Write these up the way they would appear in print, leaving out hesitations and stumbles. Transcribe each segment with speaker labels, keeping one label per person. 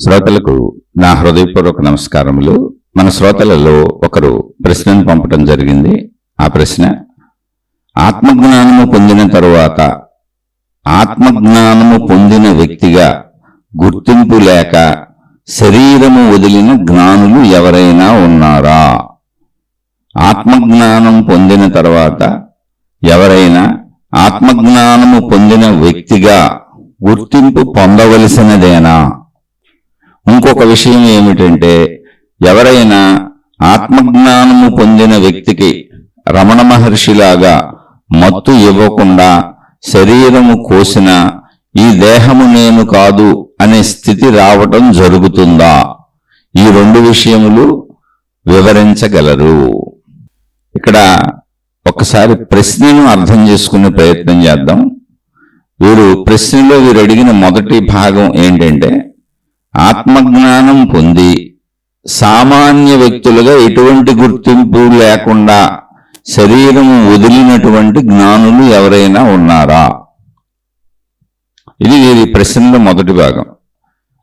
Speaker 1: శ్రోతలకు నా హృదయపూర్వక నమస్కారములు. మన శ్రోతలలో ఒకరు ప్రశ్నను పంపడం జరిగింది. ఆ ప్రశ్న, ఆత్మజ్ఞానము పొందిన తరువాత ఆత్మజ్ఞానము పొందిన వ్యక్తిగా గుర్తింపు లేక శరీరము వదిలిన జ్ఞానులు ఎవరైనా ఉన్నారా? ఆత్మజ్ఞానం పొందిన తర్వాత ఎవరైనా ఆత్మజ్ఞానము పొందిన వ్యక్తిగా గుర్తింపు పొందవలసినదేనా? ఇంకొక విషయం ఏమిటంటే, ఎవరైనా ఆత్మజ్ఞానము పొందిన వ్యక్తికి రమణ మహర్షిలాగా మత్తు ఇవ్వకుండా శరీరము కోసిన ఈ దేహము నేను కాదు అనే స్థితి రావటం జరుగుతుందా? ఈ రెండు విషయములు వివరించగలరు. ఇక్కడ ఒకసారి ప్రశ్నను అర్థం చేసుకునే ప్రయత్నం చేద్దాం. ప్రశ్నలో వీరు అడిగిన మొదటి భాగం ఏంటంటే, ఆత్మజ్ఞానం పొంది సామాన్య వ్యక్తులుగా ఎటువంటి గుర్తింపు లేకుండా శరీరము వదిలినటువంటి జ్ఞానులు ఎవరైనా ఉన్నారా? ఇది వీరి ప్రశ్నలో మొదటి భాగం.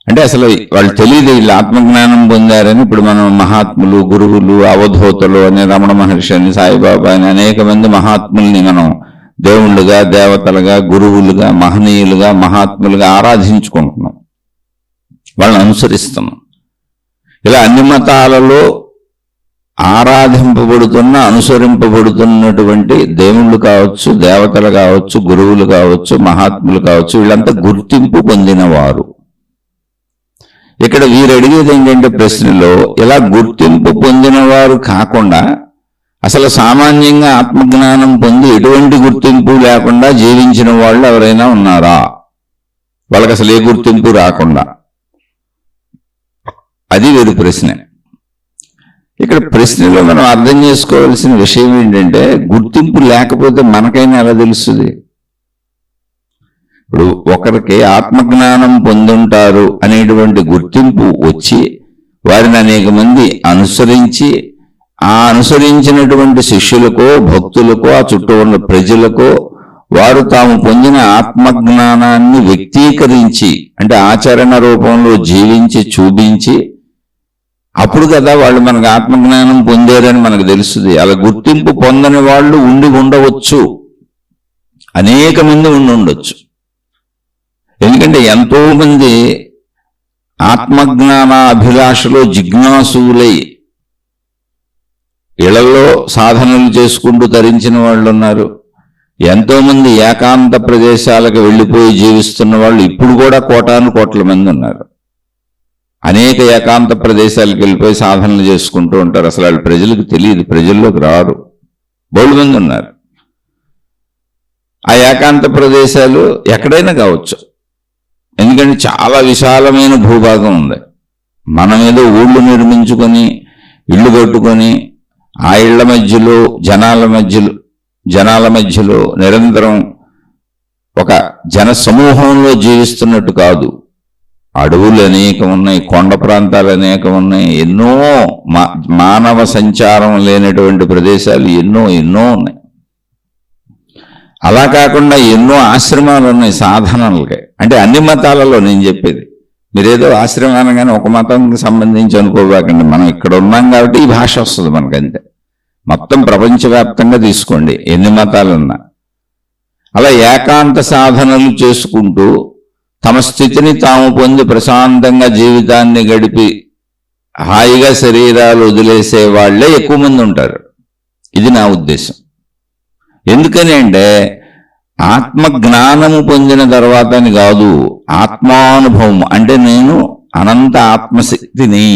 Speaker 1: అంటే అసలు వాళ్ళు తెలియదు వీళ్ళు ఆత్మజ్ఞానం పొందారని. ఇప్పుడు మనం మహాత్ములు, గురువులు, అవధూతలు అని, రమణ మహర్షి అని, సాయిబాబా అని అనేక మంది మహాత్ముల్ని మనం దేవుళ్ళుగా, దేవతలుగా, గురువులుగా, మహనీయులుగా, మహాత్ములుగా ఆరాధించుకుంటున్నాం, వాళ్ళని అనుసరిస్తున్నాం. ఇలా అన్ని మతాలలో ఆరాధింపబడుతున్న, అనుసరింపబడుతున్నటువంటి దేవుళ్ళు కావచ్చు, దేవతలు కావచ్చు, గురువులు కావచ్చు, మహాత్ములు కావచ్చు, వీళ్ళంతా గుర్తింపు పొందినవారు. ఇక్కడ వీరు అడిగేది ఏంటంటే, ప్రశ్నలో ఇలా గుర్తింపు పొందినవారు కాకుండా అసలు సామాన్యంగా ఆత్మజ్ఞానం పొంది ఎటువంటి గుర్తింపు లేకుండా జీవించిన వాళ్ళు ఎవరైనా ఉన్నారా? వాళ్ళకి అసలు ఏ గుర్తింపు రాకుండా. అది వీరి ప్రశ్న. ఇక్కడ ప్రశ్నలో మనం అర్థం చేసుకోవాల్సిన విషయం ఏంటంటే, గుర్తింపు లేకపోతే మనకైనా ఎలా తెలుస్తుంది? ఇప్పుడు ఒకరికి ఆత్మజ్ఞానం పొందుంటారు అనేటువంటి గుర్తింపు వచ్చి వారిని అనేక మంది అనుసరించి, ఆ అనుసరించినటువంటి శిష్యులకో, భక్తులకో, ఆ చుట్టూ ఉన్న ప్రజలకో వారు తాము పొందిన ఆత్మజ్ఞానాన్ని వ్యక్తీకరించి, అంటే ఆచరణ రూపంలో జీవించి చూపించి, అప్పుడు కదా వాళ్ళు మనకు ఆత్మజ్ఞానం పొందారని మనకు తెలుస్తుంది. అలా గుర్తింపు పొందని వాళ్ళు ఉండి ఉండవచ్చు, అనేక మంది ఉండి ఉండొచ్చు. ఎందుకంటే ఎంతో మంది ఆత్మజ్ఞాన అభిలాషలో జిజ్ఞాసులై ఇళ్లలో సాధనలు చేసుకుంటూ తరించిన వాళ్ళు ఉన్నారు. ఎంతో మంది ఏకాంత ప్రదేశాలకు వెళ్ళిపోయి జీవిస్తున్న వాళ్ళు ఇప్పుడు కూడా కోటాను కోట్ల మంది ఉన్నారు. అనేక ఏకాంత ప్రదేశాలకు వెళ్ళిపోయి సాధనలు చేసుకుంటూ ఉంటారు. అసలు వాళ్ళు ప్రజలకు తెలియదు, ప్రజల్లోకి రారు. బోల్డ్ మంది ఉన్నారు. ఆ ఏకాంత ప్రదేశాలు ఎక్కడైనా కావచ్చు, ఎందుకంటే చాలా విశాలమైన భూభాగం ఉంది. మనం ఏదో ఊళ్ళు నిర్మించుకొని ఇళ్ళు కట్టుకొని ఆ ఇళ్ల మధ్యలో జనాల మధ్యలో నిరంతరం ఒక జన సమూహంలో జీవిస్తున్నట్టు కాదు. అడవులు అనేకం ఉన్నాయి, కొండ ప్రాంతాలు అనేకం ఉన్నాయి, ఎన్నో మానవ సంచారం లేనటువంటి ప్రదేశాలు ఎన్నో ఉన్నాయి. అలా కాకుండా ఎన్నో ఆశ్రమాలు ఉన్నాయి సాధనలకి. అంటే అన్ని మతాలలో నేను చెప్పేది, మీరేదో ఆశ్రమానగానే ఒక మతానికి సంబంధించి అనుకోబాకండి. మనం ఇక్కడ ఉన్నాం కాబట్టి ఈ భాష వస్తుంది మనకంతే. మొత్తం ప్రపంచవ్యాప్తంగా తీసుకోండి, ఎన్ని మతాలున్నా. అలా ఏకాంత సాధనలు చేసుకుంటూ తమ స్థితిని తాము పొంది ప్రశాంతంగా జీవితాన్ని గడిపి హాయిగా శరీరాలు వదిలేసే వాళ్లే ఎక్కువ మంది ఉంటారు. ఇది నా ఉద్దేశం. ఎందుకని అంటే, ఆత్మజ్ఞానము పొందిన తర్వాత అని కాదు, ఆత్మానుభవం అంటే నేను అనంత ఆత్మశక్తిని,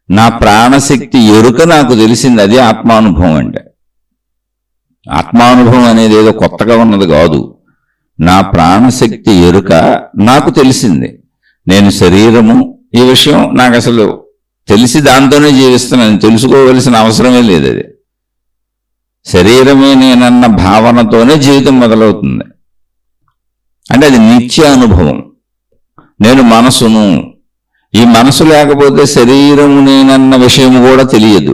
Speaker 1: నా ప్రాణశక్తి ఎరుక నాకు తెలిసింది. అది ఆత్మానుభవం అంటే. ఆత్మానుభవం అనేది ఏదో కొత్తగా ఉన్నది కాదు. నా ప్రాణశక్తి ఎరుక నాకు తెలిసింది. నేను శరీరము, ఈ విషయం నాకు అసలు తెలిసి దాంతోనే జీవిస్తున్నాను, తెలుసుకోవలసిన అవసరమే లేదు. అది శరీరమే నేనన్న భావనతోనే జీవితం మొదలవుతుంది. అంటే అది నిత్య అనుభవం. నేను మనసును, ఈ మనసు లేకపోతే శరీరము నేనన్న విషయం కూడా తెలియదు.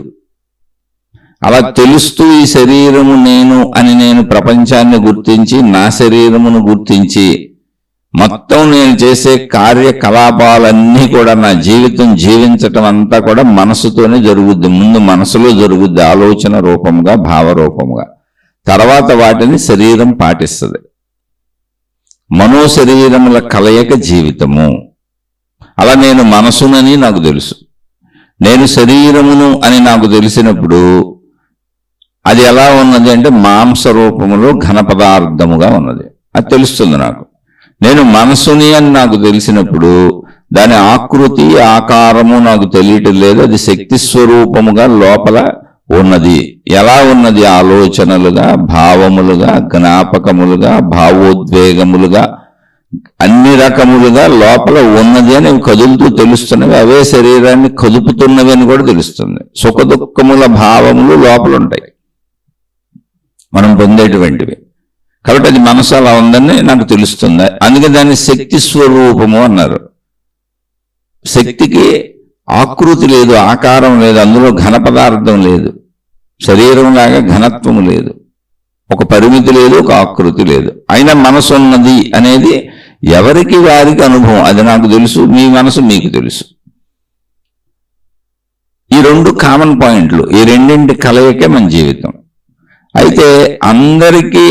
Speaker 1: అలా తెలుస్తూ ఈ శరీరము నేను అని నేను ప్రపంచాన్ని గుర్తించి, నా శరీరమును గుర్తించి మొత్తం నేను చేసే కార్యకలాపాలన్నీ కూడా నా జీవితం జీవించటం అంతా కూడా మనసుతోనే జరుగుద్ది. ముందు మనసులో జరుగుద్ది, ఆలోచన రూపంగా, భావరూపంగా. తర్వాత వాటిని శరీరం పాటిస్తుంది. మనోశరీరముల కలయిక జీవితము. అలా నేను మనసునని నాకు తెలుసు, నేను శరీరమును అని నాకు తెలిసినప్పుడు అది ఎలా ఉన్నది అంటే మాంస రూపములో ఘన పదార్థముగా ఉన్నది. అది తెలుస్తుంది నాకు. నేను మనసుని అని నాకు తెలిసినప్పుడు దాని ఆకృతి ఆకారము నాకు తెలియటం లేదు. అది శక్తి స్వరూపముగా లోపల ఉన్నది. ఎలా ఉన్నది? ఆలోచనలుగా, భావములుగా, జ్ఞాపకములుగా, భావోద్వేగములుగా, అన్ని రకములుగా లోపల ఉన్నది అని కదులుతూ తెలుస్తున్నవి. అవే శరీరాన్ని కదుపుతున్నవి అని కూడా తెలుస్తుంది. సుఖ దుఃఖముల భావములు లోపల ఉంటాయి మనం పొందేటువంటివి. కాబట్టి అది మనసు అలా ఉందని నాకు తెలుస్తుంది. అందుకే దాన్ని శక్తి స్వరూపము అన్నారు. శక్తికి ఆకృతి లేదు, ఆకారం లేదు, అందులో ఘన పదార్థం లేదు, శరీరం లాగా ఘనత్వము లేదు, ఒక పరిమితి లేదు, ఒక ఆకృతి లేదు. అయినా మనసు ఉన్నది అనేది ఎవరికి వారికి అనుభవం. అది నాకు తెలుసు, మీ మనసు మీకు తెలుసు. ఈ రెండు కామన్ పాయింట్లు, ఈ రెండింటి కలయికే మన జీవితం. అయితే అందరికీ,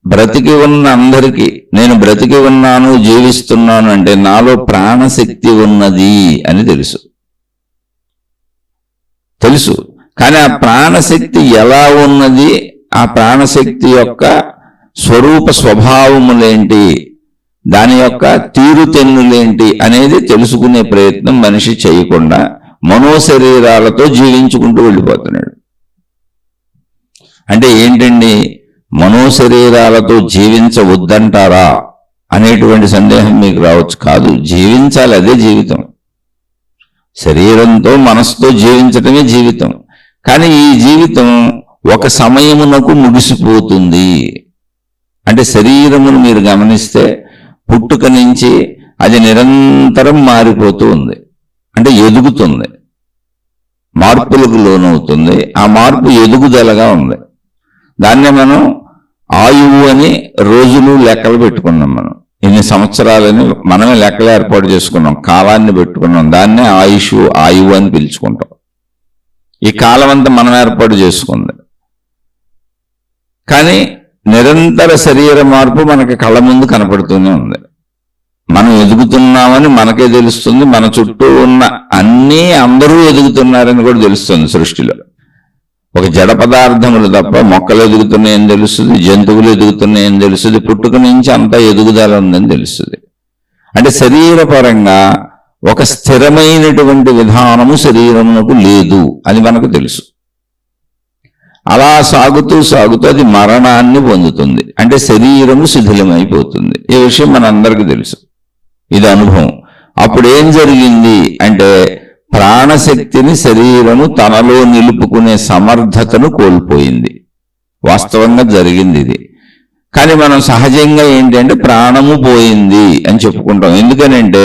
Speaker 1: బ్రతికి ఉన్న అందరికీ, నేను బ్రతికి ఉన్నాను, జీవిస్తున్నాను అంటే నాలో ప్రాణశక్తి ఉన్నది అని తెలుసు. కానీ ఆ ప్రాణశక్తి ఎలా ఉన్నది, ఆ ప్రాణశక్తి యొక్క స్వరూప స్వభావములేంటి, దాని యొక్క తీరుతెన్నులేంటి అనేది తెలుసుకునే ప్రయత్నం మనిషి చేయకుండా మనోశరీరాలతో జీవించుకుంటూ వెళ్ళిపోతున్నాడు. అంటే ఏంటండి, మనోశరీరాలతో జీవించవద్దంటారా అనేటువంటి సందేహం మీకు రావచ్చు. కాదు, జీవించాలి, అదే జీవితం. శరీరంతో మనసుతో జీవించటమే జీవితం. కానీ ఈ జీవితం ఒక సమయమునకు ముగిసిపోతుంది. అంటే శరీరమును మీరు గమనిస్తే పుట్టుక నుంచి అది నిరంతరం మారిపోతూ ఉంది. అంటే ఎదుగుతుంది, మార్పులకు లోనవుతుంది. ఆ మార్పు ఎదుగుదలగా ఉంది. దాన్నే మనం ఆయువు అని రోజులు లెక్కలు పెట్టుకున్నాం. మనం ఇన్ని సంవత్సరాలని మనమే లెక్కలు ఏర్పాటు చేసుకున్నాం, కాలాన్ని పెట్టుకున్నాం. దాన్నే ఆయువు అని పిలుచుకుంటాం. ఈ కాలం అంతా మనం ఏర్పాటు చేసుకుంది. కానీ నిరంతర శరీర మార్పు మనకి కళ్ళ ముందు కనపడుతూనే ఉంది. మనం ఎదుగుతున్నామని మనకే తెలుస్తుంది. మన చుట్టూ ఉన్న అందరూ ఎదుగుతున్నారని కూడా తెలుస్తుంది. సృష్టిలో ఒక జడ పదార్థములు తప్ప మొక్కలు ఎదుగుతున్నాయని తెలుస్తుంది, జంతువులు ఎదుగుతున్నాయని తెలుస్తుంది, పుట్టుక నుంచి అంతా ఎదుగుదల ఉందని తెలుస్తుంది. అంటే శరీరపరంగా ఒక స్థిరమైనటువంటి విధానము శరీరమునకు లేదు అని మనకు తెలుసు. అలా సాగుతూ అది మరణాన్ని పొందుతుంది. అంటే శరీరము శిథిలమైపోతుంది. ఈ విషయం మనందరికీ తెలుసు, ఇది అనుభవం. అప్పుడు ఏం జరిగింది అంటే ప్రాణశక్తిని శరీరము తనలో నిలుపుకునే సమర్థతను కోల్పోయింది. వాస్తవంగా జరిగింది ఇది. కానీ మనం సహజంగా ఏంటంటే ప్రాణము పోయింది అని చెప్పుకుంటాం. ఎందుకనంటే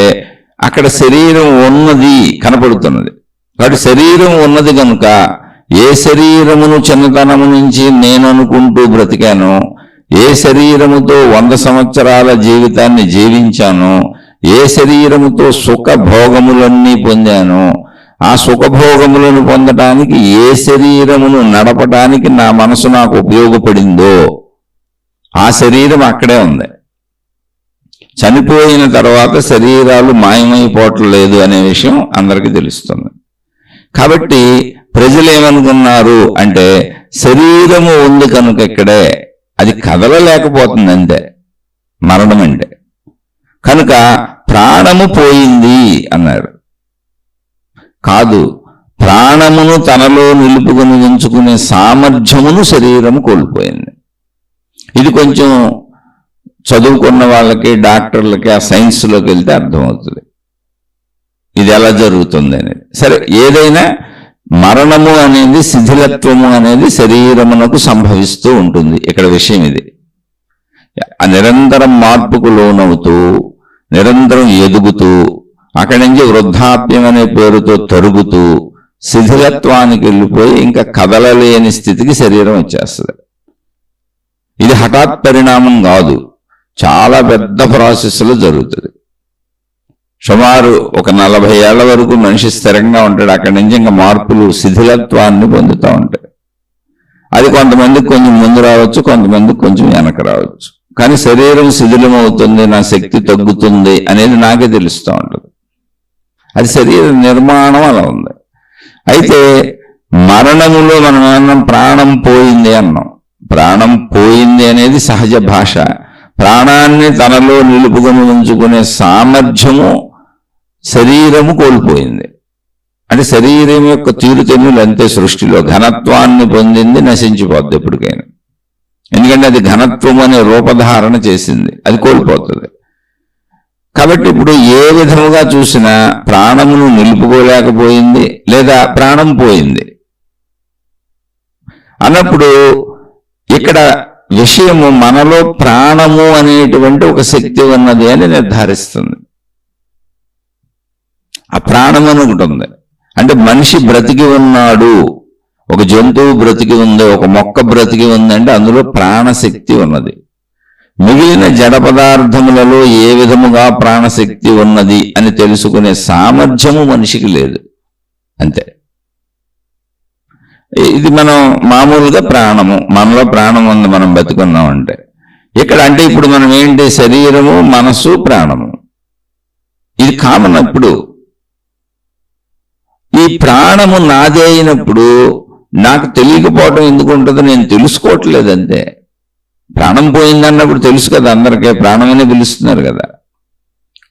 Speaker 1: అక్కడ శరీరం ఉన్నది కనపడుతున్నది. కాబట్టి శరీరం ఉన్నది కనుక ఏ శరీరమును చిన్నతనము నుంచి నేను అనుకుంటూ బ్రతికానో, ఏ శరీరముతో 100 సంవత్సరాల జీవితాన్ని జీవించానో, ఏ శరీరముతో సుఖభోగములన్నీ పొందానో, ఆ సుఖభోగములను పొందటానికి ఏ శరీరమును నడపడానికి నా మనసు నాకు ఉపయోగపడిందో ఆ శరీరం అక్కడే ఉంది. చనిపోయిన తర్వాత శరీరాలు మాయమైపోవట్లేదు అనే విషయం అందరికీ తెలుస్తుంది. కాబట్టి ప్రజలు ఏమనుకున్నారు అంటే శరీరము ఉంది కనుక ఇక్కడే అది కదలలేకపోతుంది, అంతే మరణం అంటే. కనుక ప్రాణము పోయింది అన్నారు. కాదు, ప్రాణమును తనలో నిలుపుకొని ఉంచుకునే సామర్థ్యమును శరీరము కోల్పోయింది. ఇది కొంచెం చదువుకున్న వాళ్ళకి, డాక్టర్లకి ఆ సైన్స్లోకి వెళ్తే అర్థమవుతుంది ఇది ఎలా జరుగుతుంది అనేది. సరే, ఏదైనా మరణము అనేది, శిథిలత్వము అనేది శరీరమునకు సంభవిస్తూ ఉంటుంది. ఇక్కడ విషయం ఇది. నిరంతరం మార్పుకు లోనవుతూ, నిరంతరం ఎదుగుతూ, అక్కడి నుంచి వృద్ధాప్యం అనే పేరుతో తరుగుతూ శిథిలత్వానికి వెళ్ళిపోయి ఇంకా కదలలేని స్థితికి శరీరం వచ్చేస్తుంది. ఇది హఠాత్ పరిణామం కాదు. చాలా పెద్ద ప్రాసెస్లో జరుగుతుంది. సుమారు ఒక 40 ఏళ్ల వరకు మనిషి స్థిరంగా ఉంటాడు. అక్కడి నుంచి ఇంకా మార్పులు శిథిలత్వాన్ని పొందుతూ ఉంటాయి. అది కొంతమందికి కొంచెం ముందు రావచ్చు, కొంతమందికి కొంచెం వెనక రావచ్చు. కానీ శరీరం శిథిలం అవుతుంది, నా శక్తి తగ్గుతుంది అనేది నాకే తెలుస్తూ ఉంటుంది. అది శరీర నిర్మాణం అలా ఉంది. అయితే మరణములో మనం ఏమన్నాం? ప్రాణం పోయింది అన్నాం. ప్రాణం పోయింది అనేది సహజ భాష. ప్రాణాన్ని తనలో నిలుపుకొని ఉంచుకునే సామర్థ్యము శరీరము కోల్పోయింది. అంటే శరీరం యొక్క తీరుతెన్నులు అంతే. సృష్టిలో ఘనత్వాన్ని పొందింది, నశించిపోద్ది ఎప్పటికైనా. ఎందుకంటే అది ఘనత్వం అనే రూపధారణ చేసింది, అది కోల్పోతుంది. కాబట్టి ఇప్పుడు ఏ విధముగా చూసినా ప్రాణమును నిలుపుకోలేకపోయింది, లేదా ప్రాణం పోయింది అన్నప్పుడు ఇక్కడ విషయము మనలో ప్రాణము అనేటువంటి ఒక శక్తి ఉన్నది అని నిర్ధారిస్తుంది. ఆ ప్రాణం అని ఒకటి ఉంది. అంటే మనిషి బ్రతికి ఉన్నాడు, ఒక జంతువు బ్రతికి ఉంది, ఒక మొక్క బ్రతికి ఉంది అంటే అందులో ప్రాణశక్తి ఉన్నది. మిగిలిన జడ పదార్థములలో ఏ విధముగా ప్రాణశక్తి ఉన్నది అని తెలుసుకునే సామర్థ్యము మనిషికి లేదు. అంతే. ఇది మనం మామూలుగా ప్రాణము, మనలో ప్రాణం ఉంది, మనం బతుకున్నామంటే. ఇక్కడ అంటే ఇప్పుడు మనం ఏంటి? శరీరము, మనసు, ప్రాణము, ఇది కామన్. ఇప్పుడు ఈ ప్రాణము నాదే అయినప్పుడు నాకు తెలియకపోవడం ఎందుకు ఉంటుంది? నేను తెలుసుకోవట్లేదు అంతే. ప్రాణం పోయిందన్నప్పుడు తెలుసు కదా, అందరికీ ప్రాణమనే పిలుస్తున్నారు కదా,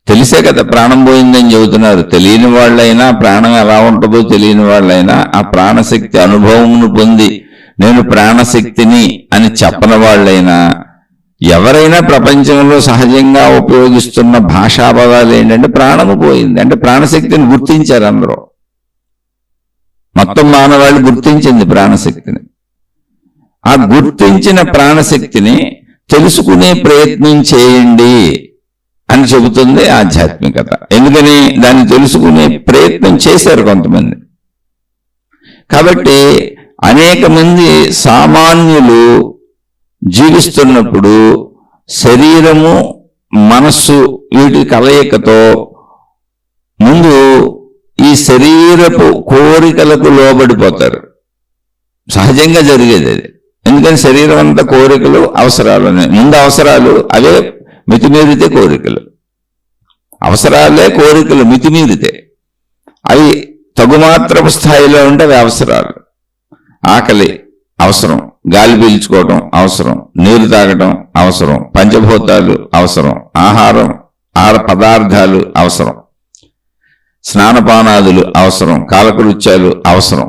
Speaker 1: తెలిసే కదా ప్రాణం పోయిందని చెబుతున్నారు. తెలియని వాళ్ళైనా ప్రాణం ఎలా ఉంటుందో తెలియని వాళ్ళైనా ఆ ప్రాణశక్తి అనుభవమును పొంది నేను ప్రాణశక్తిని అని చెప్పని వాళ్ళైనా ఎవరైనా ప్రపంచంలో సహజంగా ఉపయోగిస్తున్న భాషా పదాలు ఏంటంటే ప్రాణము పోయింది అంటే ప్రాణశక్తిని గుర్తించారు అందరూ. మొత్తం మానవాళి గుర్తించింది ప్రాణశక్తిని. ఆ గుర్తించిన ప్రాణశక్తిని తెలుసుకునే ప్రయత్నం చేయండి అని చెబుతుంది ఆధ్యాత్మికత. ఎందుకని? దాన్ని తెలుసుకునే ప్రయత్నం చేశారు కొంతమంది. కాబట్టి అనేక మంది సామాన్యులు జీవిస్తున్నప్పుడు శరీరము, మనస్సు వీటి కలయికతో ముందు ఈ శరీరపు కోరికలకు లోబడిపోతారు. సహజంగా జరిగేది అది. ఎందుకని? శరీరం అంతా కోరికలు, అవసరాలు. ముందు అవసరాలు, అవే మితిమీరితే కోరికలు. అవసరాలే కోరికలు మితిమీరితే, అవి తగుమాత్రపు స్థాయిలో ఉంటే అవి అవసరాలు. ఆకలి అవసరం, గాలి పీల్చుకోవడం అవసరం, నీరు తాగడం అవసరం, పంచభూతాలు అవసరం, ఆహార పదార్థాలు అవసరం, స్నానపానాదులు అవసరం, కాలకృత్యాలు అవసరం.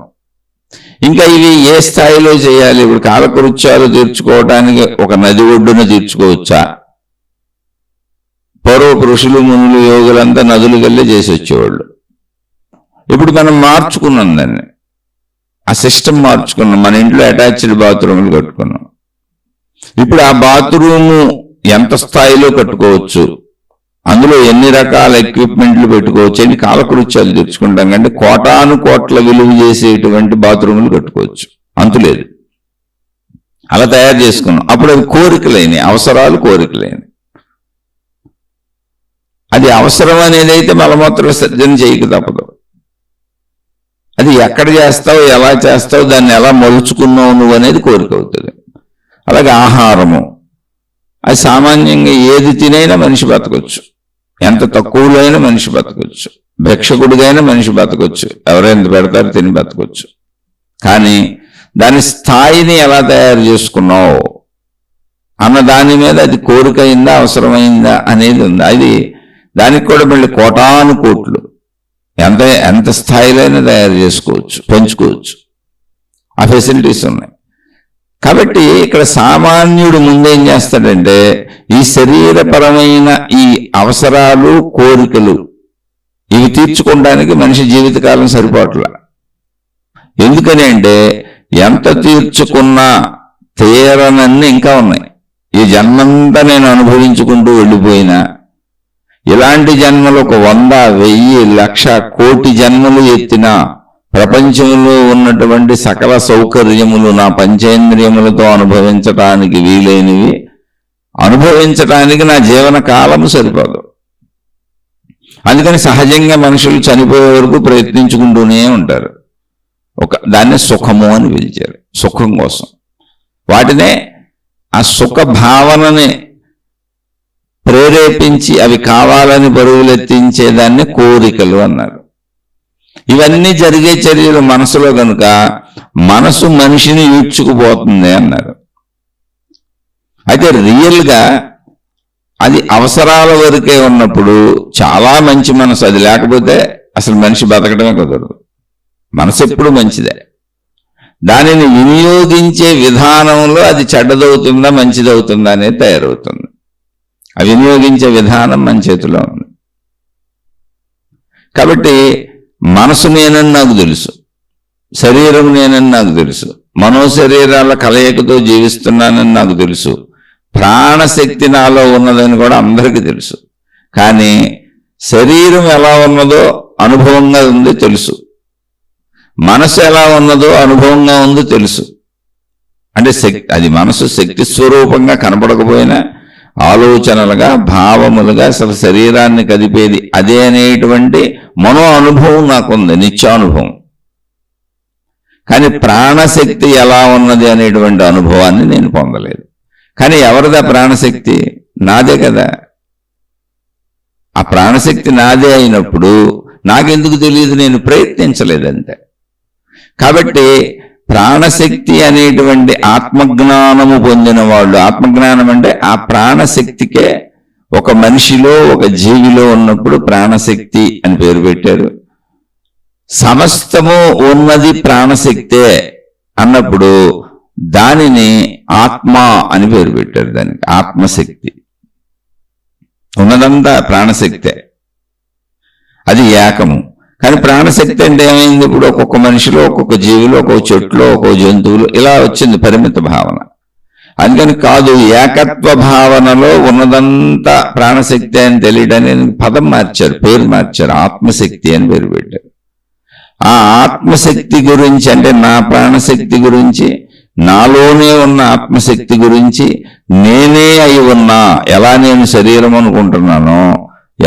Speaker 1: ఇంకా ఇవి ఏ స్థాయిలో చేయాలి? ఇప్పుడు కాలకృత్యాలు తీర్చుకోవడానికి ఒక నది ఒడ్డున తీర్చుకోవచ్చా? పూర్వపు ఋషులు, మునులు, యోగులంతా నదులు వెళ్ళి చేసి వచ్చేవాళ్ళు. ఇప్పుడు మనం మార్చుకున్నాం దాన్ని, ఆ సిస్టమ్ మార్చుకున్నాం. మన ఇంట్లో అటాచ్డ్ బాత్రూములు కట్టుకున్నాం. ఇప్పుడు ఆ బాత్రూము ఎంత స్థాయిలో కట్టుకోవచ్చు, అందులో ఎన్ని రకాల ఎక్విప్మెంట్లు పెట్టుకోవచ్చు అని కాలకృత్యాలు తెచ్చుకుంటాం. కంటే కోటాను కోట్ల విలువ చేసేటువంటి బాత్రూములు కట్టుకోవచ్చు, అంతులేదు. అలా తయారు చేసుకున్నాం. అప్పుడు అది కోరికలైనవి, అవసరాలు కోరికలైనవి. అది అవసరం అనేది అయితే మలమూత్ర విసర్జన చేయక తప్పదు. అది ఎక్కడ చేస్తావు, ఎలా చేస్తావు, దాన్ని ఎలా మలుచుకున్నావు నువ్వు అనేది కోరిక అవుతుంది. అలాగే ఆహారము, అది సామాన్యంగా ఏది తినైనా మనిషి బతకొచ్చు, ఎంత తక్కువలో అయినా మనిషి బతకొచ్చు, భిక్షకుడిగైనా మనిషి బతకొచ్చు, ఎవరైనా పెడతారో తిని బతకొచ్చు. కానీ దాని స్థాయిని ఎలా తయారు చేసుకున్నావు అన్న దాని మీద అది కోరిక అయిందా, అవసరమైందా అనేది ఉంది. అది దానికి కూడా మళ్ళీ కోటాను కోట్లు ఎంత స్థాయిలో అయినా తయారు చేసుకోవచ్చు, పెంచుకోవచ్చు. ఆ ఫెసిలిటీస్ ఉన్నాయి. కాబట్టి ఇక్కడ సామాన్యుడు ముందేం చేస్తాడంటే ఈ శరీరపరమైన ఈ అవసరాలు, కోరికలు ఇవి తీర్చుకోవడానికి మనిషి జీవితకాలం సరిపోట్లా. ఎందుకని అంటే ఎంత తీర్చుకున్నా తీరనన్ని ఇంకా ఉన్నాయి. ఈ జన్మంతా నేను అనుభవించుకుంటూ వెళ్ళిపోయినా, ఇలాంటి జన్మలు ఒక 100, 1000, 1,00,000, కోటి జన్మలు ఎత్తినా ప్రపంచంలో ఉన్నటువంటి సకల సౌకర్యములు నా పంచేంద్రియములతో అనుభవించటానికి వీలైనవి అనుభవించడానికి నా జీవన కాలము సరిపోదు. అందుకని సహజంగా మనుషులు చనిపోయే వరకు ప్రయత్నించుకుంటూనే ఉంటారు. దాన్ని సుఖము అని పిలిచారు, సుఖం కోసం. వాటినే ఆ సుఖ భావనని ప్రేరేపించి అవి కావాలని పరుగులెత్తించేదాన్ని కోరికలు అన్నారు. ఇవన్నీ జరిగే చర్యలు మనసులో కనుక మనసు మనిషిని ఈడ్చుకుపోతుంది అన్నారు. అయితే రియల్గా అది అవసరాల వరకే ఉన్నప్పుడు చాలా మంచి మనసు. అది లేకపోతే అసలు మనిషి బతకడమే కుదరదు. మనసు ఎప్పుడు మంచిదే. దానిని వినియోగించే విధానంలో అది చెడ్డదవుతుందా మంచిదవుతుందా అనేది తయారవుతుంది. ఆ వినియోగించే విధానం మన చేతిలో ఉంది. కాబట్టి మనసు నేనని నాకు తెలుసు, శరీరం నేనని నాకు తెలుసు, మనోశరీరాల కలయికతో జీవిస్తున్నానని నాకు తెలుసు, ప్రాణశక్తి నాలో ఉన్నదని కూడా అందరికీ తెలుసు. కానీ శరీరం ఎలా ఉన్నదో అనుభవంగా ఉంది తెలుసు, మనసు ఎలా ఉన్నదో అనుభవంగా ఉందో తెలుసు. అంటే అది మనసు శక్తి స్వరూపంగా కనపడకపోయినా ఆలోచనలుగా భావములుగా అసలు శరీరాన్ని కదిపేది అదే అనేటువంటి మనో అనుభవం నాకుంది, నిత్యానుభవం. కానీ ప్రాణశక్తి ఎలా ఉన్నది అనేటువంటి అనుభవాన్ని నేను పొందలేదు. కానీ ఎవరిదా ప్రాణశక్తి? నాదే కదా. ఆ ప్రాణశక్తి నాదే అయినప్పుడు నాకెందుకు తెలియదు? నేను ప్రయత్నించలేదంతే. కాబట్టి ప్రాణశక్తి అనేటువంటి ఆత్మజ్ఞానము పొందిన వాళ్ళు, ఆత్మజ్ఞానం అంటే ఆ ప్రాణశక్తికే ఒక మనిషిలో ఒక జీవిలో ఉన్నప్పుడు ప్రాణశక్తి అని పేరు పెట్టారు. సమస్తము ఉన్నది ప్రాణశక్తే అన్నప్పుడు దానిని ఆత్మ అని పేరు పెట్టారు. దానికి ఆత్మశక్తి. ఉన్నదంతా ప్రాణశక్తే, అది ఏకము. కానీ ప్రాణశక్తి అంటే ఏమైంది? ఇప్పుడు ఒక్కొక్క మనిషిలో, ఒక్కొక్క జీవిలో, ఒక్కొక్క చెట్లో, ఒక్కొక్క జంతువులు ఇలా వచ్చింది పరిమిత భావన. అందుకని కాదు, ఏకత్వ భావనలో ఉన్నదంతా ప్రాణశక్తి అని తెలియడానికి పదం మార్చారు, పేరు మార్చారు, ఆత్మశక్తి అని పేరు పెట్టారు. ఆ ఆత్మశక్తి గురించి అంటే నా ప్రాణశక్తి గురించి, నాలోనే ఉన్న ఆత్మశక్తి గురించి, నేనే అయి ఉన్నా, ఎలా నేను శరీరం అనుకుంటున్నానో,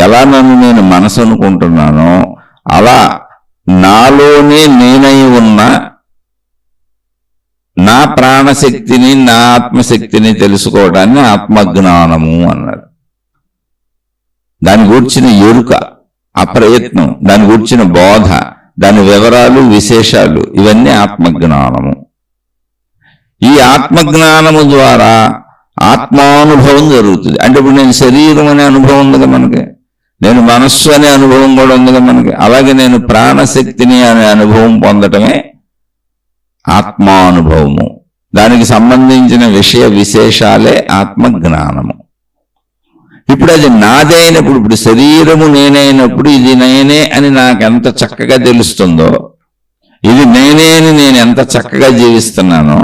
Speaker 1: ఎలా నన్ను నేను మనసు అనుకుంటున్నానో, అలా నాలోనే నేనై ఉన్న నా ప్రాణశక్తిని, నా ఆత్మశక్తిని తెలుసుకోవడాన్ని ఆత్మజ్ఞానము అన్నారు. దాని గూర్చిన ఎరుక, ఆ ప్రయత్నం, దాని గూర్చిన బోధ, దాని వివరాలు, విశేషాలు, ఇవన్నీ ఆత్మజ్ఞానము. ఈ ఆత్మజ్ఞానము ద్వారా ఆత్మానుభవం జరుగుతుంది. అంటే ఇప్పుడు నేను శరీరం అనే అనుభవం ఉంది కదా మనకి, నేను మనస్సు అనే అనుభవం కూడా ఉంది కదా మనకి. అలాగే నేను ప్రాణశక్తిని అనే అనుభవం పొందటమే ఆత్మానుభవము. దానికి సంబంధించిన విషయ విశేషాలే ఆత్మజ్ఞానము. ఇప్పుడు అది నాదే అయినప్పుడు, ఇప్పుడు శరీరము నేనైనప్పుడు ఇది నేనే అని నాకు ఎంత చక్కగా తెలుస్తుందో, ఇది నేనే అని నేను ఎంత చక్కగా జీవిస్తున్నానో,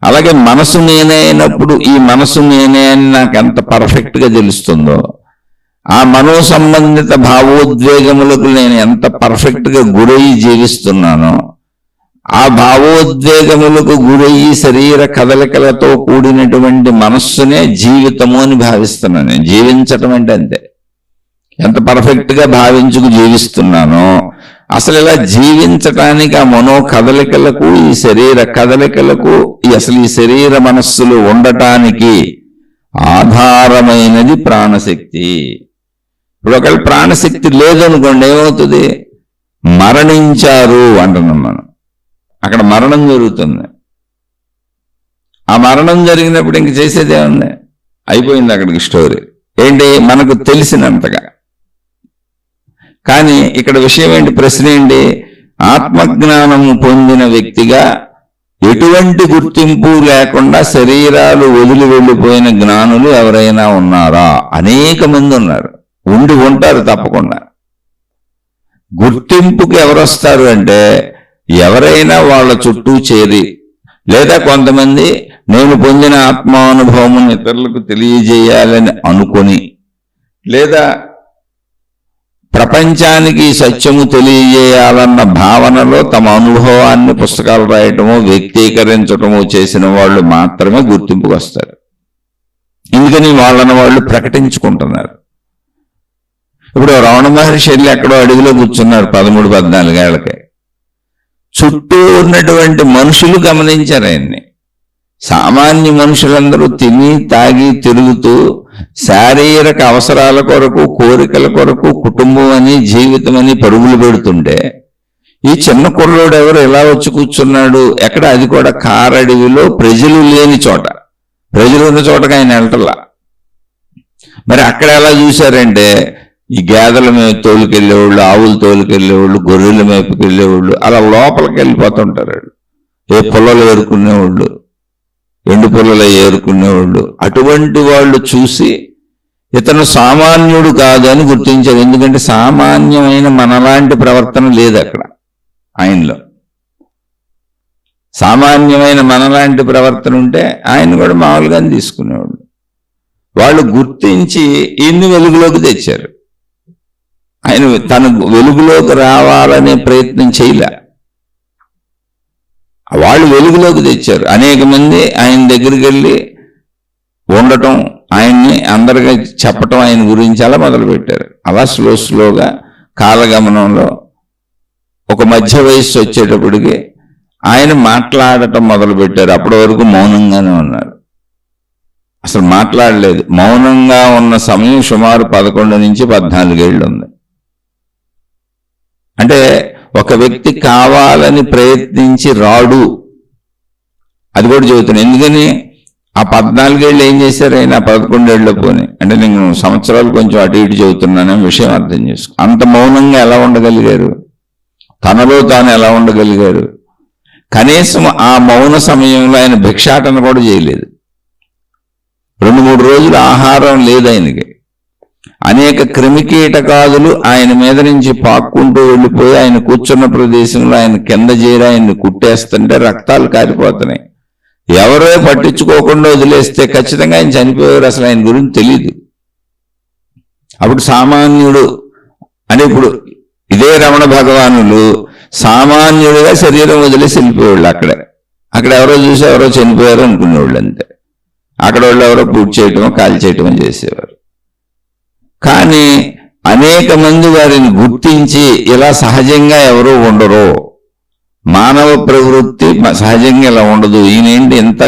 Speaker 1: అలాగే మనసు నేనే అయినప్పుడు ఈ మనసు నేనే అని నాకు ఎంత పర్ఫెక్ట్గా తెలుస్తుందో, ఆ మనో సంబంధిత భావోద్వేగములకు నేను ఎంత పర్ఫెక్ట్గా గురయ్యి జీవిస్తున్నానో, ఆ భావోద్వేగములకు గురయ్యి శరీర కదలికలతో కూడినటువంటి మనస్సునే జీవితము అని భావిస్తున్నాను. నేను జీవించటం అంటే అంతే. ఎంత పర్ఫెక్ట్గా భావించుకు జీవిస్తున్నానో, అసలు ఇలా జీవించటానికి ఆ మనో కదలికలకు, ఈ శరీర కదలికలకు, అసలు ఈ శరీర మనస్సులు ఉండటానికి ఆధారమైనది ప్రాణశక్తి. ఇప్పుడు ఒకవేళ ప్రాణశక్తి లేదనుకోండి, ఏమవుతుంది? మరణించారు అంటున్నాం మనం. అక్కడ మరణం జరుగుతుంది. ఆ మరణం జరిగినప్పుడు ఇంక చేసేది ఏముంది? అయిపోయింది అక్కడికి స్టోరీ. ఏంటి? మనకు తెలిసినంతగా. కానీ ఇక్కడ విషయం ఏంటి? ప్రశ్న ఏంటి? ఆత్మజ్ఞానము పొందిన వ్యక్తిగా ఎటువంటి గుర్తింపు లేకుండా శరీరాలు వదిలి వెళ్ళిపోయిన జ్ఞానులు ఎవరైనా ఉన్నారా? అనేక మంది ఉన్నారు, ఉంటారు తప్పకుండా. గుర్తింపుకి ఎవరు వస్తారు అంటే ఎవరైనా వాళ్ళ చుట్టూ చేరి, లేదా కొంతమంది నేను పొందిన ఆత్మానుభవం ఇతరులకు తెలియజేయాలని అనుకొని, లేదా ప్రపంచానికి సత్యము తెలియజేయాలన్న భావనలో తమ అనుభవాన్ని పుస్తకాలు రాయటమో వ్యక్తీకరించటమో చేసిన వాళ్ళు మాత్రమే గుర్తింపుకు వస్తారు. ఎందుకని వాళ్ళని వాళ్ళు ప్రకటించుకుంటున్నారు. ఇప్పుడు రమణ మహర్షి వెళ్ళి ఎక్కడో అడవిలో కూర్చున్నారు 13-14 ఏళ్లకి. చుట్టూ ఉన్నటువంటి మనుషులు గమనించారు ఆయన్ని. సామాన్య మనుషులందరూ తిని తాగి తిరుగుతూ శారీరక అవసరాల కొరకు, కోరికల కొరకు, కుటుంబం అని, జీవితం అని పరుగులు పెడుతుంటే ఈ చిన్న కుర్రోడు ఎవరు ఎలా వచ్చి కూర్చున్నాడు? ఎక్కడ? అది కూడా కారడవిలో, ప్రజలు లేని చోట. ప్రజలు ఉన్న చోటకి ఆయన వెళ్ళటల్లా. మరి అక్కడ ఎలా చూశారంటే ఈ గేదెల మీద తోలుకెళ్ళేవాళ్ళు, ఆవులు తోలుకెళ్ళేవాళ్ళు, గొర్రెల మేపుకి వెళ్ళేవాళ్ళు అలా లోపలికి వెళ్ళిపోతుంటారు. ఏ పొలాలు ఏరుకునేవాళ్ళు, ఎండు పొలాలు ఏరుకునేవాళ్ళు. అటువంటి వాళ్ళు చూసి ఇతను సామాన్యుడు కాదు అని గుర్తించారు. ఎందుకంటే సామాన్యమైన మనలాంటి ప్రవర్తన లేదు అక్కడ ఆయనలో. సామాన్యమైన మనలాంటి ప్రవర్తన ఉంటే ఆయన కూడా మామూలుగానే తీసుకునేవాళ్ళు. వాళ్ళు గుర్తించి ఈయన్ని వెలుగులోకి తెచ్చారు. ఆయన తన వెలుగులోకి రావాలనే ప్రయత్నం చేయలే, వాళ్ళు వెలుగులోకి తెచ్చారు. అనేక మంది ఆయన దగ్గరికి వెళ్ళి ఉండటం, ఆయన్ని అందరికీ చెప్పటం, ఆయన గురించి అలా మొదలుపెట్టారు. అలా స్లోగా కాలగమనంలో ఒక మధ్య వయస్సు వచ్చేటప్పటికి ఆయన మాట్లాడటం మొదలుపెట్టారు. అప్పటి వరకు మౌనంగానే ఉన్నారు, అసలు మాట్లాడలేదు. మౌనంగా ఉన్న సమయం సుమారు 11 నుంచి 14 ఏళ్ళు ఉంది. అంటే ఒక వ్యక్తి కావాలని ప్రయత్నించి రాడు, అది కూడా చెబుతున్నాను. ఎందుకని ఆ 14 ఏళ్ళు ఏం చేశారు ఆయన 11 ఏళ్ళలో పోని? అంటే నేను సంవత్సరాలు కొంచెం అటు ఇటు చెబుతున్నాను, విషయం అర్థం చేసుకో. అంత మౌనంగా ఎలా ఉండగలిగారు? తనలో తాను ఎలా ఉండగలిగారు? కనీసం ఆ మౌన సమయంలో ఆయన భిక్షాటన కూడా చేయలేదు. 2-3 రోజులు ఆహారం లేదు ఆయనకి. అనేక క్రిమికీటకాదులు ఆయన మీద నుంచి పాక్కుంటూ వెళ్ళిపోయి ఆయన కూర్చున్న ప్రదేశంలో ఆయన కింద చేరి ఆయన్ని కుట్టేస్తుంటే రక్తాలు కారిపోతున్నాయి. ఎవరో పట్టించుకోకుండా వదిలేస్తే ఖచ్చితంగా ఆయన చనిపోయారు. అసలు ఆయన గురించి తెలియదు. అప్పుడు సామాన్యుడు అని, ఇప్పుడు ఇదే రమణ భగవానులు సామాన్యుడిగా శరీరం వదిలేసి వెళ్ళిపోయేవాళ్ళు. అక్కడ ఎవరో చూసి ఎవరో చనిపోయారు అనుకునేవాళ్ళు అంతే. అక్కడ వాళ్ళు ఎవరో పూజ చేయటమో కాల్ చేయటమో చేసేవారు. కానీ అనేక మంది వారిని గుర్తించి ఇలా సహజంగా ఎవరూ ఉండరు, మానవ ప్రవృత్తి సహజంగా ఇలా ఉండదు, ఈయనేంటి ఎంత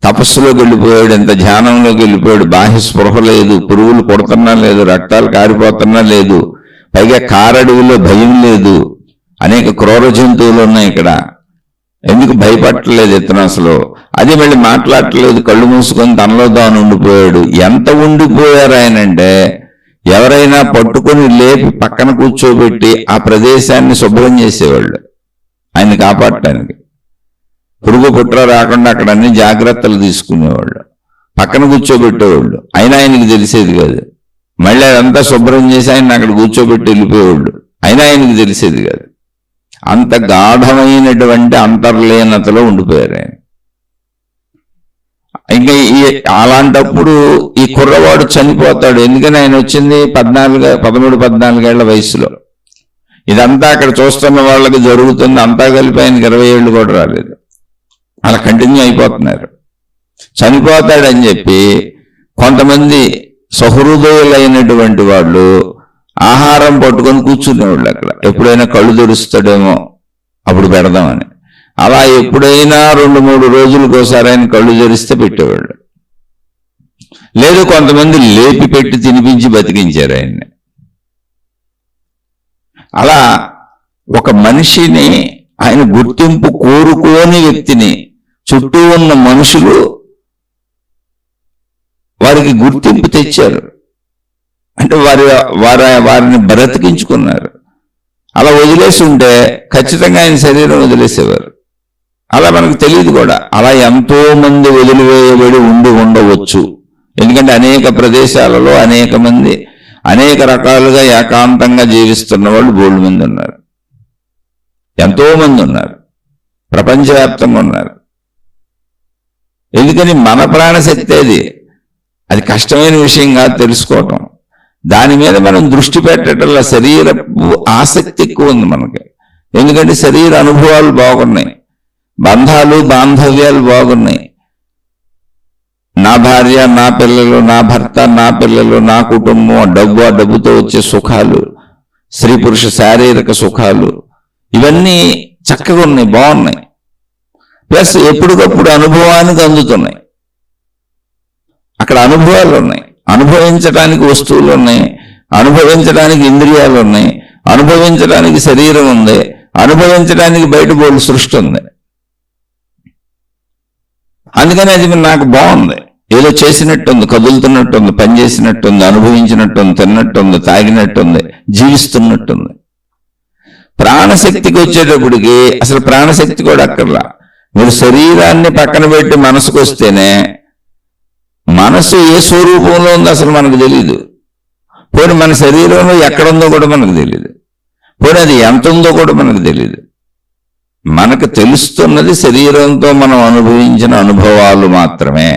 Speaker 1: తపస్సులోకి వెళ్ళిపోయాడు, ఎంత ధ్యానంలోకి వెళ్ళిపోయాడు, బాహ్య స్పృహ లేదు, పురుగులు కొడుతున్నా లేదు, రక్తాలు కారిపోతున్నా లేదు, పైగా కారడవిలో భయం లేదు, అనేక క్రూర జంతువులు ఉన్నాయి ఇక్కడ, ఎందుకు భయపడలేదు ఇతను అసలు? అది మళ్ళీ మాట్లాడట్లేదు, కళ్ళు మూసుకొని తనలో తాను ఉండిపోయాడు. ఎంత ఉండిపోయారు ఆయనంటే ఎవరైనా పట్టుకొని లేపి పక్కన కూర్చోబెట్టి ఆ ప్రదేశాన్ని శుభ్రం చేసేవాళ్ళు ఆయన్ని కాపాడటానికి. పురుగు పుట్ర రాకుండా అక్కడ అన్ని జాగ్రత్తలు తీసుకునేవాళ్ళు, పక్కన కూర్చోబెట్టేవాళ్ళు. అయినా ఆయనకి తెలిసేది కాదు. మళ్ళీ అదంతా శుభ్రం చేసి ఆయన అక్కడ కూర్చోబెట్టి వెళ్ళిపోయేవాళ్ళు, అయినా ఆయనకి తెలిసేది కాదు. అంత గాఢమైనటువంటి అంతర్లీనతలో ఉండిపోయారు ఆయన. ఇంకా అలాంటప్పుడు ఈ కుర్రవాడు చనిపోతాడు. ఎందుకని ఆయన వచ్చింది 13-14 ఏళ్ల వయసులో. ఇదంతా అక్కడ చూస్తున్న వాళ్ళకి జరుగుతుంది. అంతా కలిపి ఆయనకి 20 ఏళ్ళు కూడా రాలేదు. అలా కంటిన్యూ అయిపోతున్నారు. చనిపోతాడని చెప్పి కొంతమంది సహృదయులైనటువంటి వాళ్ళు ఆహారం పట్టుకొని కూర్చునేవాళ్ళు అక్కడ. ఎప్పుడైనా కళ్ళు తెరుస్తాడేమో అప్పుడు పెడదామని. అలా ఎప్పుడైనా 2-3 రోజులకోసారి ఆయన కళ్ళు తెరిస్తే పెట్టేవాళ్ళు. లేదు కొంతమంది లేపి పెట్టి తినిపించి బతికించారు ఆయన్ని. అలా ఒక మనిషిని, ఆయన గుర్తింపు కోరుకోని వ్యక్తిని చుట్టూ ఉన్న మనుషులు వారికి గుర్తింపు తెచ్చారు. అంటే వారిని బ్రతికించుకున్నారు. అలా వదిలేసి ఉంటే ఖచ్చితంగా ఆయన శరీరం వదిలేసేవారు. అలా మనకు తెలియదు కూడా. అలా ఎంతో మంది వదిలివేయబడి ఉండవచ్చు. ఎందుకంటే అనేక ప్రదేశాలలో అనేక మంది అనేక రకాలుగా ఏకాంతంగా జీవిస్తున్న వాళ్ళు బోల్డ్ మంది ఉన్నారు. ఎంతో మంది ఉన్నారు, ప్రపంచవ్యాప్తంగా ఉన్నారు. ఎందుకని మన ప్రాణశక్తి అది కష్టమైన విషయం కాదు తెలుసుకోవటం. దాని మీద మనం దృష్టి పెట్టడంలో శరీర ఆసక్తి ఎక్కువ ఉంది మనకి. ఎందుకంటే శరీర అనుభవాలు బాగున్నాయి, బంధాలు బాంధవ్యాలు బాగున్నాయి. నా భార్య, నా పిల్లలు, నా భర్త, నా పిల్లలు, నా కుటుంబం, ఆ డబ్బుతో వచ్చే సుఖాలు, స్త్రీ పురుష శారీరక సుఖాలు, ఇవన్నీ చక్కగా ఉన్నాయి, బాగున్నాయి. ప్లస్ ఎప్పటికప్పుడు అనుభవానికి అందుతున్నాయి. అక్కడ అనుభవాలు ఉన్నాయి, అనుభవించడానికి వస్తువులు ఉన్నాయి, అనుభవించడానికి ఇంద్రియాలు ఉన్నాయి, అనుభవించడానికి శరీరం ఉంది, అనుభవించడానికి బయట బోలు సృష్టి ఉంది. అందుకని అది నాకు బాగుంది, ఏదో చేసినట్టుంది, కదులుతున్నట్టుంది, పని చేసినట్టుంది, అనుభవించినట్టుంది, తిన్నట్టుంది, తాగినట్టుంది, జీవిస్తున్నట్టుంది. ప్రాణశక్తికి వచ్చేటప్పటికి అసలు ప్రాణశక్తి కూడా అక్కర్లా. మీరు శరీరాన్ని పక్కన పెట్టి మనసుకు వస్తేనే మనసు ఏ స్వరూపంలో ఉందో అసలు మనకు తెలియదు. పోనీ మన శరీరంలో ఎక్కడుందో కూడా మనకు తెలియదు. పోనీ అది ఎంత ఉందో కూడా మనకు తెలియదు. మనకు తెలుస్తున్నది శరీరంతో మనం అనుభవించిన అనుభవాలు మాత్రమే.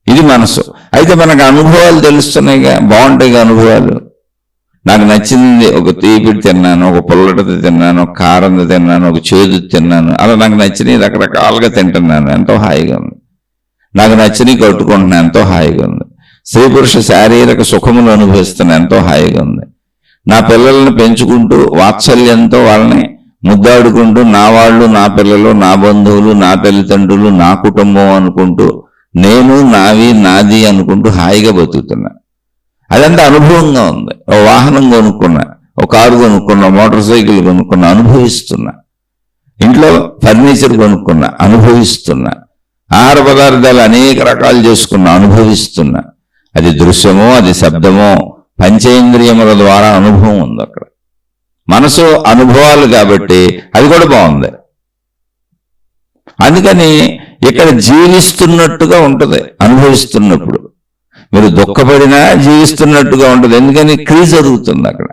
Speaker 1: ఇది మనసు. అయితే మనకు అనుభవాలు తెలుస్తున్నాయిగా, బాగుంటాయిగా అనుభవాలు. నాకు నచ్చింది ఒక తీపి తిన్నాను, ఒక పుల్లటి తిన్నాను, ఒక కారం తిన్నాను, ఒక చేదు తిన్నాను. అలా నాకు నచ్చినవి రకరకాలుగా తింటున్నాను, ఎంతో హాయిగా ఉంది. నాకు నచ్చినవి కట్టుకుంటున్నాను, ఎంతో హాయిగా ఉంది. స్త్రీ పురుష శారీరక సుఖములు అనుభవిస్తున్నాను, ఎంతో హాయిగా ఉంది. నా పిల్లల్ని పెంచుకుంటూ వాత్సల్యంతో వాళ్ళని ముద్దాడుకుంటూ నా వాళ్ళు, నా పిల్లలు, నా బంధువులు, నా తల్లిదండ్రులు, నా కుటుంబం అనుకుంటూ నేను, నావి, నాది అనుకుంటూ హాయిగా బతుకుతున్నా. అదంతా అనుభవంగా ఉంది. ఓ వాహనం కొనుక్కున్నా, ఒక కారు కొనుక్కున్నా, మోటార్ సైకిల్ కొనుక్కున్నా, అనుభవిస్తున్నా. ఇంట్లో ఫర్నిచర్ కొనుక్కున్నా, అనుభవిస్తున్నా. ఆహార పదార్థాలు అనేక రకాలు చేసుకున్నా, అనుభవిస్తున్నా. అది దృశ్యమో, అది శబ్దమో, పంచేంద్రియముల ద్వారా అనుభవం ఉంది. అక్కడ మనసు అనుభవాలు కాబట్టి అది కూడా బాగుంది. అందుకని ఇక్కడ జీవిస్తున్నట్టుగా ఉంటుంది అనుభవిస్తున్నప్పుడు. మీరు దుఃఖపడినా జీవిస్తున్నట్టుగా ఉంటుంది, ఎందుకని క్రియ జరుగుతుంది అక్కడ.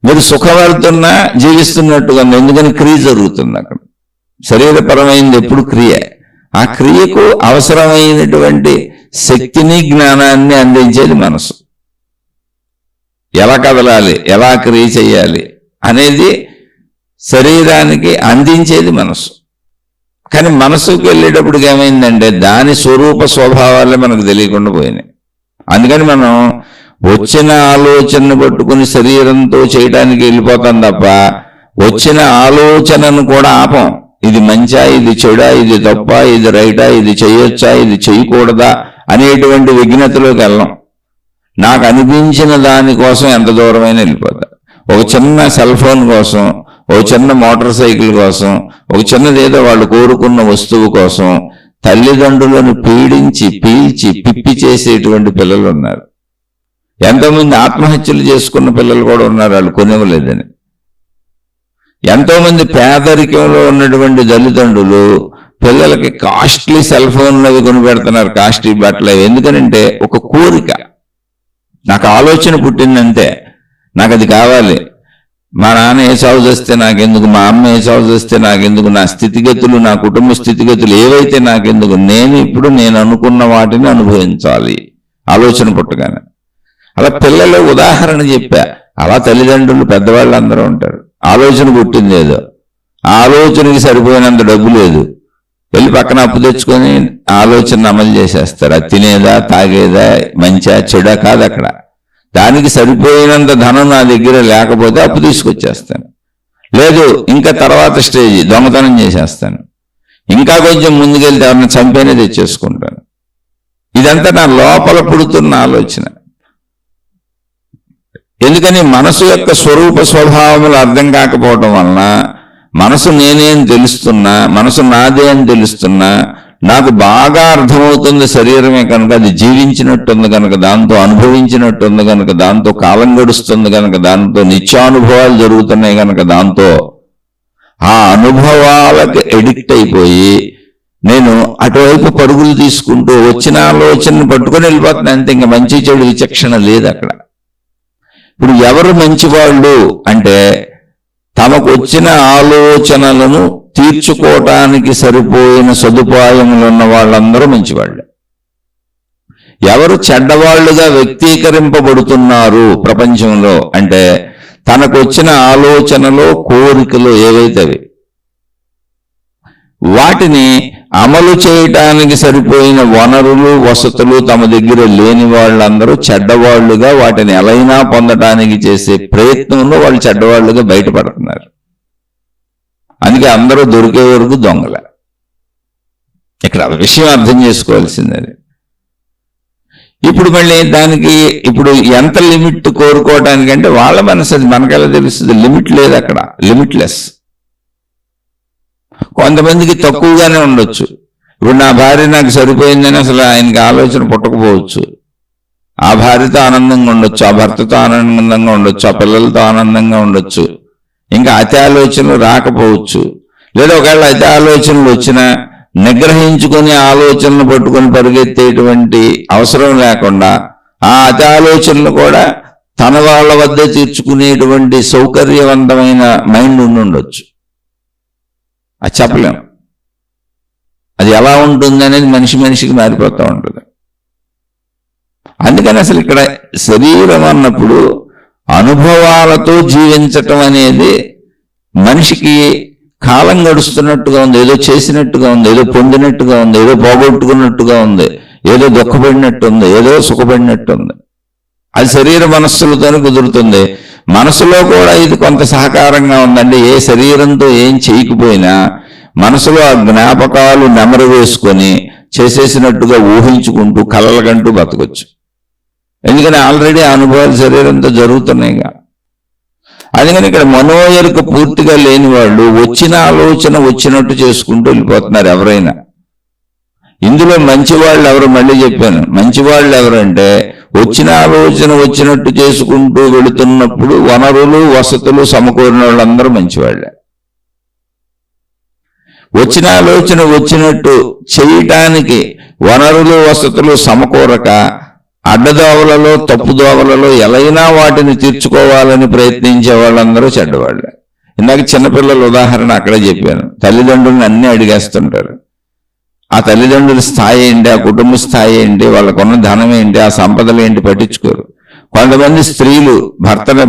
Speaker 1: మీరు సుఖపడుతున్నా జీవిస్తున్నట్టుగా ఉంది, ఎందుకని క్రియ జరుగుతుంది అక్కడ. శరీరపరమైనది ఎప్పుడు క్రియ. ఆ క్రియకు అవసరమైనటువంటి శక్తిని, జ్ఞానాన్ని అందించేది మనసు. ఎలా కదలాలి, ఎలా క్రియ చేయాలి అనేది శరీరానికి అందించేది మనసు. కానీ మనసుకు వెళ్ళేటప్పటికి ఏమైందంటే దాని స్వరూప స్వభావాలే మనకు తెలియకుండా పోయినాయి. అందుకని మనం వచ్చిన ఆలోచనను పట్టుకుని శరీరంతో చేయడానికి వెళ్ళిపోతాం తప్ప వచ్చిన ఆలోచనను కూడా ఆపం. ఇది మంచా, ఇది చెడా, ఇది తప్ప, ఇది రైటా, ఇది చేయొచ్చా, ఇది చేయకూడదా అనేటువంటి విఘ్నతలోకి వెళ్ళం. నాకు అనిపించిన దానికోసం ఎంత దూరమైనా వెళ్ళిపోతా. ఒక చిన్న సెల్ ఫోన్ కోసం, ఒక చిన్న మోటార్ సైకిల్ కోసం, ఒక చిన్నది ఏదో వాళ్ళు కోరుకున్న వస్తువు కోసం తల్లిదండ్రులను పీడించి, పీల్చి, పిప్పి చేసేటువంటి పిల్లలు ఉన్నారు. ఎంతోమంది ఆత్మహత్యలు చేసుకున్న పిల్లలు కూడా ఉన్నారు, వాళ్ళు కొనివ్వలేదని. ఎంతోమంది పేదరికంలో ఉన్నటువంటి తల్లిదండ్రులు పిల్లలకి కాస్ట్లీ సెల్ ఫోన్లు అవి కొనిపెడుతున్నారు, కాస్ట్లీ బట్టలు. ఎందుకనంటే ఒక కోరిక, నాకు ఆలోచన పుట్టిందంతే, నాకు అది కావాలి. మా నాన్న ఏ సాగు చేస్తే నాకెందుకు, మా అమ్మ ఏ సాగు చేస్తే నాకెందుకు, నా స్థితిగతులు, నా కుటుంబ స్థితిగతులు ఏవైతే నాకెందుకు, నేను అనుకున్న వాటిని అనుభవించాలి ఆలోచన పుట్టగానే. అలా పిల్లలు ఉదాహరణ చెప్పా. అలా తల్లిదండ్రులు పెద్దవాళ్ళు అందరూ ఉంటారు. ఆలోచన పుట్టింది ఏదో, ఆ ఆలోచనకి సరిపోయినంత డబ్బు లేదు, వెళ్ళి పక్కన అప్పు తెచ్చుకొని ఆలోచన అమలు చేసేస్తారు. అది తినేదా, తాగేదా, మంచా, చెడా కాదు అక్కడ. దానికి సరిపోయినంత ధనం నా దగ్గర లేకపోతే అప్పు తీసుకొచ్చేస్తాను. లేదు ఇంకా తర్వాత స్టేజ్ దొంగతనం చేసేస్తాను. ఇంకా కొంచెం ముందుకెళ్తే ఎవరిని చంపేనే తెచ్చేసుకుంటాను. ఇదంతా నా లోపల పుడుతున్న ఆలోచన. ఎందుకని మనసు యొక్క స్వరూప స్వభావములు అర్థం కాకపోవటం వలన మనసు నేనే అని తెలుస్తున్నా, మనసు నాదే అని తెలుస్తున్నా, నాకు బాగా అర్థమవుతుంది శరీరమే కనుక, అది జీవించినట్టుంది కనుక, దాంతో అనుభవించినట్టుంది కనుక, దాంతో కాలం గడుస్తుంది కనుక, దాంతో నిత్యానుభవాలు జరుగుతున్నాయి కనుక, దాంతో ఆ అనుభవాలకు ఎడిక్ట్ అయిపోయి నేను అటువైపు పరుగులు తీసుకుంటూ వచ్చిన ఆలోచనను పట్టుకొని వెళ్ళిపోతున్నాను అంతే. ఇంకా మంచి చెడు విచక్షణ లేదు అక్కడ. ఇప్పుడు ఎవరు మంచివాళ్ళు అంటే తమకు వచ్చిన ఆలోచనలను తీర్చుకోవటానికి సరిపోయిన సదుపాయములు ఉన్న వాళ్ళందరూ మంచివాళ్ళు. ఎవరు చెడ్డవాళ్లుగా వ్యక్తీకరింపబడుతున్నారు ప్రపంచంలో అంటే తనకు వచ్చిన ఆలోచనలో, కోరికలు ఏవైతే వాటిని అమలు చేయటానికి సరిపోయిన వనరులు వసతులు తమ దగ్గర లేని వాళ్ళందరూ చెడ్డవాళ్లుగా వాటిని ఎలైనా పొందటానికి చేసే ప్రయత్నంలో వాళ్ళు చెడ్డవాళ్లుగా బయటపడుతున్నారు. అందుకే అందరూ దొరికే వరకు దొంగల. ఇక్కడ విషయం అర్థం చేసుకోవాల్సింది అది. ఇప్పుడు మళ్ళీ దానికి ఇప్పుడు ఎంత లిమిట్ కోరుకోవటానికంటే వాళ్ళ మనసు, అది మనకెలా తెలుస్తుంది? లిమిట్ లేదు అక్కడ, లిమిట్లెస్. కొంతమందికి తక్కువగానే ఉండొచ్చు. ఇప్పుడు నా భార్య నాకు సరిపోయిందని అసలు ఆయనకి ఆలోచన పుట్టకపోవచ్చు. ఆ భార్యతో ఆనందంగా ఉండొచ్చు, ఆ భర్తతో ఆనందంగా ఉండొచ్చు, ఆ పిల్లలతో ఆనందంగా ఉండొచ్చు. ఇంకా అతి ఆలోచనలు రాకపోవచ్చు. లేదా ఒకవేళ అతి ఆలోచనలు వచ్చినా నిగ్రహించుకొని ఆలోచనలు పట్టుకొని పరిగెత్తేటువంటి అవసరం లేకుండా ఆ అతి ఆలోచనలు కూడా తన వాళ్ళ వద్ద తీర్చుకునేటువంటి సౌకర్యవంతమైన మైండ్ ఉండొచ్చు. అది చెప్పలేం. అది ఎలా ఉంటుంది అనేది మనిషికి మారిపోతూ ఉంటుంది. అందుకని అసలు ఇక్కడ శరీరం అన్నప్పుడు అనుభవాలతో జీవించటం అనేది మనిషికి కాలం గడుస్తున్నట్టుగా ఉంది, ఏదో చేసినట్టుగా ఉంది, ఏదో పొందినట్టుగా ఉంది, ఏదో పోగొట్టుకున్నట్టుగా ఉంది, ఏదో దుఃఖపడినట్టు ఉంది, ఏదో సుఖపడినట్టు ఉంది. అది శరీర మనస్సులతోనే కుదురుతుంది. మనసులో కూడా ఇది కొంత సహకారంగా ఉందండి. ఏ శరీరంతో ఏం చేయకపోయినా మనసులో ఆ జ్ఞాపకాలు నెమరు వేసుకొని చేసేసినట్టుగా ఊహించుకుంటూ కలలకంటూ బతకొచ్చు. ఎందుకని ఆల్రెడీ ఆ అనుభవాలు శరీరంతో జరుగుతున్నాయిగా. అందుకని ఇక్కడ మనోఎరుక పూర్తిగా లేని వాళ్ళు వచ్చిన ఆలోచన వచ్చినట్టు చేసుకుంటూ వెళ్ళిపోతున్నారు ఎవరైనా. ఇందులో మంచివాళ్ళు ఎవరు? మళ్ళీ చెప్పాను, మంచివాళ్ళు ఎవరంటే వచ్చిన ఆలోచన వచ్చినట్టు చేసుకుంటూ వెళుతున్నప్పుడు వనరులు వసతులు సమకూరిన వాళ్ళందరూ మంచివాళ్ళే. వచ్చిన ఆలోచన వచ్చినట్టు చేయటానికి వనరులు వసతులు సమకూరక అడ్డదోవలలో తప్పుదోవలలో ఎలైనా వాటిని తీర్చుకోవాలని ప్రయత్నించే వాళ్ళందరూ చెడ్డవాళ్ళే. ఇందాక చిన్నపిల్లల ఉదాహరణ అక్కడే చెప్పాను. తల్లిదండ్రులను అన్నీ అడిగేస్తుంటారు. ఆ తల్లిదండ్రుల స్థాయి ఏంటి, ఆ కుటుంబ స్థాయి ఏంటి, వాళ్ళకున్న ధనం ఏంటి, ఆ సంపదలు ఏంటి పట్టించుకోరు. కొంతమంది స్త్రీలు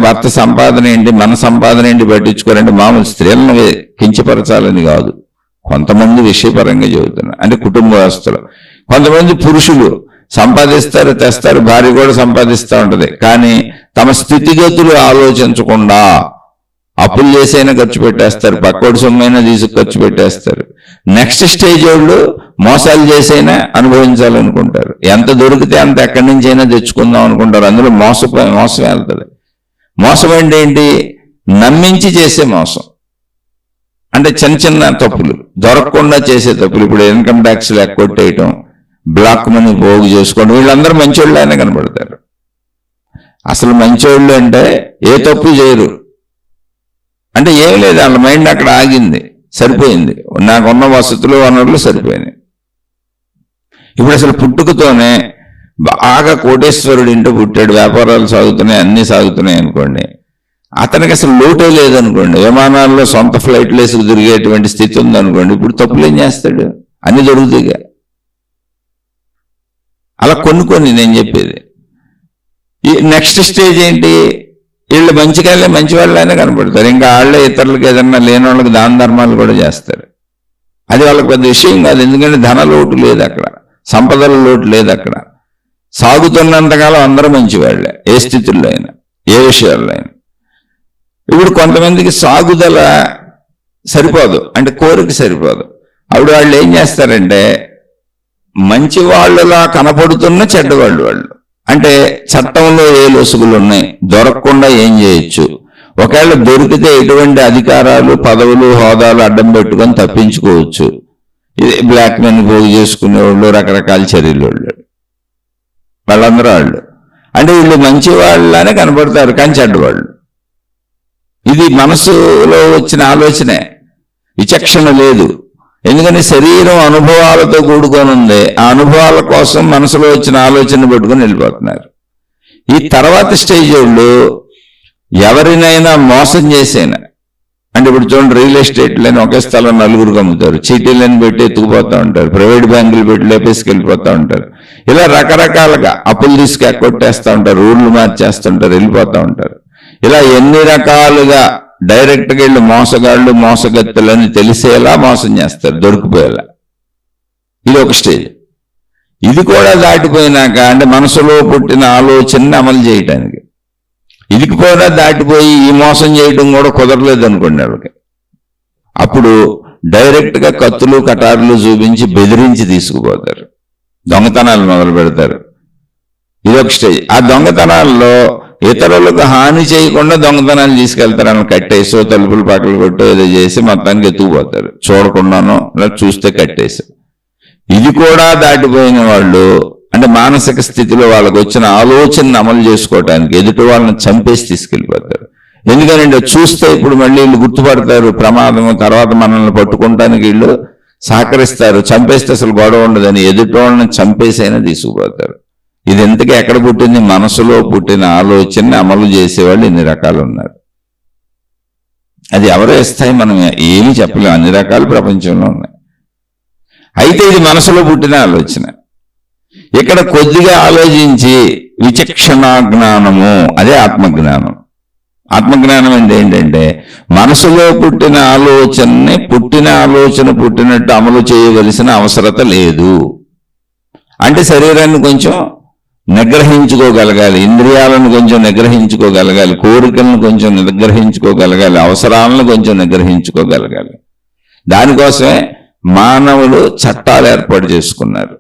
Speaker 1: భర్త సంపాదన ఏంటి, మన సంపాదన ఏంటి పట్టించుకోరంటే మామూలు స్త్రీలను కించపరచాలని కాదు, కొంతమంది విషయపరంగా చెబుతున్నారు, అంటే కుటుంబ వ్యవస్థలో. కొంతమంది పురుషులు సంపాదిస్తారు, తెస్తారు, భార్య కూడా సంపాదిస్తూ ఉంటది, కానీ తమ స్థితిగతులు ఆలోచించకుండా అప్పులు చేసైనా ఖర్చు పెట్టేస్తారు, పక్కోడి సొమ్మైనా తీసుకు ఖర్చు పెట్టేస్తారు. నెక్స్ట్ స్టేజ్ వాళ్ళు మోసాలు చేసైనా అనుభవించాలనుకుంటారు. ఎంత దొరికితే అంత ఎక్కడి నుంచి అయినా తెచ్చుకుందాం అనుకుంటారు. అందులో మోసం వెళ్తుంది. మోసం అంటే ఏంటి? నమ్మించి చేసే మోసం. అంటే చిన్న చిన్న తప్పులు, దొరకకుండా చేసే తప్పులు. ఇప్పుడు ఇన్కమ్ ట్యాక్స్లు ఎక్కొట్టేయటం, బ్లాక్ మనీ పోగు చేసుకోవడం, వీళ్ళందరూ మంచోళ్ళైనా కనబడతారు. అసలు మంచోళ్ళు అంటే ఏ తప్పు చేయరు. అంటే ఏం లేదు, వాళ్ళ మైండ్ అక్కడ ఆగింది, సరిపోయింది, నాకున్న వసతులు వనరులు సరిపోయినాయి. ఇప్పుడు అసలు పుట్టుకతోనే బాగా కోటేశ్వరుడు ఇంటూ పుట్టాడు, వ్యాపారాలు సాగుతున్నాయి, అన్నీ సాగుతున్నాయి అనుకోండి, అతనికి అసలు లోటే లేదనుకోండి, విమానాల్లో సొంత ఫ్లైట్లు వేసుకు తిరిగేటువంటి స్థితి ఉందనుకోండి, ఇప్పుడు తప్పులు ఏం చేస్తాడు? అన్ని దొరుకుతాయిగా. అలా కొన్ని నేను చెప్పేది. ఈ నెక్స్ట్ స్టేజ్ ఏంటి? వీళ్ళు మంచిగానే మంచి వాళ్ళైనా కనపడతారు, ఇంకా వాళ్ళే ఇతరులకు ఏదన్నా లేని వాళ్ళకి దాన ధర్మాలు కూడా చేస్తారు. అది వాళ్ళకి పెద్ద విషయం కాదు, ఎందుకంటే ధన లోటు లేదు అక్కడ, సంపదల లోటు లేదు అక్కడ. సాగుతున్నంతకాలం అందరూ మంచివాళ్లే, ఏ స్థితుల్లో అయినా, ఏ విషయాల్లో అయినా. ఇప్పుడు కొంతమందికి సాగుదల సరిపోదు, అంటే కోరిక సరిపోదు. అప్పుడు వాళ్ళు ఏం చేస్తారంటే మంచి వాళ్ళలా కనపడుతున్న చెడ్డవాళ్ళు వాళ్ళు. అంటే చట్టంలో ఏ లొసుగులు ఉన్నాయి, దొరకకుండా ఏం చేయొచ్చు, ఒకవేళ దొరికితే ఎటువంటి అధికారాలు పదవులు హోదాలు అడ్డం పెట్టుకొని తప్పించుకోవచ్చు. ఇది బ్లాక్ మనీ పోగు చేసుకునేవాళ్ళు, రకరకాల చర్యలు వాళ్ళందరూ వాళ్ళు. అంటే వీళ్ళు మంచి వాళ్ళనే కనపడతారు, కానీ చెడ్డవాళ్ళు. ఇది మనసులో వచ్చిన ఆలోచనే, విచక్షణ లేదు. ఎందుకని శరీరం అనుభవాలతో కూడుకొని ఉంది. ఆ అనుభవాల కోసం మనసులో వచ్చిన ఆలోచన పెట్టుకుని వెళ్ళిపోతున్నారు. ఈ తర్వాత స్టేజ్ వాళ్ళు ఎవరినైనా మోసం చేసేనా, అంటే ఇప్పుడు చూడండి, రియల్ ఎస్టేట్లని ఒకే స్థలం నలుగురికి అమ్ముతారు, చీటీలను పెట్టి ఎత్తుకుపోతూ ఉంటారు, ప్రైవేట్ బ్యాంకులు పెట్టి లేపేసుకెళ్ళిపోతూ ఉంటారు. ఇలా రకరకాలుగా అప్పులు తీసుకు ఎక్కొట్టేస్తూ ఉంటారు, రూళ్ళు మార్చేస్తుంటారు, వెళ్ళిపోతూ ఉంటారు. ఇలా ఎన్ని రకాలుగా డైరెక్ట్గా వీళ్ళు మోసగాళ్ళు మోసగత్తులని తెలిసేలా మోసం చేస్తారు, దొరికిపోయేలా. ఇది ఒక స్టేజ్. ఇది కూడా దాటిపోయినాక అంటే మనసులో పుట్టిన ఆలోచనని అమలు చేయటానికి, ఇది కూడా దాటిపోయి ఈ మోసం చేయడం కూడా కుదరలేదు అనుకోండి వాళ్ళకి, అప్పుడు డైరెక్ట్గా కత్తులు కటారులు చూపించి బెదిరించి తీసుకుపోతారు, దొంగతనాలు మొదలు పెడతారు. ఇదొక స్టేజ్. ఆ దొంగతనాల్లో ఇతరులకు హాని చేయకుండా దొంగతనాలు తీసుకెళ్తారు, అని కట్టేసో తలుపులు పక్కలు కొట్టో ఏదో చేసి మొత్తానికి ఎత్తుకుపోతారు, చూడకుండానో చూస్తే కట్టేసి. ఇది కూడా దాటిపోయిన వాళ్ళు అంటే మానసిక స్థితిలో వాళ్ళకు వచ్చిన ఆలోచనను అమలు చేసుకోవటానికి ఎదుటి వాళ్ళని చంపేసి తీసుకెళ్ళిపోతారు. ఎందుకంటే చూస్తే ఇప్పుడు మళ్ళీ వీళ్ళు గుర్తుపడతారు ప్రమాదం, తర్వాత మనల్ని పట్టుకుంటానికి వీళ్ళు సహకరిస్తారు, చంపేస్తే అసలు గొడవ ఉండదని ఎదుటి వాళ్ళని చంపేసైనా తీసుకుపోతారు. ఇది ఎంతకీ ఎక్కడ పుట్టింది? మనసులో పుట్టిన ఆలోచనని అమలు చేసేవాళ్ళు ఇన్ని రకాలు ఉన్నారు. అది ఎవరో ఇస్తాయి, మనం ఏమీ చెప్పలేము, అన్ని రకాలు ప్రపంచంలో ఉన్నాయి. అయితే ఇది మనసులో పుట్టిన ఆలోచన. ఇక్కడ కొద్దిగా ఆలోచించి విచక్షణ జ్ఞానము, అదే ఆత్మజ్ఞానం. ఆత్మజ్ఞానం అంటే ఏంటంటే మనసులో పుట్టిన ఆలోచనని పుట్టిన ఆలోచన పుట్టినట్టు అమలు చేయవలసిన అవసరత లేదు. అంటే శరీరాన్ని కొంచెం నిగ్రహించుకోగలగాలి, ఇంద్రియాలను కొంచెం నిగ్రహించుకోగలగాలి, కోరికలను కొంచెం నిగ్రహించుకోగలగాలి, అవసరాలను కొంచెం నిగ్రహించుకోగలగాలి. దానికోసమే మానవులు చట్టాలు ఏర్పాటు చేసుకున్నారు.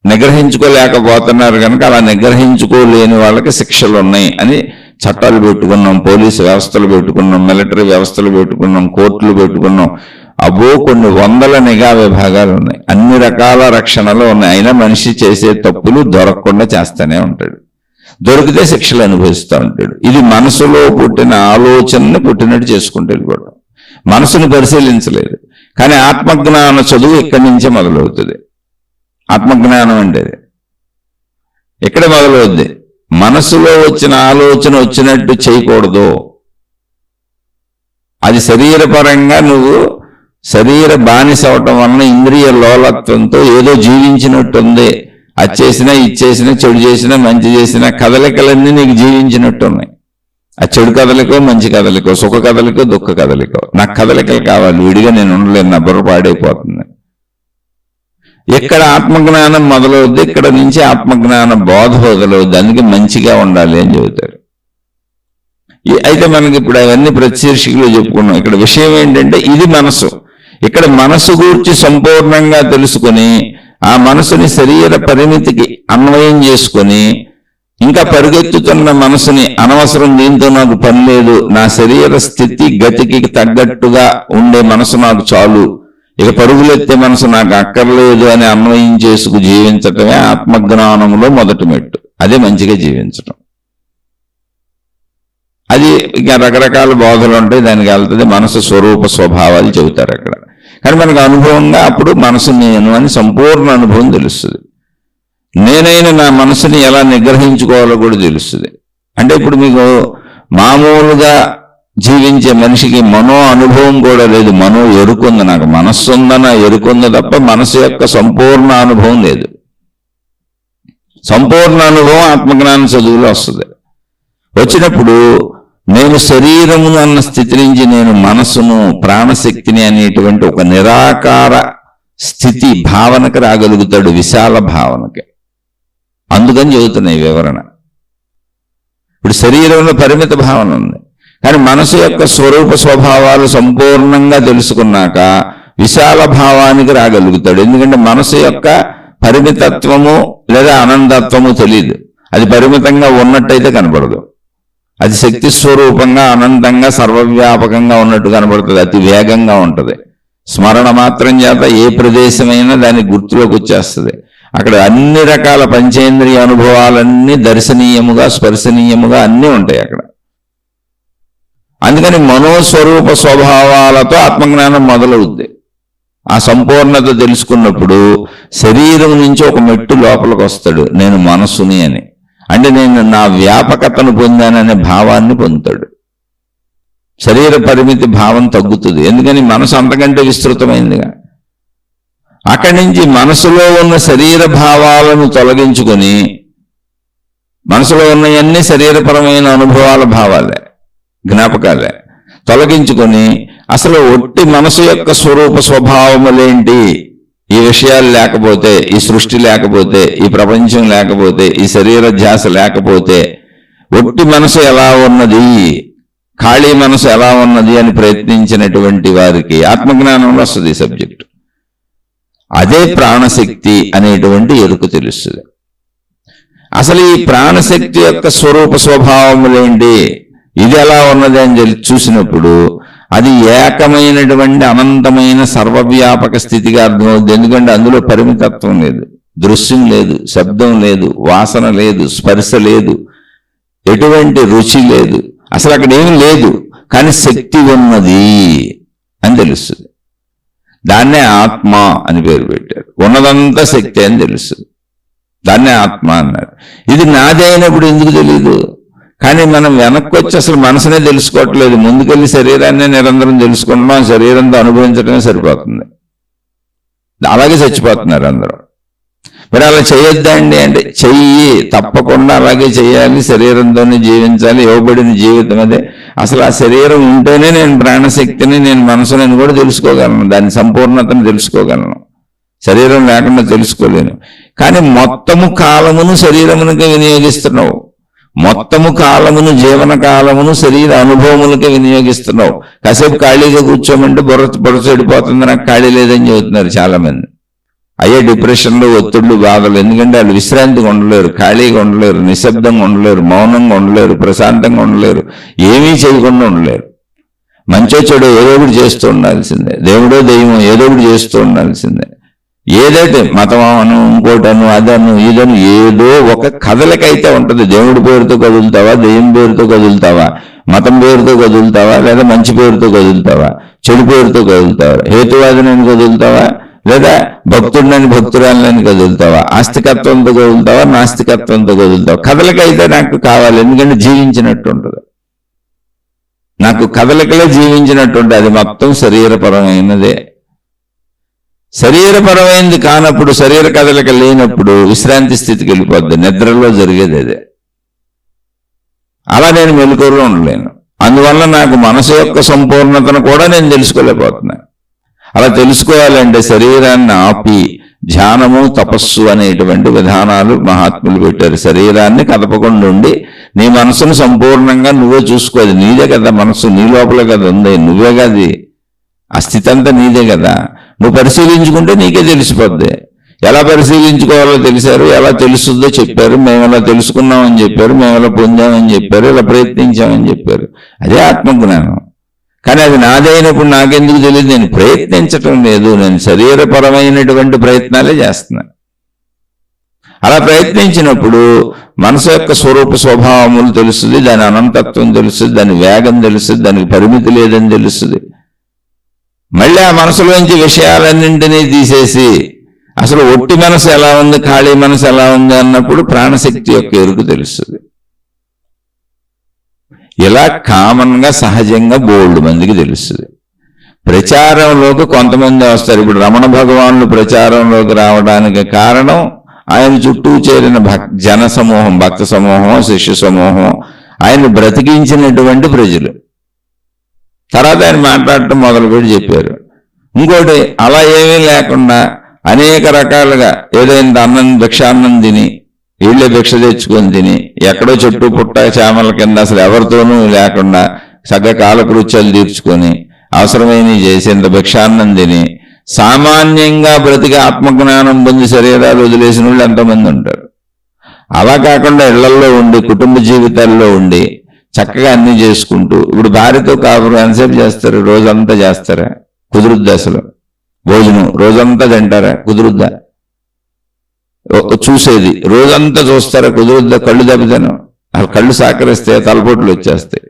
Speaker 1: నిగ్రహించుకోలేకపోతున్నారు కనుక అలా నిగ్రహించుకోలేని వాళ్ళకి శిక్షలు ఉన్నాయి అని చట్టాలు పెట్టుకున్నాం, పోలీసు వ్యవస్థలు పెట్టుకున్నాం, మిలిటరీ వ్యవస్థలు పెట్టుకున్నాం, కోర్టులు పెట్టుకున్నాం. అబ్బో కొన్ని వందల నిఘా విభాగాలు ఉన్నాయి, అన్ని రకాల రక్షణలు ఉన్నాయి. అయినా మనిషి చేసే తప్పులు దొరకకుండా చేస్తూనే ఉంటాడు, దొరికితే శిక్షలు అనుభవిస్తూ ఉంటాడు. ఇది మనసులో పుట్టిన ఆలోచనని పుట్టినట్టు చేసుకుంటూ వెళ్ళిపోవడం, మనసుని పరిశీలించలేదు. కానీ ఆత్మజ్ఞాన చదువు ఇక్కడి నుంచే మొదలవుతుంది. ఆత్మజ్ఞానం అంటే ఇక్కడ మొదలవుద్ది. మనసులో వచ్చిన ఆలోచన వచ్చినట్టు చేయకూడదు. అది శరీరపరంగా నువ్వు శరీర బానిస అవటం వలన ఇంద్రియ లోలత్వంతో ఏదో జీవించినట్టుంది. అది చేసినా ఇది చేసినా చెడు చేసినా మంచి చేసినా కదలికలన్నీ నీకు జీవించినట్టున్నాయి. ఆ చెడు కదలికో మంచి కదలికో, సుఖ కదలికో దుఃఖ కదలికో. నాకు కదలికలు కావాలి, విడిగా నేను ఉండలేను, నా బుర్ర పాడైపోతుంది. ఇక్కడ ఆత్మజ్ఞానం మొదలవుద్ది, ఇక్కడ నుంచి ఆత్మజ్ఞాన బోధ మొదలవుద్ది. అందుకే మంచిగా ఉండాలి అని చెబుతారు. అయితే మనకి ఇప్పుడు అవన్నీ ప్రత్యక్షికలో చెప్పుకున్నాం. ఇక్కడ విషయం ఏంటంటే ఇది మనసు. ఇక్కడ మనసు గురించి సంపూర్ణంగా తెలుసుకుని ఆ మనసుని శరీర పరిమితికి అన్వయం చేసుకొని ఇంకా పరిగెత్తుతున్న మనసుని అనవసరం, దీంతో నాకు పని లేదు, నా శరీర స్థితి గతికి తగ్గట్టుగా ఉండే మనసు నాకు చాలు, ఇక పరుగులెత్తే మనసు నాకు అక్కర్లేదు అని అన్వయం చేసుకు జీవించటమే ఆత్మజ్ఞానంలో మొదటి మెట్టు. అదే మంచిగా జీవించటం. అది ఇక రకరకాల బోధలు ఉంటాయి, దానికి వెళ్తుంది. మనసు స్వరూప స్వభావాలు చెబుతారు అక్కడ. కానీ మనకు అనుభవంగా అప్పుడు మనసు నేను అని సంపూర్ణ అనుభవం తెలుస్తుంది. నేనైన నా మనసుని ఎలా నిగ్రహించుకోవాలో కూడా తెలుస్తుంది. అంటే ఇప్పుడు మీకు మామూలుగా జీవించే మనిషికి మనో అనుభవం కూడా లేదు, మనో ఎరుకుంది. నాకు మనస్సు ఉందన్న ఎరుకుంది తప్ప మనసు యొక్క సంపూర్ణ అనుభవం లేదు. సంపూర్ణ అనుభవం ఆత్మజ్ఞాన చదువులో వస్తుంది. వచ్చినప్పుడు నేను శరీరమును అన్న స్థితి నుంచి నేను మనసును ప్రాణశక్తిని అనేటువంటి ఒక నిరాకార స్థితి భావనకు రాగలుగుతాడు, విశాల భావనకి. అందుకని చెబుతున్నాయి వివరణ. ఇప్పుడు శరీరంలో పరిమిత భావన ఉంది, కానీ మనసు యొక్క స్వరూప స్వభావాలు సంపూర్ణంగా తెలుసుకున్నాక విశాల భావానికి రాగలుగుతాడు. ఎందుకంటే మనసు యొక్క పరిమితత్వము లేదా అనంతత్వము తెలియదు. అది పరిమితంగా ఉన్నట్టయితే కనపడదు. అది శక్తి స్వరూపంగా అనంతంగా సర్వవ్యాపకంగా ఉన్నట్టు కనబడుతుంది. అతి వేగంగా ఉంటుంది. స్మరణ మాత్రం చేత ఏ ప్రదేశమైనా దాని గుర్తులోకి వచ్చేస్తుంది. అక్కడ అన్ని రకాల పంచేంద్రియ అనుభవాలన్నీ దర్శనీయముగా స్పర్శనీయముగా అన్నీ ఉంటాయి అక్కడ. అందుకని మనోస్వరూప స్వభావాలతో ఆత్మజ్ఞానం మొదలవుద్ది. ఆ సంపూర్ణత తెలుసుకున్నప్పుడు శరీరం నుంచి ఒక మెట్టు లోపలికి వస్తాడు, నేను మనసుని అని. అంటే నేను నా వ్యాపకతను పొందాననే భావాన్ని పొందుతాడు. శరీర పరిమితి భావం తగ్గుతుంది, ఎందుకని మనసు అంతకంటే విస్తృతమైందిగా. అక్కడి నుంచి మనసులో ఉన్న శరీర భావాలను తొలగించుకొని, మనసులో ఉన్నవన్నీ శరీరపరమైన అనుభవాల భావాలే, జ్ఞాపకాలే, తొలగించుకొని అసలు ఒట్టి మనసు యొక్క స్వరూప స్వభావములేంటి, ఈ విషయాలు లేకపోతే, ఈ సృష్టి లేకపోతే, ఈ ప్రపంచం లేకపోతే, ఈ శరీర ధ్యాస లేకపోతే ఒట్టి మనసు ఎలా ఉన్నది, ఖాళీ మనసు ఎలా ఉన్నది అని ప్రయత్నించినటువంటి వారికి ఆత్మజ్ఞానంలో వస్తుంది ఈ సబ్జెక్టు. అదే ప్రాణశక్తి అనేటువంటి ఎరుక తెలుస్తుంది. అసలు ఈ ప్రాణశక్తి యొక్క స్వరూప స్వభావములేంటి, ఇది ఎలా ఉన్నది అని చూసినప్పుడు అది ఏకమైనటువంటి అనంతమైన సర్వవ్యాపక స్థితిగా అర్థమవుతుంది. ఎందుకంటే అందులో పరిమితత్వం లేదు, దృశ్యం లేదు, శబ్దం లేదు, వాసన లేదు, స్పర్శ లేదు, ఎటువంటి రుచి లేదు, అసలు అక్కడ ఏమీ లేదు, కానీ శక్తి ఉన్నది అని తెలుస్తుంది. దాన్నే ఆత్మ అని పేరు పెట్టారు. ఉన్నదంతా శక్తి అని తెలుస్తుంది, దాన్నే ఆత్మ అన్నారు. ఇది నాదే అయినప్పుడు ఎందుకు తెలియదు? కానీ మనం వెనక్కి వచ్చి అసలు మనసునే తెలుసుకోవట్లేదు. ముందుకెళ్ళి శరీరాన్ని నిరంతరం తెలుసుకుంటున్నాం, శరీరంతో అనుభవించడమే సరిపోతుంది. అలాగే చచ్చిపోతున్నారు అందరూ. మరి అలా చేయొద్దండి అంటే చెయ్యి, తప్పకుండా అలాగే చేయాలి, శరీరంతోనే జీవించాలి, ఇవ్వబడిన జీవితం అదే. అసలు ఆ శరీరం ఉంటేనే నేను ప్రాణశక్తిని, నేను మనసుని కూడా తెలుసుకోగలను, దాని సంపూర్ణతను తెలుసుకోగలను. శరీరం లేకుండా తెలుసుకోలేను. కానీ మొత్తము కాలమును శరీరమునకే వినియోగిస్తున్నావు, మొత్తము కాలమును, జీవన కాలమును శరీర అనుభవములకే వినియోగిస్తున్నావు. కాసేపు ఖాళీగా కూర్చోమంటే బుర్ర చెడిపోతుంది, నాకు ఖాళీ లేదని చెబుతున్నారు చాలా మంది. అయ్యే డిప్రెషన్లు, ఒత్తిళ్లు, బాధలు. ఎందుకంటే వాళ్ళు విశ్రాంతిగా ఉండలేరు, ఖాళీగా ఉండలేరు, నిశ్శబ్దంగా ఉండలేరు, మౌనంగా ఉండలేరు, ప్రశాంతంగా ఉండలేరు, ఏమీ చేయకుండా ఉండలేరు. మంచో చెడో ఏదో ఒకటి చేస్తూ ఉండాల్సిందే, దేవుడో దెయ్యమో ఏదో ఒకటి చేస్తూ ఉండాల్సిందే. ఏదైతే మతమను, ఇంకోటను, అదను, ఇదను, ఏదో ఒక కదలికైతే ఉంటుంది. దేవుడి పేరుతో కదులుతావా, దెయ్యం పేరుతో కదులుతావా, మతం పేరుతో కదులుతావా, లేదా మంచి పేరుతో కదులుతావా, చెడు పేరుతో కదులుతావా, హేతువాదిని కదులుతావా, లేదా భక్తుడిని భక్తురాలని కదులుతావా, ఆస్తికత్వంతో కదులుతావా, నాస్తికత్వంతో కదులుతావా. కదలికైతే నాకు కావాలి, ఎందుకంటే జీవించినట్టు ఉంటుంది. నాకు కదలికలే జీవించినట్టు ఉంటుంది. అది మొత్తం శరీరపరమైనదే. శరీరపరమైనది కానప్పుడు, శరీర కదలిక లేనప్పుడు విశ్రాంతి స్థితికి వెళ్ళిపోద్ది, నిద్రలో జరిగేది అదే. అలా నేను మెలకువలో ఉండలేను. అందువల్ల నాకు మనసు యొక్క సంపూర్ణతను కూడా నేను తెలుసుకోలేకపోతున్నాను. అలా తెలుసుకోవాలంటే శరీరాన్ని ఆపి ధ్యానము, తపస్సు అనేటువంటి విధానాలు మహాత్ములు పెట్టారు. శరీరాన్ని కదపకుండా ఉండి నీ మనసును సంపూర్ణంగా నువ్వే చూసుకోవాలి. నీదే కదా మనసు, నీ లోపల కదా ఉంది, నువ్వే కదా, ఆ స్థితి అంతా నీదే కదా. నువ్వు పరిశీలించుకుంటే నీకే తెలిసిపోద్ది. ఎలా పరిశీలించుకోవాలో తెలిసారు, ఎలా తెలుస్తుందో చెప్పారు. మేము ఎలా తెలుసుకున్నామని చెప్పారు, మేము ఎలా పొందామని చెప్పారు, ఇలా ప్రయత్నించామని చెప్పారు. అదే ఆత్మజ్ఞానం. కానీ అది నాదైనప్పుడు నాకెందుకు తెలియదు? నేను ప్రయత్నించటం లేదు, నేను శరీరపరమైనటువంటి ప్రయత్నాలే చేస్తున్నాను. అలా ప్రయత్నించినప్పుడు మనసు యొక్క స్వరూప స్వభావములు తెలుస్తుంది, దాని అనంతత్వం తెలుస్తుంది, దాని వేగం తెలుస్తుంది, దానికి పరిమితి లేదని తెలుస్తుంది. మళ్ళీ ఆ మనసులోంచి విషయాలన్నింటినీ తీసేసి అసలు ఒట్టి మనసు ఎలా ఉంది, ఖాళీ మనసు ఎలా ఉంది అన్నప్పుడు ప్రాణశక్తి యొక్క ఎరుకు తెలుస్తుంది. ఇలా కామన్గా సహజంగా బోల్డ్ మందికి తెలుస్తుంది. ప్రచారంలోకి కొంతమంది వస్తారు. ఇప్పుడు రమణ భగవానులు ప్రచారంలోకి రావడానికి కారణం ఆయన చుట్టూ చేరిన జన సమూహం, భక్త సమూహం, శిష్య సమూహం, ఆయన బ్రతికించినటువంటి ప్రజలు. తర్వాత ఆయన మాట్లాడటం మొదలుపెట్టి చెప్పారు. ఇంకోటి అలా ఏమీ లేకుండా అనేక రకాలుగా ఏదైనా అన్నం, భిక్షాన్నం తిని, వీళ్ళే భిక్ష తెచ్చుకొని తిని, ఎక్కడో చెట్టు పుట్ట చామల కింద అసలు ఎవరితోనూ లేకుండా చక్కగా కాలకృత్యాలు తీర్చుకొని అవసరమైనవి చేసేంత భిక్షాన్నం తిని సామాన్యంగా బ్రతికి ఆత్మజ్ఞానం పొంది శరీరాలు వదిలేసిన వాళ్ళు ఎంతమంది ఉంటారు. అలా కాకుండా ఇళ్లల్లో ఉండి, కుటుంబ జీవితాల్లో ఉండి చక్కగా అన్ని చేసుకుంటూ, ఇప్పుడు భార్యతో కాపురం ఎంతసేపు చేస్తారు? రోజంతా చేస్తారా? కుదురుద్దా? అసలు భోజనం రోజంతా తింటారా? కుదురుద్దా? చూసేది రోజంతా చూస్తారా? కుదురుద్దా? కళ్ళు దెబ్బతాను, అసలు కళ్ళు సహకరిస్తే తలపోట్లు వచ్చేస్తాయి.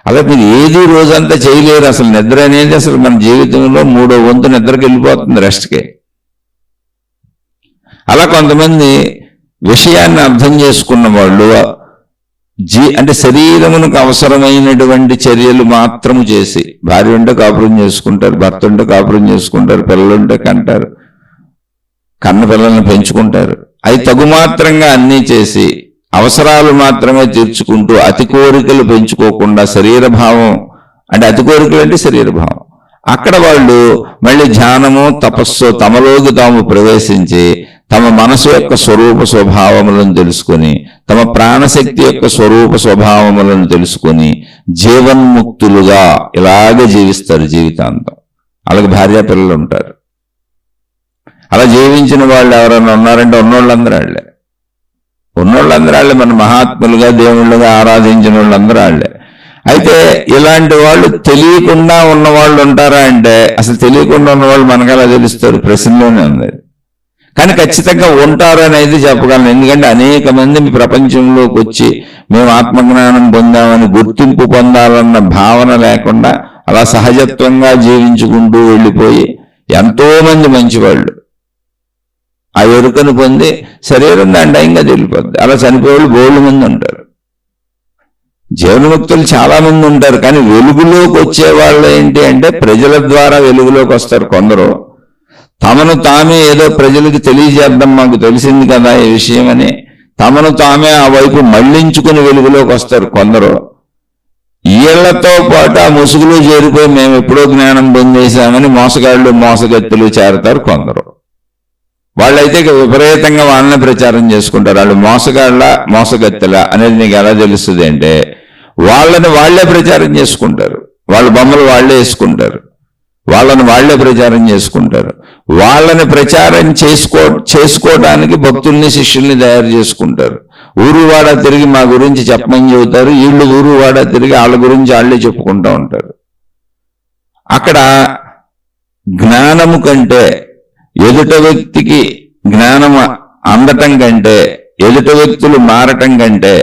Speaker 1: అలా మీరు ఏది రోజంతా చేయలేరు. అసలు నిద్ర అనేది అసలు మన జీవితంలో 3వ వంతు నిద్రకి వెళ్ళిపోతుంది, రెస్ట్కే. అలా కొంతమంది విషయాన్ని అర్థం చేసుకున్న వాళ్ళు అంటే శరీరమునకు అవసరమైనటువంటి చర్యలు మాత్రము చేసి, భార్య ఉంటే కాపురం చేసుకుంటారు, భర్త ఉంటే కాపురం చేసుకుంటారు, పిల్లలుంటే కంటారు, కన్న పిల్లల్ని పెంచుకుంటారు. అవి తగుమాత్రంగా అన్నీ చేసి అవసరాలు మాత్రమే తీర్చుకుంటూ అతి కోరికలు పెంచుకోకుండా శరీరభావం, అంటే అతి కోరికలు అంటే శరీరభావం, అక్కడ వాళ్ళు మళ్ళీ ధ్యానము తపస్సు తమలోకి తాము ప్రవేశించి తమ మనసు యొక్క స్వరూప స్వభావములను తెలుసుకొని తమ ప్రాణశక్తి యొక్క స్వరూప స్వభావములను తెలుసుకొని జీవన్ముక్తులుగా ఇలాగే జీవిస్తారు జీవితాంతం. అలాగే భార్య పిల్లలు ఉంటారు. అలా జీవించిన వాళ్ళు ఎవరైనా ఉన్నారంటే ఉన్నోళ్ళందరూ వాళ్ళే మన మహాత్ములుగా దేవుళ్ళుగా ఆరాధించిన వాళ్ళందరూ వాళ్ళే. అయితే ఇలాంటి వాళ్ళు తెలియకుండా ఉన్నవాళ్ళు ఉంటారా అంటే అసలు తెలియకుండా ఉన్నవాళ్ళు మనకు అలా తెలుస్తారు, ప్రశ్నలోనే ఉంది. కానీ ఖచ్చితంగా ఉంటారు అనేది చెప్పగలను. ఎందుకంటే అనేక మంది మీ ప్రపంచంలోకి వచ్చి మేము ఆత్మజ్ఞానం పొందామని గుర్తింపు పొందాలన్న భావన లేకుండా అలా సహజత్వంగా జీవించుకుంటూ వెళ్ళిపోయి ఎంతో మంది మంచివాళ్ళు ఆ ఎరుకను పొంది శరీరం దండంగా వెళ్ళిపోద్ది. అలా చనిపోయేవాళ్ళు బోళ్ళు మంది ఉంటారు. జీవన్ముక్తులు చాలా మంది ఉంటారు. కానీ వెలుగులోకి వచ్చే వాళ్ళు ఏంటి అంటే ప్రజల ద్వారా వెలుగులోకి వస్తారు. కొందరు తమను తామే ఏదో ప్రజలకు తెలియజేద్దాం, మాకు తెలిసింది కదా ఈ విషయం అని తమను తామే ఆ వైపు మళ్లించుకుని వెలుగులోకి వస్తారు కొందరు. ఈళ్లతో పాటు ఆ ముసుగులో చేరిపోయి మేము ఎప్పుడో జ్ఞానం పొందేశామని మోసగాళ్ళు మోసగత్తులు చేరతారు కొందరు. వాళ్ళైతే విపరీతంగా వాళ్ళని ప్రచారం చేసుకుంటారు. వాళ్ళు మోసగాళ్ళ మోసగత్తెల అనేది నీకు ఎలా తెలుస్తుంది అంటే వాళ్ళని వాళ్లే ప్రచారం చేసుకుంటారు. వాళ్ళ బొమ్మలు వాళ్లే వేసుకుంటారు. వాళ్ళని వాళ్లే ప్రచారం చేసుకుంటారు. వాళ్ళని ప్రచారం చేసుకోవడానికి భక్తుల్ని శిష్యుల్ని తయారు చేసుకుంటారు. ఊరు వాడ తిరిగి మా గురించి చెప్పమని చెబుతారు. వీళ్ళు ఊరు వాడ తిరిగి వాళ్ళ గురించి వాళ్ళే చెప్పుకుంటూ ఉంటారు. అక్కడ జ్ఞానము కంటే ఎదుట వ్యక్తికి జ్ఞానం అందటం కంటే ఎదుట వ్యక్తులు మారటం కంటే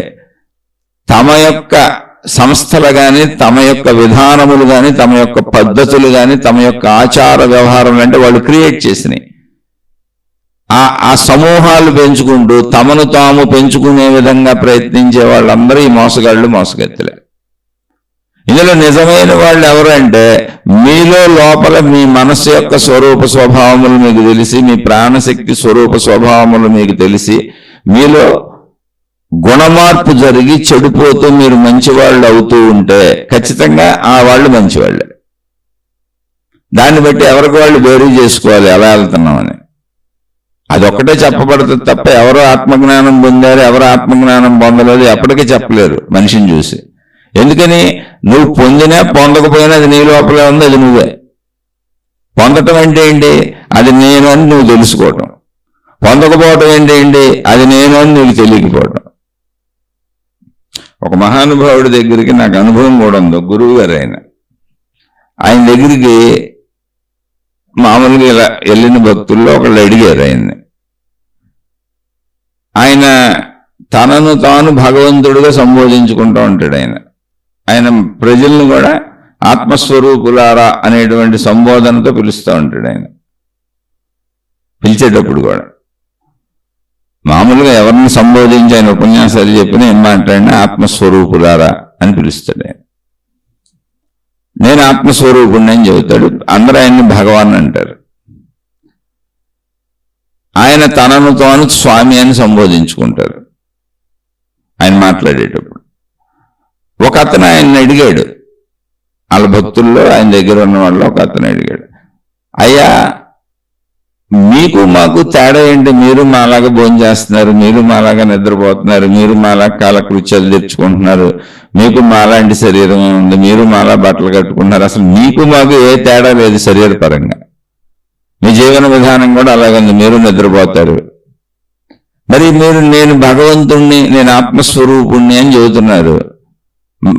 Speaker 1: తమ యొక్క సంస్థలు కానీ తమ యొక్క విధానములు కానీ తమ యొక్క పద్ధతులు కానీ తమ యొక్క ఆచార వ్యవహారాలు అంటే వాళ్ళు క్రియేట్ చేసినాయి ఆ సమూహాలు పెంచుకుంటూ తమను తాము పెంచుకునే విధంగా ప్రయత్నించే వాళ్ళందరూ ఈ మోసగాళ్ళు మోసగత్తెలే. ఇందులో నిజమైన వాళ్ళు ఎవరంటే మీలో లోపల మీ మనస్సు యొక్క స్వరూప స్వభావములు మీకు తెలిసి మీ ప్రాణశక్తి స్వరూప స్వభావములు మీకు తెలిసి మీలో గుణమార్పు జరిగి చెడిపోతూ మీరు మంచివాళ్ళు అవుతూ ఉంటే ఖచ్చితంగా ఆ వాళ్ళు మంచివాళ్ళే. దాన్ని బట్టి ఎవరికి వాళ్ళు బేరీ చేసుకోవాలి ఎలా వెళ్తున్నామని. అదొక్కటే చెప్పబడుతుంది తప్ప ఎవరో ఆత్మజ్ఞానం పొందారు ఎవరో ఆత్మజ్ఞానం పొందలేదు ఎప్పటికీ చెప్పలేరు మనిషిని చూసి. ఎందుకని నువ్వు పొందినా పొందకపోయినా అది నీ లోపలే ఉంది, అది నువ్వే. పొందటం అంటే ఏంటి? అది నేను అని నువ్వు తెలుసుకోవటం. పొందకపోవటం ఏంటి? అది నేను అని నీకు తెలియకపోవటం. ఒక మహానుభావుడి దగ్గరికి నాకు అనుభవం కూడా ఉంది. గురువు గారు ఆయన దగ్గరికి మామూలుగా ఇలా వెళ్ళిన భక్తుల్లో ఒకళ్ళు అడిగారు ఆయన తనను తాను భగవంతుడిగా సంబోధించుకుంటూ ఉంటాడు. ఆయన ప్రజలను కూడా ఆత్మస్వరూపులారా అనేటువంటి సంబోధనతో పిలుస్తూ ఉంటాడు. ఆయన పిలిచేటప్పుడు కూడా మామూలుగా ఎవరిని సంబోధించి ఆయన ఉపన్యాసాలు చెప్పిన ఏం మాట్లాడినా ఆత్మస్వరూపులారా అని పిలుస్తాడు. నేను ఆత్మస్వరూపుణ్ణి అని చెబుతాడు. అందరూ ఆయన్ని భగవాన్ అంటారు. ఆయన తనను తాను స్వామి అని సంబోధించుకుంటారు ఆయన మాట్లాడేటప్పుడు. ఒక అతను ఆయన్ని అడిగాడు, వాళ్ళ భక్తుల్లో ఆయన దగ్గర ఉన్న వాళ్ళు ఒక అతను అడిగాడు, అయ్యా మీకు మాకు తేడా ఏంటి? మీరు మాలాగా భోజనం చేస్తున్నారు, మీరు మాలాగా నిద్రపోతున్నారు, మీరు మాలాగా కాలకృత్యాలు తెచ్చుకుంటున్నారు, మీకు మాలాంటి శరీరం ఉంది, మీరు మాలా బట్టలు కట్టుకుంటున్నారు, అసలు మీకు మాకు ఏ తేడా లేదు శరీరపరంగా, మీ జీవన విధానం కూడా అలాగే ఉంది, మీరు నిద్రపోతారు, మరి మీరు నేను భగవంతుణ్ణి నేను ఆత్మస్వరూపుణ్ణి అని చెబుతున్నారు.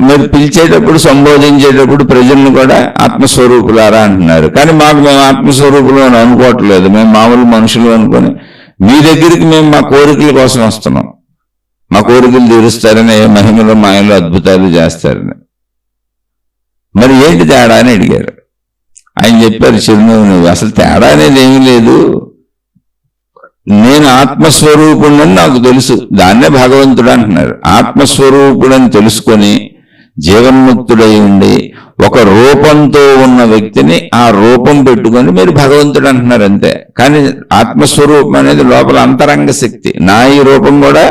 Speaker 1: మీరు పిలిచేటప్పుడు సంబోధించేటప్పుడు ప్రజలను కూడా ఆత్మస్వరూపులారా అంటున్నారు. కానీ మేము ఆత్మస్వరూపులు అని అనుకోవట్లేదు, మేము మామూలు మనుషులు అనుకొని మీ దగ్గరికి మేము మా కోరికల కోసం వస్తున్నాం, మా కోరికలు తీరుస్తారని మహిమలు మాయలు అద్భుతాలు చేస్తారని. మరి ఏంటి తేడా అని అడిగారు. ఆయన చెప్పారు చిరునవ్వు, అసలు తేడా అనేది ఏమీ లేదు, నేను ఆత్మస్వరూపుడని నాకు తెలుసు, దాన్నే భగవంతుడు అంటున్నారు. ఆత్మస్వరూపుడని తెలుసుకొని జీవన్ముక్తుడై ఉండి ఒక రూపంతో ఉన్న వ్యక్తిని ఆ రూపం పెట్టుకొని మీరు భగవంతుడు అంటున్నారు అంతే. కానీ ఆత్మస్వరూపం అనేది లోపల అంతరంగ శక్తి. నా ఈ రూపం కూడా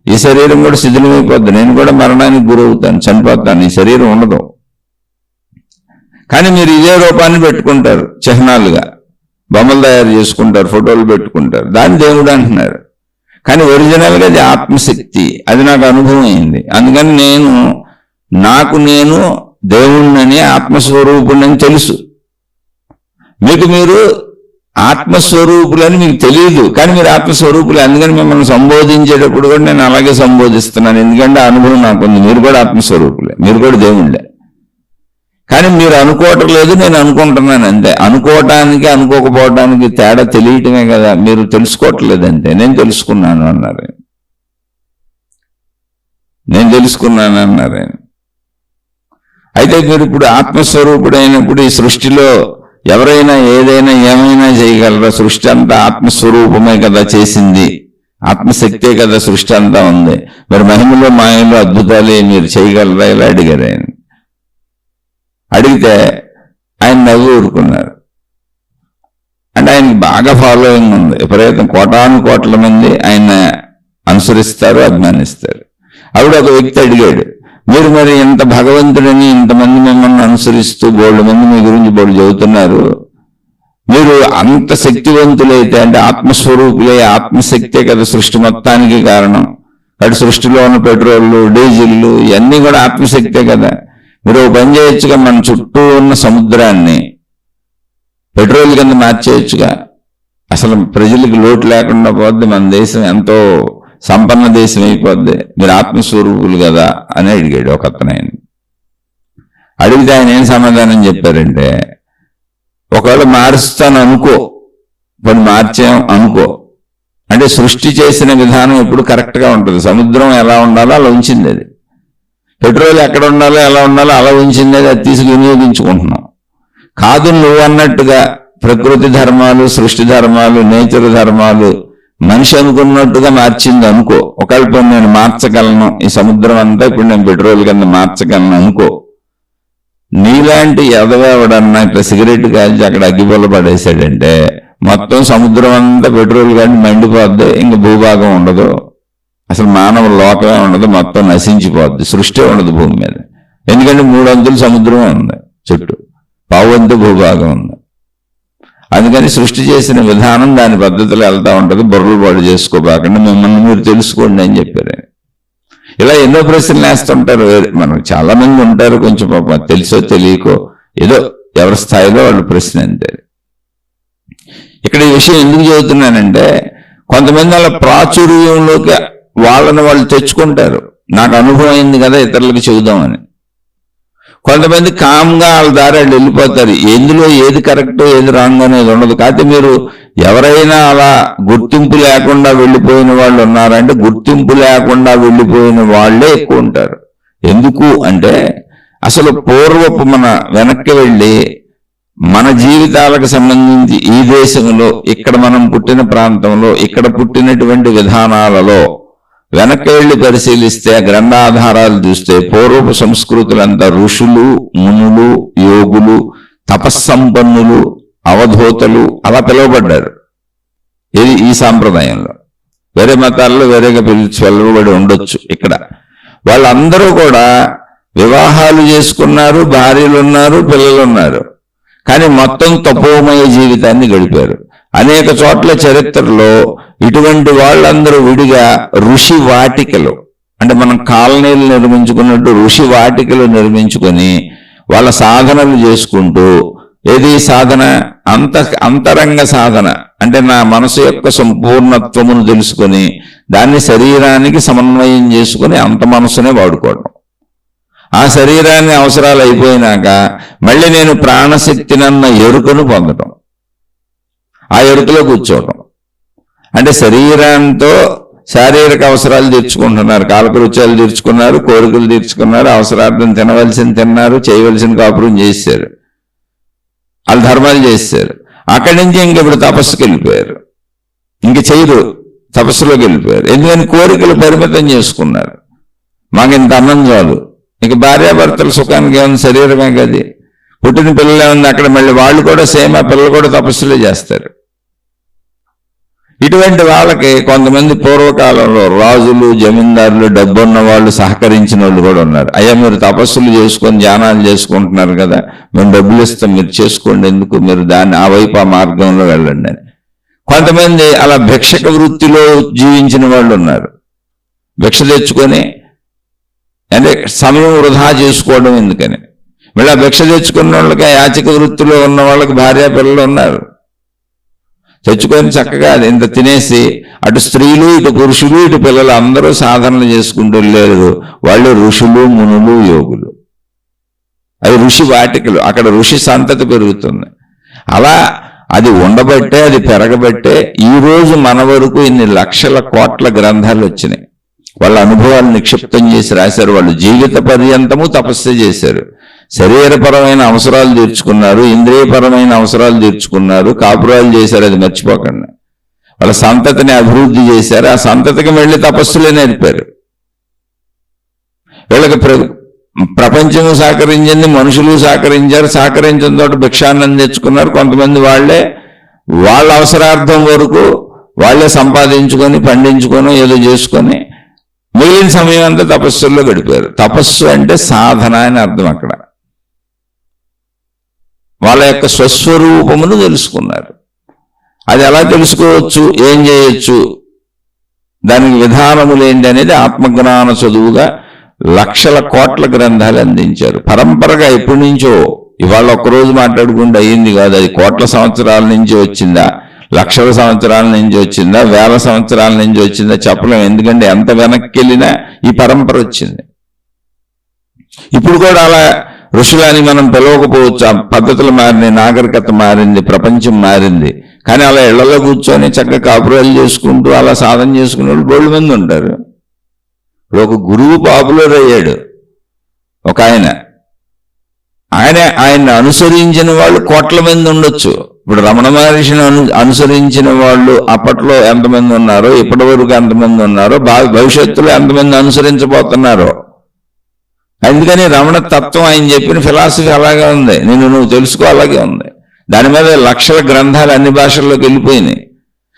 Speaker 1: ఈ శరీరం కూడా శిథిలమైపోద్ది, నేను కూడా మరణానికి గురవుతాను, చనిపోతాను, ఈ శరీరం ఉండదు. కానీ మీరు ఇదే రూపాన్ని పెట్టుకుంటారు, చిహ్నాలుగా బొమ్మలు తయారు చేసుకుంటారు, ఫోటోలు పెట్టుకుంటారు, దాన్ని దేవుడు అంటున్నారు. కానీ ఒరిజినల్గా అది ఆత్మశక్తి. అది నాకు అనుభవం అయింది. అందుకని నేను దేవుణ్ణని ఆత్మస్వరూపుణ్ణని తెలుసు. మీరు ఆత్మస్వరూపులని మీకు తెలియదు, కానీ మీరు ఆత్మస్వరూపులే. అందుకని మిమ్మల్ని సంబోధించేటప్పుడు కూడా నేను అలాగే సంబోధిస్తున్నాను. ఎందుకంటే అనుభవం నాకుంది. మీరు కూడా ఆత్మస్వరూపులే, మీరు కూడా దేవుళ్ళే. కానీ మీరు అనుకోవటం లేదు, నేను అనుకుంటున్నాను అంతే. అనుకోవటానికి అనుకోకపోవటానికి తేడా తెలియటమే కదా, మీరు తెలుసుకోవట్లేదు అంతే. నేను తెలుసుకున్నాను అన్నారు. అయితే మీరు ఇప్పుడు ఆత్మస్వరూపుడైనప్పుడు ఈ సృష్టిలో ఎవరైనా ఏదైనా ఏమైనా చేయగలరా? సృష్టి అంతా ఆత్మస్వరూపమే కదా చేసింది, ఆత్మశక్తే కదా సృష్టి అంతా ఉంది. మరి మహిమలో మాయలో అద్భుతాలే మీరు చేయగలరా? ఇలా అడిగారు ఆయన. అడిగితే ఆయన నవ్వు ఊరుకున్నారు. అంటే ఆయనకి బాగా ఫాలోయింగ్ ఉంది, విపరీతం కోటాను కోట్ల మంది ఆయన అనుసరిస్తారు, అభిమానిస్తారు. అప్పుడు ఒక వ్యక్తి అడిగాడు, మీరు మరి ఇంత భగవంతుడని ఇంతమంది మిమ్మల్ని అనుసరిస్తూ బోళ్ళు మంది మీ గురించి బోళ్ళు చెబుతున్నారు, మీరు అంత శక్తివంతులైతే, అంటే ఆత్మస్వరూపులే, ఆత్మశక్తే కదా సృష్టి మొత్తానికి కారణం. అటు సృష్టిలో ఉన్న పెట్రోళ్ళు, డీజిల్లు ఇవన్నీ కూడా ఆత్మశక్తే కదా. మీరు పని చేయొచ్చుగా, మన చుట్టూ ఉన్న సముద్రాన్ని పెట్రోల్ కింద మార్చేయచ్చుగా. అసలు ప్రజలకు లోటు లేకుండా పోద్ది, మన దేశం ఎంతో సంపన్న దేశం అయిపోద్ది. మీరు ఆత్మస్వరూపులు కదా అని అడిగాడు ఒక అతను. ఆయన అడిగితే ఆయన ఏం సమాధానం చెప్పారంటే, ఒకవేళ మారుస్తాను అనుకో, కొన్ని మార్చాం అనుకో, అంటే సృష్టి చేసిన విధానం ఎప్పుడు కరెక్ట్గా ఉంటుంది. సముద్రం ఎలా ఉండాలో అలా ఉంచింది అది, పెట్రోల్ ఎక్కడ ఉండాలో ఎలా ఉండాలో అలా ఉంచింది అది, తీసుకు వినియోగించుకుంటున్నాం. కాదు నువ్వు అన్నట్టుగా ప్రకృతి ధర్మాలు, సృష్టి ధర్మాలు, నేచర్ ధర్మాలు మనిషి అనుకున్నట్టుగా మార్చింది అనుకో. ఒకవేళ నేను మార్చగలను ఈ సముద్రం అంతా, ఇప్పుడు నేను పెట్రోల్ కింద మార్చగలను అనుకో, నీలాంటి ఎదవేవడన్నా ఇట్లా సిగరెట్ కాల్చి అక్కడ అగ్గిపొల్ల పడేసాడంటే మొత్తం సముద్రం అంతా పెట్రోల్ కానీ మండిపోద్ది, ఇంక భూభాగం ఉండదు, అసలు మానవ లోకమే ఉండదు, మొత్తం నశించిపోద్ది, సృష్టి ఉండదు భూమి మీద. ఎందుకంటే 3 అంతులు సముద్రమే ఉంది, చుట్టూ పావంతు భూభాగం ఉంది. అందుకని సృష్టి చేసిన విధానం దాని పద్ధతిలో వెళ్తూ ఉంటుంది. బుర్రలు పాడు చేసుకోబాకండి, మిమ్మల్ని మీరు తెలుసుకోండి అని చెప్పారు. ఇలా ఎన్నో ప్రశ్నలు వేస్తుంటారు. మనకు చాలా మంది ఉంటారు, కొంచెం పాపం తెలుసో తెలియకో ఏదో ఎవరి స్థాయిలో వాళ్ళు ప్రశ్న అంతే. ఇక్కడ ఈ విషయం ఎందుకు చెబుతున్నానంటే, కొంతమంది అలా ప్రాచుర్యంలోకి వాళ్ళని వాళ్ళు తెచ్చుకుంటారు. నాకు అనుభవం అయింది కదా ఇతరులకు చెబుదామని. కొంతమంది కామ్గా వాళ్ళ దారి వాళ్ళు వెళ్ళిపోతారు. ఎందులో ఏది కరెక్ట్ ఏది రాంగ్ అనేది ఉండదు. కాకపోతే మీరు ఎవరైనా అలా గుర్తింపు లేకుండా వెళ్ళిపోయిన వాళ్ళు ఉన్నారంటే, గుర్తింపు లేకుండా వెళ్ళిపోయిన వాళ్ళే ఎక్కువ ఉంటారు. ఎందుకు అంటే, అసలు పూర్వపు మన వెనక్కి వెళ్ళి మన జీవితాలకు సంబంధించి ఈ దేశంలో, ఇక్కడ మనం పుట్టిన ప్రాంతంలో, ఇక్కడ పుట్టినటువంటి విధానాలలో వెనక్కి వెళ్ళి పరిశీలిస్తే, గ్రంథాధారాలు చూస్తే పూర్వపు సంస్కృతులంతా ఋషులు, మునులు, యోగులు, తపస్సంపన్నులు, అవధూతలు అలా పిలువబడ్డారు. ఇది ఈ సాంప్రదాయంలో. వేరే మతాల్లో వేరేగా పిలువబడి ఉండొచ్చు. ఇక్కడ వాళ్ళందరూ కూడా వివాహాలు చేసుకున్నారు, భార్యలు ఉన్నారు, పిల్లలు ఉన్నారు, కానీ మొత్తం తపోమయ జీవితాన్ని గడిపారు. అనేక చోట్ల చరిత్రలో ఇటువంటి వాళ్ళందరూ విడిగా ఋషి వాటికలు, అంటే మనం కాలనీలు నిర్మించుకున్నట్టు ఋషి వాటికలు నిర్మించుకొని వాళ్ళ సాధనలు చేసుకుంటూ, ఏది సాధన? అంతరంగ సాధన, అంటే నా మనసు యొక్క సంపూర్ణత్వమును తెలుసుకొని దాన్ని శరీరానికి సమన్వయం చేసుకుని అంత మనసునే వాడుకోవడం. ఆ శరీరాన్ని అవసరాలు అయిపోయినాక మళ్ళీ నేను ప్రాణశక్తినన్న ఎరుకను పొందడం, ఆ ఎరుకలో కూర్చోవడం. అంటే శరీరంతో శారీరక అవసరాలు తీర్చుకుంటున్నారు, కాలకృత్యాలు తీర్చుకున్నారు, కోరికలు తీర్చుకున్నారు, అవసరార్థం తినవలసింది తిన్నారు, చేయవలసిన కాపురం చేశారు, వాళ్ళు ధర్మాలు చేశారు. అక్కడి నుంచి ఇంక ఇప్పుడు తపస్సుకి వెళ్ళిపోయారు, ఇంక చేయరు, తపస్సులోకి వెళ్ళిపోయారు. ఎందుకని కోరికలు పరిమితం చేసుకున్నారు. మాకు ఇంత అన్నం చాలు, ఇక భార్యాభర్తల సుఖానికి ఏమైనా శరీరమే కది, పుట్టిన పిల్లలు ఏముంది అక్కడ, మళ్ళీ వాళ్ళు కూడా సేమ్, ఆ పిల్లలు కూడా తపస్సులే చేస్తారు. ఇటువంటి వాళ్ళకి కొంతమంది పూర్వకాలంలో రాజులు, జమీందారులు, డబ్బున్న వాళ్ళు సహకరించిన వాళ్ళు కూడా ఉన్నారు. అయ్యా మీరు తపస్సులు చేసుకొని ధ్యానాలు చేసుకుంటున్నారు కదా, మేము డబ్బులు ఇస్తాం, మీరు చేసుకోండి, ఎందుకు మీరు దాన్ని ఆ వైపు ఆ మార్గంలో వెళ్ళండి అని. కొంతమంది అలా భిక్షక వృత్తిలో జీవించిన వాళ్ళు ఉన్నారు. భిక్ష తెచ్చుకొని అంటే సమయం వృధా చేసుకోవడం ఎందుకని. మళ్ళీ ఆ భిక్ష తెచ్చుకున్న వాళ్ళకి, యాచక వృత్తిలో ఉన్న వాళ్ళకి భార్య పిల్లలు ఉన్నారు. తెచ్చుకొని చక్కగా ఇంత తినేసి అటు స్త్రీలు, ఇటు పురుషులు, ఇటు పిల్లలు అందరూ సాధనలు చేసుకుంటూ లేరు. వాళ్ళు ఋషులు, మునులు, యోగులు. అవి ఋషి వాటికలు. అక్కడ ఋషి సంతతి పెరుగుతుంది. అలా అది ఉండబట్టే, అది పెరగబట్టే ఈరోజు మన వరకు ఇన్ని లక్షల కోట్ల గ్రంథాలు వచ్చినాయి. వాళ్ళ అనుభవాలు నిక్షిప్తం చేసి రాశారు. వాళ్ళు జీవిత పర్యంతము తపస్సు చేశారు. శరీరపరమైన అవసరాలు తీర్చుకున్నారు, ఇంద్రియపరమైన అవసరాలు తీర్చుకున్నారు, కాపురాలు చేశారు. అది మర్చిపోకండి. వాళ్ళ సంతతిని అభివృద్ధి చేశారు. ఆ సంతతికి వెళ్ళి తపస్సులే నేర్పారు. వీళ్ళకి ప్రపంచము సహకరించింది, మనుషులు సహకరించారు. సహకరించిన తోట భిక్షాన్నం తెచ్చుకున్నారు. కొంతమంది వాళ్ళ అవసరార్థం వరకు వాళ్ళే సంపాదించుకొని, పండించుకొని, ఏదో చేసుకొని మిగిలిన సమయం అంతా తపస్సుల్లో గడిపారు. తపస్సు అంటే సాధన అని అర్థం. అక్కడ వాళ్ళ యొక్క స్వస్వరూపమును తెలుసుకున్నారు. అది ఎలా తెలుసుకోవచ్చు, ఏం చేయొచ్చు, దానికి విధానములు ఏంటి అనేది ఆత్మజ్ఞాన చదువుగా లక్షల కోట్ల గ్రంథాలు అందించారు. పరంపరగా ఎప్పటి నుంచో, ఇవాళ ఒక్కరోజు మాట్లాడుకుంటూ అయ్యింది కాదు. అది కోట్ల సంవత్సరాల నుంచి వచ్చిందా, లక్షల సంవత్సరాల నుంచి వచ్చిందా, వేల సంవత్సరాల నుంచి వచ్చిందా చెప్పలేం. ఎందుకంటే ఎంత వెనక్కి వెళ్ళినా ఈ పరంపర వచ్చింది. ఇప్పుడు కూడా అలా ఋషులని మనం పిలవకపోవచ్చు. ఆ పద్ధతులు మారినాయి, నాగరికత మారింది, ప్రపంచం మారింది. కానీ అలా ఇళ్లలో కూర్చొని చక్కగా కాపురాలు చేసుకుంటూ అలా సాధన చేసుకునే వాళ్ళు బోల్డ్ మంది ఉంటారు. ఒక గురువు పాపులర్ అయ్యాడు. ఒక ఆయన్ని అనుసరించిన వాళ్ళు కోట్ల మంది ఉండొచ్చు. ఇప్పుడు రమణ మహర్షిని అనుసరించిన వాళ్ళు అప్పట్లో ఎంతమంది ఉన్నారో, ఇప్పటి వరకు ఎంతమంది ఉన్నారో, భవిష్యత్తులో ఎంతమంది అనుసరించబోతున్నారో. అందుకని రమణ తత్వం, ఆయన చెప్పిన ఫిలాసఫీ అలాగే ఉంది. నువ్వు తెలుసుకో అలాగే ఉంది. దాని మీద లక్షల గ్రంథాలు అన్ని భాషల్లోకి వెళ్ళిపోయినాయి.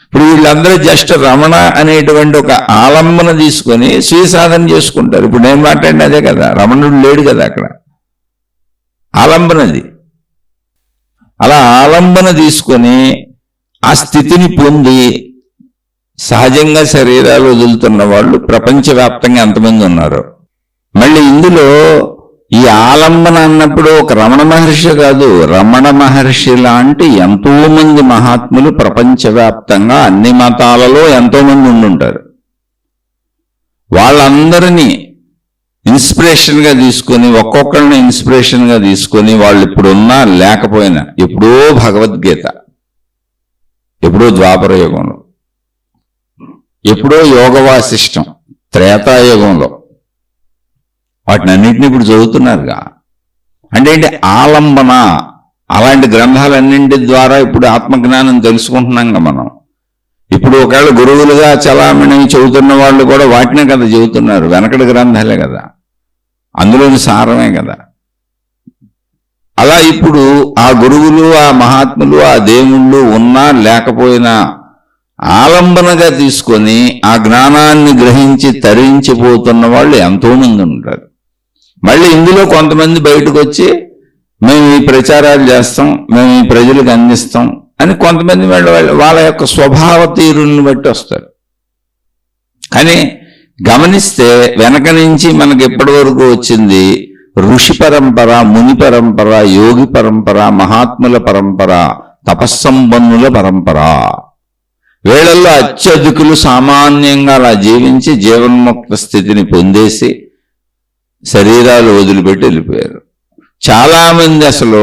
Speaker 1: ఇప్పుడు వీళ్ళందరూ జస్ట్ రమణ అనేటువంటి ఒక ఆలంబన తీసుకొని స్వీయ సాధన చేసుకుంటారు. ఇప్పుడు నేను మాట్లాడిన అదే కదా, రమణుడు లేడు కదా అక్కడ, ఆలంబనది. అలా ఆలంబన తీసుకొని ఆ స్థితిని పొంది సహజంగా శరీరాలు వదులుతున్న వాళ్ళు ప్రపంచవ్యాప్తంగా ఎంతమంది ఉన్నారు. మళ్ళీ ఇందులో ఈ ఆలంబన అన్నప్పుడు ఒక రమణ మహర్షి కాదు, రమణ మహర్షి లాంటి ఎంతో మంది మహాత్ములు ప్రపంచవ్యాప్తంగా అన్ని మతాలలో ఎంతో మంది ఉండుంటారు. వాళ్ళందరినీ ఇన్స్పిరేషన్గా తీసుకొని, ఒక్కొక్కరిని ఇన్స్పిరేషన్గా తీసుకొని, వాళ్ళు ఇప్పుడున్నా లేకపోయినా, ఎప్పుడో భగవద్గీత, ఎప్పుడో ద్వాపర యుగంలో, ఎప్పుడో యోగవాసిష్టం త్రేతాయుగంలో, వాటిని అన్నింటినీ ఇప్పుడు చదువుతున్నారుగా. అంటే ఏంటి, ఆలంబన. అలాంటి గ్రంథాలన్నింటి ద్వారా ఇప్పుడు ఆత్మజ్ఞానం తెలుసుకుంటున్నాంగా మనం. ఇప్పుడు ఒకవేళ గురువులుగా చలామణి చెబుతున్న వాళ్ళు కూడా వాటినే కదా చెబుతున్నారు, వెనకటి గ్రంథాలే కదా, అందులోని సారమే కదా. అలా ఇప్పుడు ఆ గురువులు, ఆ మహాత్ములు, ఆ దేవుళ్ళు ఉన్నా లేకపోయినా ఆలంబనగా తీసుకొని ఆ జ్ఞానాన్ని గ్రహించి తరించిపోతున్న వాళ్ళు ఎంతోమంది ఉంటారు. మళ్ళీ ఇందులో కొంతమంది బయటకు వచ్చి మేము ఈ ప్రచారాలు చేస్తాం, మేము ఈ ప్రజలకు అందిస్తాం అని కొంతమంది వాళ్ళ యొక్క స్వభావ తీరుని బట్టి వస్తారు. కానీ గమనిస్తే వెనక నుంచి మనకి ఎప్పటి వరకు వచ్చింది ఋషి పరంపర, ముని పరంపర, యోగి పరంపర, మహాత్ముల పరంపర, తపస్సంపన్నుల పరంపర. వీళ్ళల్లో అత్యధికులు సామాన్యంగా అలా జీవించి జీవన్ముక్త స్థితిని పొందేసి శరీరాలు వదిలిపెట్టి వెళ్ళిపోయారు. చాలామంది అసలు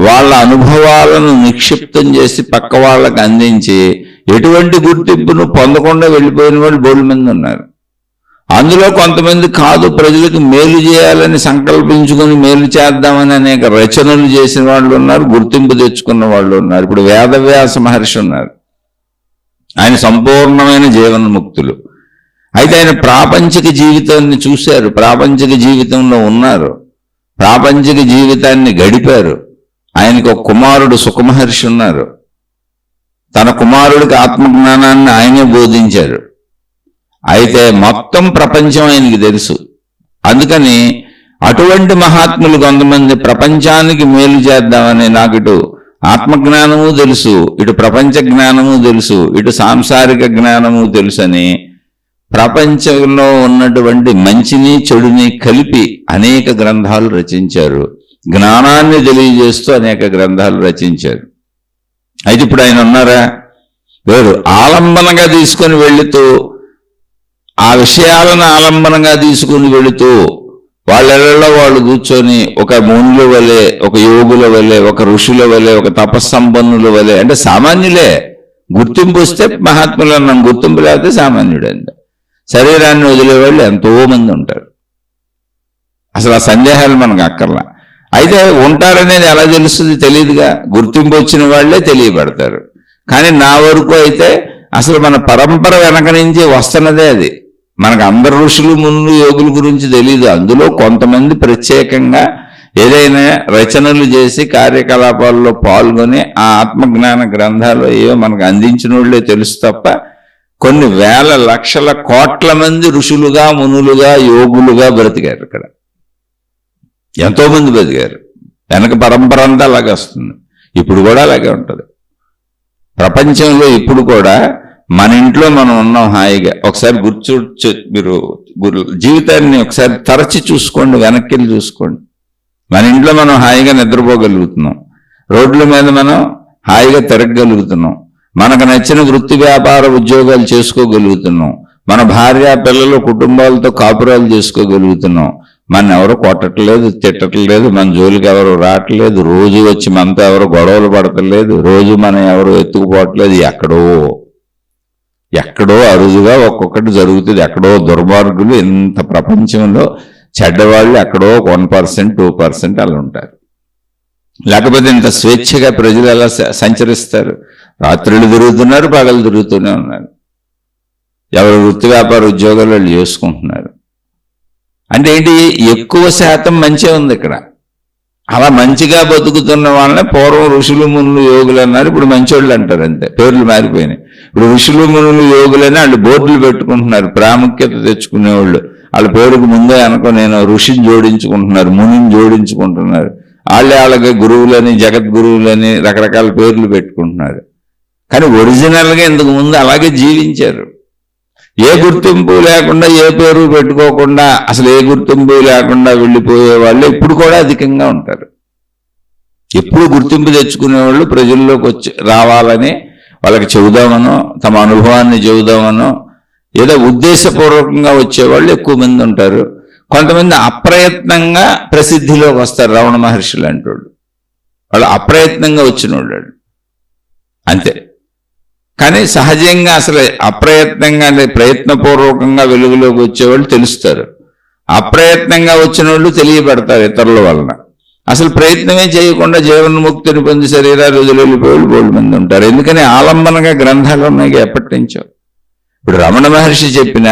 Speaker 1: వాళ్ళ అనుభవాలను నిక్షిప్తం చేసి పక్క వాళ్ళకి అందించి ఎటువంటి గుర్తింపును పొందకుండా వెళ్ళిపోయిన వాళ్ళు బోల్డ్ మంది ఉన్నారు. అందులో కొంతమంది కాదు, ప్రజలకు మేలు చేయాలని సంకల్పించుకొని మేలు చేద్దామని అనేక రచనలు చేసిన వాళ్ళు ఉన్నారు, గుర్తింపు తెచ్చుకున్న వాళ్ళు ఉన్నారు. ఇప్పుడు వేదవ్యాస మహర్షి ఉన్నారు, ఆయన సంపూర్ణమైన జీవన్ముక్తులు. అయితే ఆయన ప్రాపంచిక జీవితాన్ని చూశారు, ప్రాపంచిక జీవితంలో ఉన్నారు, ప్రాపంచిక జీవితాన్ని గడిపారు. ఆయనకు ఒక కుమారుడు సుఖమహర్షి ఉన్నారు. తన కుమారుడికి ఆత్మజ్ఞానాన్ని ఆయనే బోధించారు. అయితే మొత్తం ప్రపంచం ఆయనకి తెలుసు. అందుకని అటువంటి మహాత్ములు కొంతమంది ప్రపంచానికి మేలు చేద్దామని నాకు ఇటు ఆత్మజ్ఞానము తెలుసు, ఇటు ప్రపంచ జ్ఞానము తెలుసు, ఇటు సాంసారిక జ్ఞానము తెలుసని ప్రపంచంలో ఉన్నటువంటి మంచిని చెడుని కలిపి అనేక గ్రంథాలు రచించారు. జ్ఞానాన్ని తెలియజేస్తూ అనేక గ్రంథాలు రచించారు. అయితే ఇప్పుడు ఆయన ఉన్నారా? వేరు. ఆలంబనగా తీసుకొని వెళుతూ, ఆ విషయాలను ఆలంబనంగా తీసుకుని వెళుతూ వాళ్ళెళ్ళలో వాళ్ళు కూర్చొని ఒక మునుల వలె, ఒక యోగుల వలె, ఒక ఋషుల వలె, ఒక తపస్సంపన్నుల వలె, అంటే సామాన్యులే. గుర్తింపు వస్తే మహాత్ములు అన్నాం, గుర్తింపు లేకపోతే సామాన్యుడు అంతే. శరీరాన్ని వదిలేవాళ్ళు ఎంతో మంది ఉంటారు. అసలు ఆ సందేహాలు మనకు అక్కర్లా. అయితే ఉంటారనేది ఎలా తెలుస్తుంది? తెలియదుగా. గుర్తింపు వచ్చిన వాళ్ళే తెలియబడతారు. కానీ నా వరకు అయితే అసలు మన పరంపర వెనక నుంచి వస్తున్నదే అది. మనకు అందరు ఋషులు మునులు యోగుల గురించి తెలియదు. అందులో కొంతమంది ప్రత్యేకంగా ఏదైనా రచనలు చేసి కార్యకలాపాల్లో పాల్గొని ఆ ఆత్మజ్ఞాన గ్రంథాలు ఏవో మనకు అందించిన వాళ్ళే తెలుసు తప్ప కొన్ని వేల లక్షల కోట్ల మంది ఋషులుగా మునులుగా యోగులుగా బ్రతికారు. ఇక్కడ ఎంతో మంది బతికారు. వెనక పరంపర అంతా అలాగే వస్తుంది. ఇప్పుడు కూడా అలాగే ఉంటుంది. ప్రపంచంలో ఇప్పుడు కూడా మన ఇంట్లో మనం ఉన్నాం హాయిగా. ఒకసారి మీరు జీవితాన్ని ఒకసారి తరచి చూసుకోండి, వెనక్కి వెళ్ళి చూసుకోండి. మన ఇంట్లో మనం హాయిగా నిద్రపోగలుగుతున్నాం, రోడ్ల మీద మనం హాయిగా తిరగగలుగుతున్నాం, మనకు నచ్చిన వృత్తి వ్యాపార ఉద్యోగాలు చేసుకోగలుగుతున్నాం, మన భార్య పిల్లలు కుటుంబాలతో కాపురాలు చేసుకోగలుగుతున్నాం. మన ఎవరు కొట్టట్లేదు, తిట్టట్లేదు, మన జోలికి ఎవరు రావట్లేదు, రోజు వచ్చి మనతో ఎవరు గొడవలు పడతలేదు, రోజు మనం ఎవరు ఎత్తుకుపోవట్లేదు. ఎక్కడో అరుదుగా ఒక్కొక్కటి జరుగుతుంది. ఎక్కడో దుర్మార్గులు, ఇంత ప్రపంచంలో చెడ్డవాళ్ళు ఎక్కడో 1%, 2% అలా ఉంటారు. లేకపోతే ఇంత స్వేచ్ఛగా ప్రజలు ఎలా సంచరిస్తారు? రాత్రులు తిరుగుతున్నారు, పగలు తిరుగుతూనే ఉన్నారు. ఎవరు వృత్తి వ్యాపార ఉద్యోగాలు వాళ్ళు చేసుకుంటున్నారు. అంటే ఏంటి? ఎక్కువ శాతం మంచే ఉంది ఇక్కడ. అలా మంచిగా బతుకుతున్న వాళ్ళనే పూర్వం ఋషులు మునులు యోగులు అన్నారు, ఇప్పుడు మంచోళ్ళు అంటారు. అంతే, పేర్లు మారిపోయినాయి. ఇప్పుడు ఋషులు మునులు యోగులని వాళ్ళు బోర్డులు పెట్టుకుంటున్నారు, ప్రాముఖ్యత తెచ్చుకునేవాళ్ళు. వాళ్ళ పేరుకు ముందే అనుకో నేను ఋషిని జోడించుకుంటున్నారు, మునిని జోడించుకుంటున్నారు. వాళ్ళకి గురువులని, జగద్గురువులని రకరకాల పేర్లు పెట్టుకుంటున్నారు. కానీ ఒరిజినల్గా ఇంతకు ముందు అలాగే జీవించారు. ఏ గుర్తింపు లేకుండా, ఏ పేరు పెట్టుకోకుండా, అసలు ఏ గుర్తింపు లేకుండా వెళ్ళిపోయే వాళ్ళు ఇప్పుడు కూడా అధికంగా ఉంటారు. ఎప్పుడు గుర్తింపు తెచ్చుకునే వాళ్ళు ప్రజల్లోకి వచ్చి రావాలని వాళ్ళకి చెబుదామనో, తమ అనుభవాన్ని చెబుదామనో ఏదో ఉద్దేశపూర్వకంగా వచ్చేవాళ్ళు ఎక్కువ మంది ఉంటారు. కొంతమంది అప్రయత్నంగా ప్రసిద్ధిలోకి వస్తారు. రమణ మహర్షి లాంటి వాళ్ళు అప్రయత్నంగా వచ్చిన వాళ్ళు అంతే. కానీ సహజంగా అసలు అప్రయత్నంగా, ప్రయత్నపూర్వకంగా వెలుగులోకి వచ్చేవాళ్ళు తెలుస్తారు. అప్రయత్నంగా వచ్చిన వాళ్ళు తెలియబడతారు ఇతరుల వలన. అసలు ప్రయత్నమే చేయకుండా జీవన్ముక్తిని పొంది శరీరాలు వదిలిపోయేవాళ్ళు బోల్డ్ మంది ఉంటారు. ఎందుకని ఆలంబనగా గ్రంథాలు ఉన్నాయి ఎప్పటి నుంచో. ఇప్పుడు రమణ మహర్షి చెప్పిన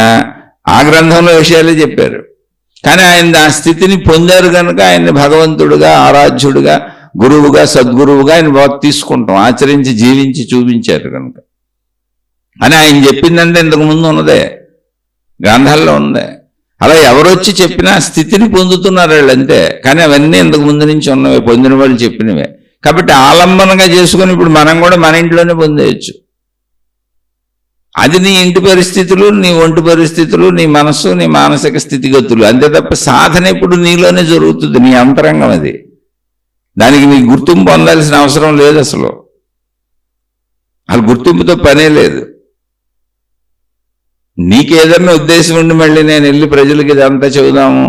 Speaker 1: ఆ గ్రంథంలో విషయాలే చెప్పారు. కానీ ఆయన ఆ స్థితిని పొందారు కనుక ఆయన్ని భగవంతుడుగా, ఆరాధ్యుడుగా, గురువుగా, సద్గురువుగా ఆయన తీసుకుంటాం, ఆచరించి జీవించి చూపించారు కనుక. అని ఆయన చెప్పిందంటే ఇంతకు ముందు ఉన్నదే, గ్రంథాల్లో ఉందే. అలా ఎవరొచ్చి చెప్పినా స్థితిని పొందుతున్నారు వాళ్ళు అంతే. కానీ అవన్నీ ఇంతకు ముందు నుంచి ఉన్నవే, పొందిన వాళ్ళు చెప్పినవే. కాబట్టి ఆలంబనగా చేసుకుని ఇప్పుడు మనం కూడా మన ఇంట్లోనే పొందేయచ్చు. అది నీ ఇంటి పరిస్థితులు, నీ ఒంటి పరిస్థితులు, నీ మనస్సు, నీ మానసిక స్థితిగతులు అంతే తప్ప సాధన ఇప్పుడు నీలోనే జరుగుతుంది, నీ అంతరంగం అది. దానికి నీ గుర్తింపు పొందాల్సిన అవసరం లేదు. అసలు గుర్తింపుతో పనే లేదు. నీకేదన్నా ఉద్దేశం ఉండి మళ్ళీ నేను వెళ్ళి ప్రజలకి ఇదంతా చెబుదాము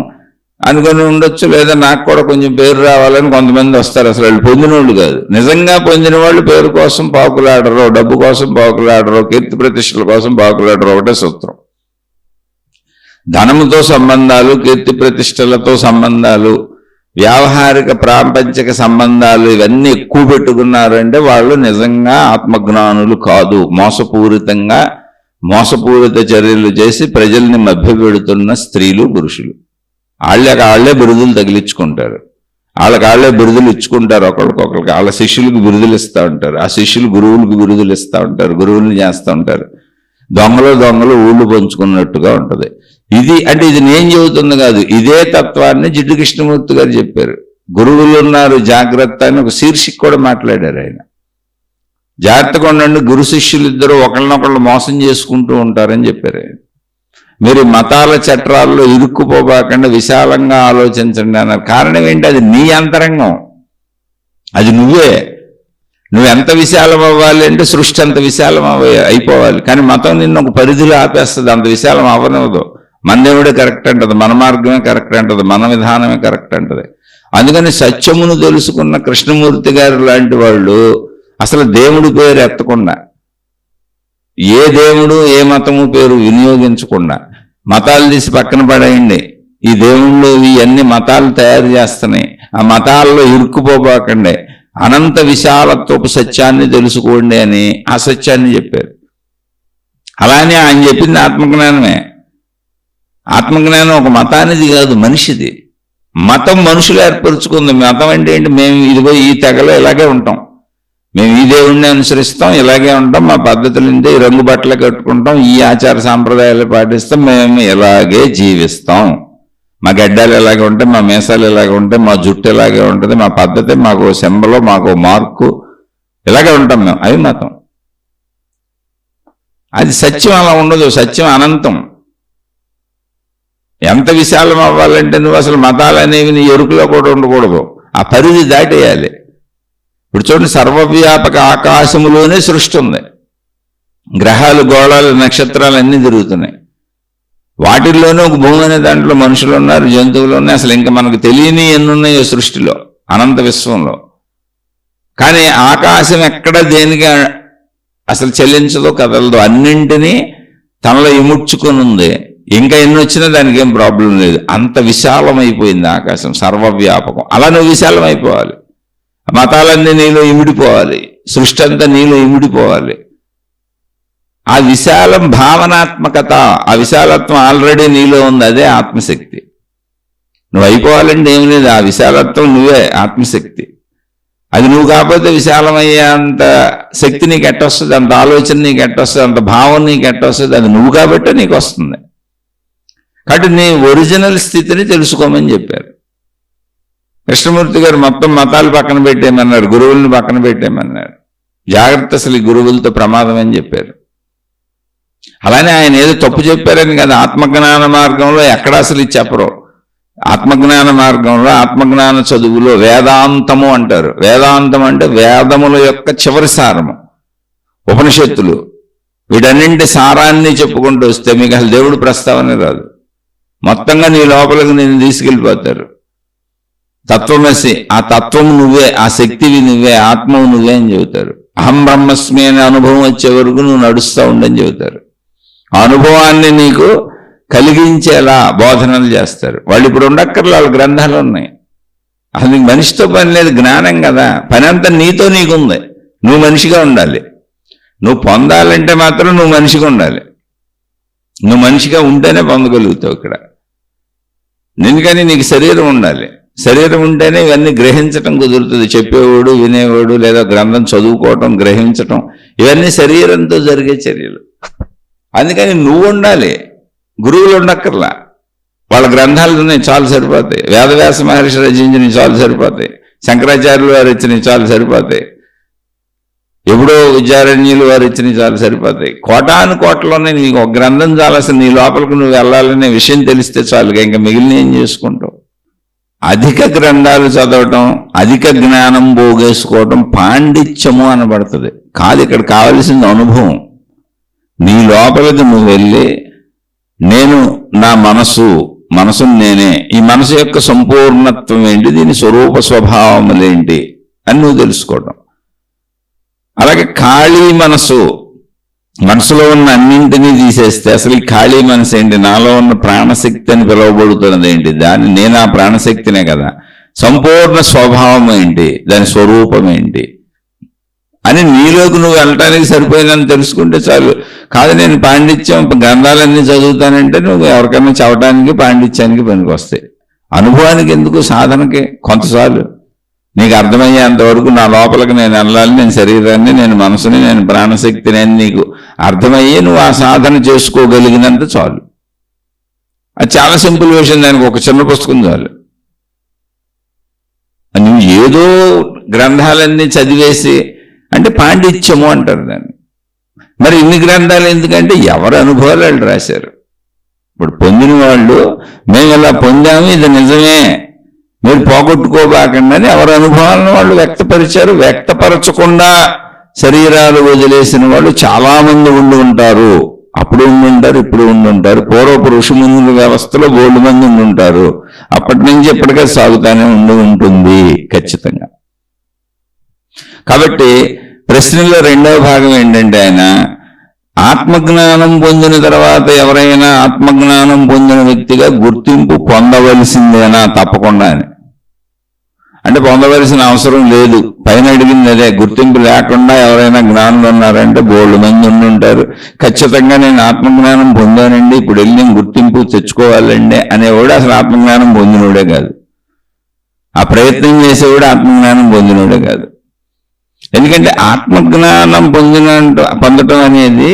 Speaker 1: అనుకొని ఉండొచ్చు, లేదా నాకు కూడా కొంచెం పేరు రావాలని కొంతమంది వస్తారు. అసలు వాళ్ళు పొందిన వాళ్ళు కాదు. నిజంగా పొందిన వాళ్ళు పేరు కోసం పాకులాడరు, డబ్బు కోసం పాకులాడరు, కీర్తి ప్రతిష్టల కోసం పాకులాడరు. ఒకటే సూత్రం. ధనముతో సంబంధాలు, కీర్తి ప్రతిష్టలతో సంబంధాలు, వ్యావహారిక ప్రాపంచిక సంబంధాలు ఇవన్నీ ఎక్కువ పెట్టుకున్నారు అంటే వాళ్ళు నిజంగా ఆత్మజ్ఞానులు కాదు. మోసపూరిత చర్యలు చేసి ప్రజల్ని మభ్యపెడుతున్న స్త్రీలు, పురుషులు. వాళ్ళే బిరుదులు తగిలించుకుంటారు. వాళ్ళే బిరుదులు ఇచ్చుకుంటారు ఒకరికొకరికి. వాళ్ళ శిష్యులకు బిరుదులు ఇస్తూ ఉంటారు, ఆ శిష్యులు గురువులకు బిరుదులు ఇస్తూ ఉంటారు, గురువులు చేస్తూ ఉంటారు. దొంగలు ఊళ్ళు పంచుకున్నట్టుగా ఉంటుంది. ఇది నేను చెబుతుంది కాదు, ఇదే తత్వాన్ని జిడ్డు కృష్ణమూర్తి గారు చెప్పారు. గురువులు ఉన్నారు జాగ్రత్త అని ఒక శీర్షిక కూడా మాట్లాడారు ఆయన. జాగ్రత్తగా ఉండండి, గురు శిష్యులు ఇద్దరు ఒకళ్ళనొకళ్ళు మోసం చేసుకుంటూ ఉంటారని చెప్పారు ఆయన. మీరు మతాల చట్రాల్లో ఇరుక్కుపోబాకుండా విశాలంగా ఆలోచించండి అన్నారు. కారణం ఏంటి? అది నీ అంతరంగం, అది నువ్వు ఎంత విశాలం అవ్వాలి అంటే సృష్టి అంత విశాలం అయిపోవాలి. కానీ మతం నిన్ను ఒక పరిధిలో ఆపేస్తుంది, అంత విశాలం అవ్వనివ్వదు. మన దేవుడే కరెక్ట్ అంటది, మన మార్గమే కరెక్ట్ అంటది, మన విధానమే కరెక్ట్ అంటది. అందుకని సత్యమును తెలుసుకున్న కృష్ణమూర్తి గారు లాంటి వాళ్ళు అసలు దేవుడి పేరు ఎత్తకుండా, ఏ దేవుడు ఏ మతము పేరు వినియోగించకుండా, మతాలు తీసి పక్కన పడేయండి, ఈ దేవుళ్ళు ఇవన్నీ మతాలు తయారు చేస్తున్నాయి, ఆ మతాల్లో ఇరుక్కుపోబాకండి, అనంత విశాలత్వపు సత్యాన్ని తెలుసుకోండి అని ఆ సత్యాన్ని చెప్పారు. అలానే ఆయన చెప్పింది ఆత్మజ్ఞానమే. ఆత్మజ్ఞానం ఒక మతానిది కాదు, మనిషిది. మతం మనుషులు ఏర్పరచుకుంది. మతం అంటే ఏంటి? మేము ఇదిగో ఈ తెగలో ఇలాగే ఉంటాం, మేము ఈ దేవుణ్ణి అనుసరిస్తాం, ఇలాగే ఉంటాం, మా పద్ధతులు ఇంతే, ఈ రంగు బట్టలు కట్టుకుంటాం, ఈ ఆచార సాంప్రదాయాలు పాటిస్తాం, మేము ఇలాగే జీవిస్తాం, మా గడ్డాలు ఎలాగే ఉంటాయి, మా మీసాలు ఎలాగే ఉంటాయి, మా జుట్టు ఎలాగే ఉంటుంది, మా పద్ధతి, మాకు సింబలు, మాకు మార్కు, ఇలాగే ఉంటాం మేము. అవి మతం. అది సత్యం అలా ఉండదు, సత్యం అనంతం. ఎంత విశాలం అవ్వాలంటే నువ్వు అసలు మతాలు అనేవి నీ ఎరుకులో కూడా ఉండకూడదు, ఆ పరిధి దాటేయాలి. ఇప్పుడు చూడండి, సర్వవ్యాపక ఆకాశములోనే సృష్టి ఉంది, గ్రహాలు, గోళాలు, నక్షత్రాలు అన్నీ తిరుగుతున్నాయి. వాటిల్లోనే ఒక భూమి అనే దాంట్లో మనుషులు ఉన్నారు, జంతువులు ఉన్నాయి. అసలు ఇంకా మనకు తెలియని ఎన్నున్నాయో సృష్టిలో, అనంత విశ్వంలో. కానీ ఆకాశం ఎక్కడ దేనికి అసలు చెల్లించదో కదలదో, అన్నింటినీ తనలో ఇముడ్చుకొని ఉంది. ఇంకా ఎన్ని వచ్చినా దానికి ఏం ప్రాబ్లం లేదు. అంత విశాలం అయిపోయింది ఆకాశం, సర్వవ్యాపకం. అలా నువ్వు విశాలం అయిపోవాలి. మతాలన్నీ నీలో ఇమిడిపోవాలి, సృష్టి అంతా నీలో ఇమిడిపోవాలి. ఆ విశాలం భావనాత్మకత, ఆ విశాలత్వం ఆల్రెడీ నీలో ఉంది, అదే ఆత్మశక్తి. నువ్వు అయిపోవాలంటే ఏం లేదు, ఆ విశాలత్వం నువ్వే ఆత్మశక్తి. అది నువ్వు కాకపోతే విశాలమయ్యే అంత శక్తి నీకు ఎట్టొస్తుంది, అంత ఆలోచన నీకు ఎట్టొస్తుంది, అంత భావం నీకు ఎట్టొస్తుంది, అది నువ్వు కాబట్టే నీకు వస్తుంది. కాబట్టి నీ ఒరిజినల్ స్థితిని తెలుసుకోమని చెప్పారు కృష్ణమూర్తి గారు. మొత్తం మతాలు పక్కన పెట్టేయమన్నారు, గురువుల్ని పక్కన పెట్టేయమన్నారు. జాగ్రత్త, అసలు ఈ గురువులతో ప్రమాదం అని చెప్పారు. అలానే ఆయన ఏదో తప్పు చెప్పారని కదా, ఆత్మజ్ఞాన మార్గంలో ఎక్కడ అసలు ఇది చెప్పరు. ఆత్మజ్ఞాన మార్గంలో, ఆత్మజ్ఞాన చదువులో వేదాంతము అంటారు. వేదాంతం అంటే వేదముల యొక్క చివరి సారము, ఉపనిషత్తులు, వీటన్నింటి సారాన్ని చెప్పుకుంటూ వస్తే మీకు అసలు దేవుడు ప్రస్తావనే రాదు. మొత్తంగా నీ లోపలికి నేను తీసుకెళ్ళిపోతారు. తత్వమసి, ఆ తత్వము నువ్వే, ఆ శక్తివి నువ్వే, ఆత్మవు నువ్వే అని చెబుతారు. అహం బ్రహ్మస్మి అనే అనుభవం వచ్చే వరకు నువ్వు నడుస్తూ ఉండని చెబుతారు. ఆ అనుభవాన్ని నీకు కలిగించేలా బోధనలు చేస్తారు. వాళ్ళు ఇప్పుడు ఉండక్కర్లు, వాళ్ళ గ్రంథాలు ఉన్నాయి. అసలు నీకు మనిషితో పని లేదు, జ్ఞానం కదా. పని అంతా నీతో నీకుంది. నువ్వు మనిషిగా ఉండాలి. నువ్వు పొందాలంటే మాత్రం నువ్వు మనిషిగా ఉండాలి. నువ్వు మనిషిగా ఉంటేనే పొందగలుగుతావు ఇక్కడ. ఎందుకని నీకు శరీరం ఉండాలి. శరీరం ఉంటేనే ఇవన్నీ గ్రహించటం కుదురుతుంది. చెప్పేవాడు, వినేవాడు, లేదా గ్రంథం చదువుకోవటం, గ్రహించటం, ఇవన్నీ శరీరంతో జరిగే చర్యలు. అందుకని నువ్వు ఉండాలి, గురువులు ఉండక్కర్లా. వాళ్ళ గ్రంథాలు ఉన్నాయి, చాలు సరిపోతాయి. వేదవ్యాస మహర్షి రచించినవి చాలు సరిపోతాయి. శంకరాచార్యులు వారు ఇచ్చినవి చాలు సరిపోతాయి. ఎప్పుడో విద్యారణ్యులు వారు ఇచ్చినవి చాలు సరిపోతాయి. కోటాను కోట్లోనే నీకు ఒక గ్రంథం చాలు. అసలు నీ లోపలికి నువ్వు వెళ్ళాలనే విషయం తెలిస్తే చాలుగా, ఇంకా మిగిలిన ఏం చేసుకుంటావు. అధిక గ్రంథాలు చదవటం, అధిక జ్ఞానం పోగేసుకోవటం పాండిత్యము అనబడుతుంది కాదు. ఇక్కడ కావలసిన అనుభవం. నీ లోపలికి నువ్వు వెళ్ళి, నేను నా మనసును నేనే, ఈ మనసు యొక్క సంపూర్ణత్వం ఏంటి, దీని స్వరూప స్వభావములేంటి అని నువ్వు తెలుసుకోవటం. అలాగే ఖాళీ మనసులో ఉన్న అన్నింటినీ తీసేస్తే అసలు ఈ ఖాళీ మనసు ఏంటి, నాలో ఉన్న ప్రాణశక్తి అని పిలువబడుతున్నది ఏంటి, దాన్ని నేను ఆ ప్రాణశక్తినే కదా. సంపూర్ణ స్వభావం ఏంటి, దాని స్వరూపం ఏంటి అని నీలోకి నువ్వు వెళ్ళటానికి సరిపోయిందని తెలుసుకుంటే చాలు. కాదు నేను పాండిత్యం గ్రంథాలన్నీ చదువుతానంటే నువ్వు ఎవరికైనా చదవటానికి పాండిత్యానికి పనికి వస్తాయి. అనుభవానికి ఎందుకు, సాధనకి కొంత చాలు. నీకు అర్థమయ్యేంత వరకు నా లోపలికి నేను వెళ్ళాలి, నేను శరీరాన్ని, నేను మనసుని, నేను ప్రాణశక్తిని అని నీకు అర్థమయ్యి నువ్వు ఆ సాధన చేసుకోగలిగినంత చాలు. అది చాలా సింపుల్ విషయం. దానికి ఒక చిన్న పుస్తకం చాలు. నువ్వు ఏదో గ్రంథాలన్నీ చదివేసి అంటే పాండిత్యము అంటారు దాన్ని. మరి ఇన్ని గ్రంథాలు ఎందుకంటే ఎవరి అనుభవాలు వాళ్ళు రాశారు. ఇప్పుడు పొందిన వాళ్ళు మేము ఇలా పొందాము, ఇది నిజమే, మీరు పోగొట్టుకోబాకండి అని ఎవరి అనుభవాలను వాళ్ళు వ్యక్తపరిచారు. వ్యక్తపరచకుండా శరీరాలు వదిలేసిన వాళ్ళు చాలా మంది ఉండి ఉంటారు. అప్పుడు ఉండి ఉంటారు, ఇప్పుడు ఉండి ఉంటారు. పూర్వపు ఋషిమునుల వ్యవస్థలో బోల్డు మంది ఉండి ఉంటారు. అప్పటి నుంచి ఎప్పటికే సాగుతానే ఉంటుంది ఖచ్చితంగా. కాబట్టి ప్రశ్నలో రెండవ భాగం ఏంటంటే, ఆయన ఆత్మజ్ఞానం పొందిన తర్వాత ఎవరైనా ఆత్మజ్ఞానం పొందిన వ్యక్తిగా గుర్తింపు పొందవలసిందేనా తప్పకుండా అని. అంటే పొందవలసిన అవసరం లేదు. పైన అడిగింది అదే, గుర్తింపు లేకుండా ఎవరైనా జ్ఞానులు ఉన్నారంటే బోల్డు మంది ఉండి ఉంటారు. ఖచ్చితంగా నేను ఆత్మజ్ఞానం పొందానండి, ఇప్పుడు వెళ్ళి నేను గుర్తింపు తెచ్చుకోవాలండి అనేవాడు అసలు ఆత్మజ్ఞానం పొందినోడే కాదు. ఆ ప్రయత్నం చేసేవాడు ఆత్మజ్ఞానం పొందినోడే కాదు. ఎందుకంటే ఆత్మజ్ఞానం పొందటం అనేది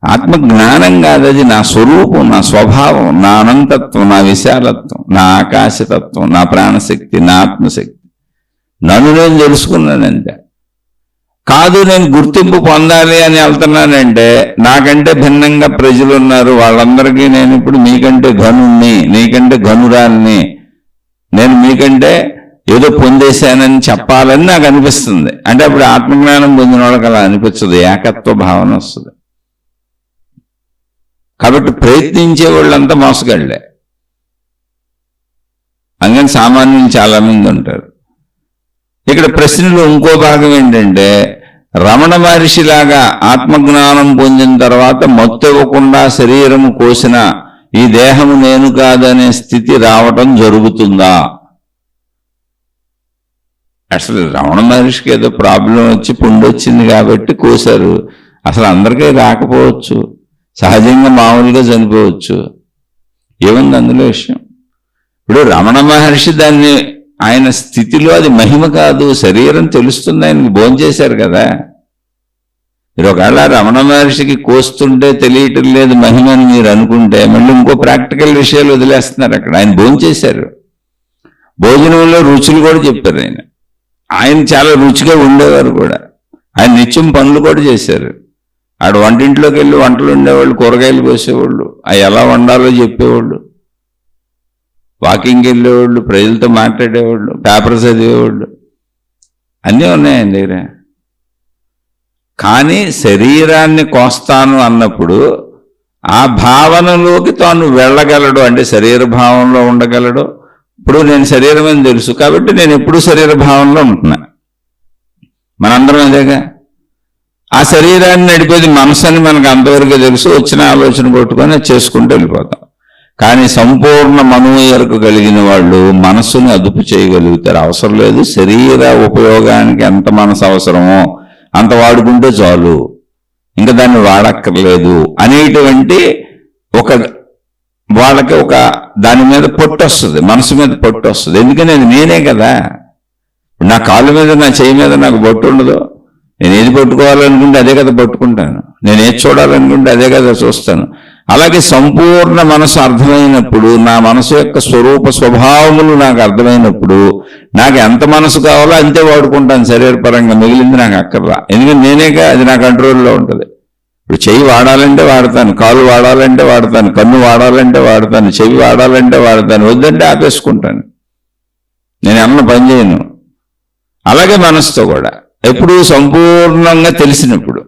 Speaker 1: ఆత్మజ్ఞానం కాదు, అది నా స్వరూపం, నా స్వభావం, నా అనంతత్వం, నా విశాలత్వం, నా ఆకాశతత్వం, నా ప్రాణశక్తి, నా ఆత్మశక్తి. నన్ను నేను తెలుసుకున్నానంటే కాదు. నేను గుర్తింపు పొందాలి అని వెళ్తున్నానంటే నాకంటే భిన్నంగా ప్రజలు ఉన్నారు, వాళ్ళందరికీ నేను ఇప్పుడు మీకంటే ఘనుణ్ణి, నీకంటే ఘనురాల్ని, నేను మీకంటే ఏదో పొందేశానని చెప్పాలని నాకు అనిపిస్తుంది. అంటే అప్పుడు ఆత్మజ్ఞానం పొందిన వాళ్ళకి అలా అనిపించదు, ఏకత్వ భావన వస్తుంది. కాబట్టి ప్రయత్నించే వాళ్ళంతా మోసగాళ్లే. అందుకని సామాన్యులు చాలా మంది ఉంటారు. ఇక్కడ ప్రశ్నలో ఇంకో భాగం ఏంటంటే, రమణ మహర్షిలాగా ఆత్మజ్ఞానం పొందిన తర్వాత మత్తివ్వకుండా శరీరము కోసిన ఈ దేహము నేను కాదనే స్థితి రావటం జరుగుతుందా? అసలు రమణ మహర్షికి ఏదో ప్రాబ్లం వచ్చి పుండు వచ్చింది కాబట్టి కోసారు. అసలు అందరికీ రాకపోవచ్చు, సహజంగా మామూలుగా చనిపోవచ్చు. ఏముంది అందులో విషయం? ఇప్పుడు రమణ మహర్షి దాన్ని ఆయన స్థితిలో అది మహిమ కాదు, శరీరం తెలుస్తుంది. ఆయనకి భోంచేశారు కదా. మీరు ఒకవేళ రమణ మహర్షికి కోస్తుంటే తెలియటం లేదు మహిమ అని మీరు అనుకుంటే మళ్ళీ ఇంకో ప్రాక్టికల్ విషయాలు వదిలేస్తున్నారు అక్కడ. ఆయన భోంచేశారు, భోజనంలో రుచులు కూడా చెప్పారు. ఆయన చాలా రుచిగా ఉండేవారు కూడా. ఆయన నిత్యం పనులు కూడా చేశారు. ఆడ వంటింట్లోకి వెళ్ళి వంటలు ఉండేవాళ్ళు, కూరగాయలు కోసేవాళ్ళు, అవి ఎలా వండాలో చెప్పేవాళ్ళు, వాకింగ్కి వెళ్ళేవాళ్ళు, ప్రజలతో మాట్లాడేవాళ్ళు, పేపర్ చదివేవాళ్ళు, అన్నీ ఉన్నాయి ఆయన దగ్గర. కానీ శరీరాన్ని కోస్తాను అన్నప్పుడు ఆ భావనలోకి తాను వెళ్ళగలడు, అంటే శరీర భావంలో ఉండగలడు. ఇప్పుడు నేను శరీరం అని తెలుసు కాబట్టి నేను ఎప్పుడూ శరీర భావంలో ఉంటున్నా. మనందరం అదేగా. ఆ శరీరాన్ని నడిపేది మనసు అని మనకు అంతవరకు తెలుసు. వచ్చిన ఆలోచన కొట్టుకొని చేసుకుంటూ వెళ్ళిపోతాం. కానీ సంపూర్ణ మనోఎరుక కలిగిన వాళ్ళు మనస్సుని అదుపు చేయగలుగుతారు. అవసరం లేదు, శరీర ఉపయోగానికి ఎంత మనసు అవసరమో అంత వాడుకుంటే చాలు, ఇంకా దాన్ని వాడక్కర్లేదు అనేటువంటి వాళ్ళకి ఒక దాని మీద పొట్టు వస్తుంది, మనసు మీద పొట్టు వస్తుంది. ఎందుకని అది నేనే కదా. నా కాళ్ళ మీద, నా చేయి మీద నాకు బొట్టు ఉండదు. నేను ఏది పట్టుకోవాలనుకుంటే అదే కదా పట్టుకుంటాను, నేను ఏది చూడాలనుకుంటే అదే కదా చూస్తాను. అలాగే సంపూర్ణ మనసు అర్థమైనప్పుడు, నా మనసు యొక్క స్వరూప స్వభావములు నాకు అర్థమైనప్పుడు నాకు ఎంత మనసు కావాలో అంతే వాడుకుంటాను శరీరపరంగా. మిగిలింది నాకు అక్కర్లా, ఎందుకంటే నేనేగా, అది నా కంట్రోల్లో ఉంటుంది. ఇప్పుడు చెయ్యి వాడాలంటే వాడతాను, కాలు వాడాలంటే వాడతాను, కన్ను వాడాలంటే వాడతాను, చెవి వాడాలంటే వాడతాను, వద్దంటే ఆపేసుకుంటాను. నేను అన్న పని చేయను. అలాగే మనసుతో కూడా ఎప్పుడు సంపూర్ణంగా తెలిసినప్పుడు.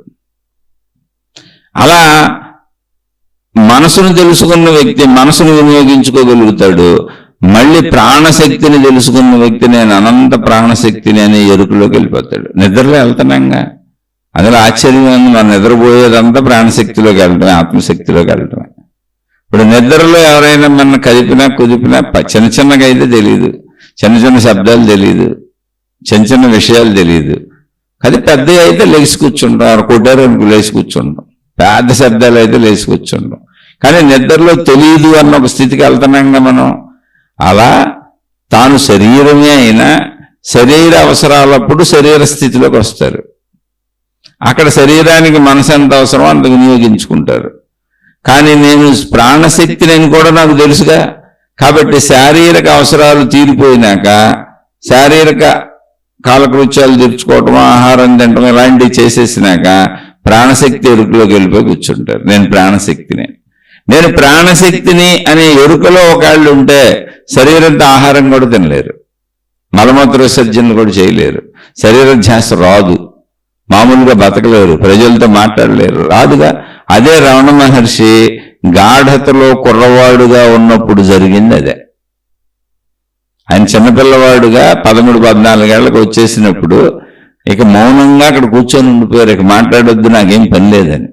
Speaker 1: అలా మనసును తెలుసుకున్న వ్యక్తి మనసును వినియోగించుకోగలుగుతాడు. మళ్ళీ ప్రాణశక్తిని తెలుసుకున్న వ్యక్తి నేను అనంత ప్రాణశక్తిని అనే ఎరుకలోకి వెళ్ళిపోతాడు. నిద్రలో వెళ్తున్నాగా, అందులో ఆశ్చర్యం ఉంది. మనం నిద్రపోయేదంతా ప్రాణశక్తిలోకి వెళ్ళటమే, ఆత్మశక్తిలోకి వెళ్ళటమే. ఇప్పుడు నిద్రలో ఎవరైనా మన కదిపినా కుదిపినా చిన్న చిన్నగా అయితే తెలియదు, చిన్న చిన్న శబ్దాలు తెలియదు, చిన్న చిన్న విషయాలు తెలియదు. అది పెద్ద అయితే లేచి కూర్చుంటాం, కొట్టారు లేచి కూర్చుంటాం, పెద్ద శబ్దాలు అయితే లేచి కూర్చుంటాం. కానీ నిద్రలో తెలియదు అన్న ఒక స్థితికి వెళ్తున్నాంగా మనం. అలా తాను శరీరమే అయినా శరీర అవసరాలప్పుడు శరీర స్థితిలోకి వస్తారు. అక్కడ శరీరానికి మనసు ఎంత అవసరమో అంత వినియోగించుకుంటారు. కానీ నేను ప్రాణశక్తిని కూడా నాకు తెలుసుగా, కాబట్టి శారీరక అవసరాలు తీరిపోయినాక శారీరక కాలకృత్యాలు తీర్చుకోవటం, ఆహారం తినటం ఇలాంటివి చేసేసినాక ప్రాణశక్తి ఎరుకలోకి వెళ్ళిపోయి కూర్చుంటారు. నేను ప్రాణశక్తిని అనే ఎరుకలో ఒకళ్ళు ఉంటే శరీరంతో ఆహారం కూడా తినలేరు, మలమూత్ర విసర్జనలు కూడా చేయలేరు, శరీర ధ్యాస రాదు, మామూలుగా బతకలేరు, ప్రజలతో మాట్లాడలేరు, రాదుగా. అదే రమణ మహర్షి గాఢతలో కుర్రవాడుగా ఉన్నప్పుడు జరిగింది అదే. ఆయన చిన్నపిల్లవాడుగా 13-14 ఏళ్లకు వచ్చేసినప్పుడు ఇక మౌనంగా అక్కడ కూర్చొని ఉండిపోయారు. ఇక మాట్లాడొద్దు, నాకేం పని లేదని.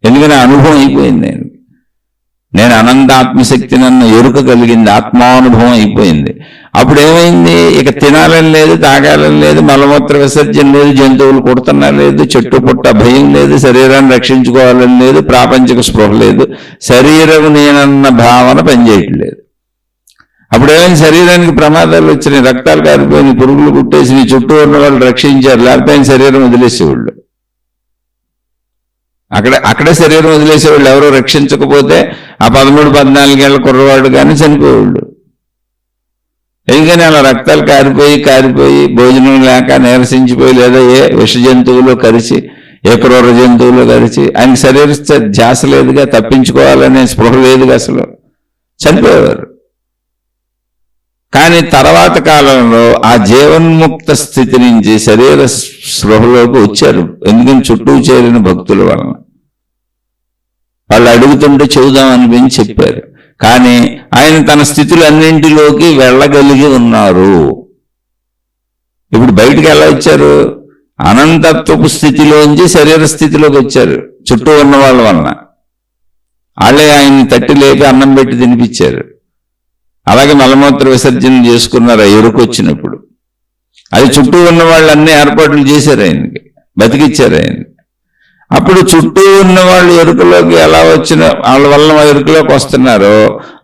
Speaker 1: ఎందుకని అనుభవం అయిపోయింది. నేను అనంత ఆత్మశక్తి నన్ను ఎరుక కలిగింది, ఆత్మానుభవం అయిపోయింది. అప్పుడు ఏమైంది? ఇక తినాలని లేదు, తాగాలని లేదు, మలమూత్ర విసర్జన లేదు, జంతువులు కుడుతున్నా లేదు, చెట్టు పుట్ట భయం లేదు, శరీరాన్ని రక్షించుకోవాలని లేదు, ప్రాపంచిక స్పృహ లేదు, శరీరం నేనన్న భావన పనిచేయట్లేదు. అప్పుడు ఏమైంది? శరీరానికి ప్రమాదాలు వచ్చినాయి, రక్తాలు కారిపోయినాయి, పురుగులు కుట్టేసి చుట్టూ ఉన్న వాళ్ళు రక్షించారు, లేకపోతే ఆయన శరీరం వదిలేసేవాళ్ళు. అక్కడే శరీరం వదిలేసేవాళ్ళు. ఎవరో రక్షించకపోతే ఆ 13-14 ఏళ్ల కుర్రవాడు కానీ చనిపోయేవాళ్ళు. ఎందుకని అలా రక్తాలు కారిపోయి భోజనం లేక నీరసించిపోయి, లేదా ఏ విష జంతువులు కరిచి, ఏ క్రూర జంతువులు కరిచి, ఆయన శరీర ధ్యాస లేదుగా, తప్పించుకోవాలనే స్పృహ లేదుగా, అసలు చనిపోయేవారు. కానీ తర్వాత కాలంలో ఆ జీవన్ముక్త స్థితి నుంచి శరీర స్పృహలోకి వచ్చారు. ఎందుకని? చుట్టూ చేరిన భక్తుల వలన. వాళ్ళు అడుగుతుంటే చెబుదాం అనిపించి చెప్పారు. కానీ ఆయన తన స్థితులన్నింటిలోకి వెళ్ళగలిగి ఉన్నారు. ఇప్పుడు బయటికి ఎలా వచ్చారు? అనంతత్వపు స్థితిలోంచి శరీర స్థితిలోకి వచ్చారు, చుట్టూ ఉన్న వాళ్ళ వలన. వాళ్ళే ఆయన్ని తట్టి లేపి అన్నం పెట్టి తినిపించారు. అలాగే మలమూత్ర విసర్జన చేసుకున్నారు ఆ ఎరుకు వచ్చినప్పుడు. అది చుట్టూ ఉన్న వాళ్ళు అన్ని ఏర్పాట్లు చేశారు, ఆయనకి బతికిచ్చారు ఆయన. అప్పుడు చుట్టూ ఉన్న వాళ్ళు ఎరుకలోకి ఎలా వచ్చిన వాళ్ళ వల్ల ఎరుకలోకి వస్తున్నారో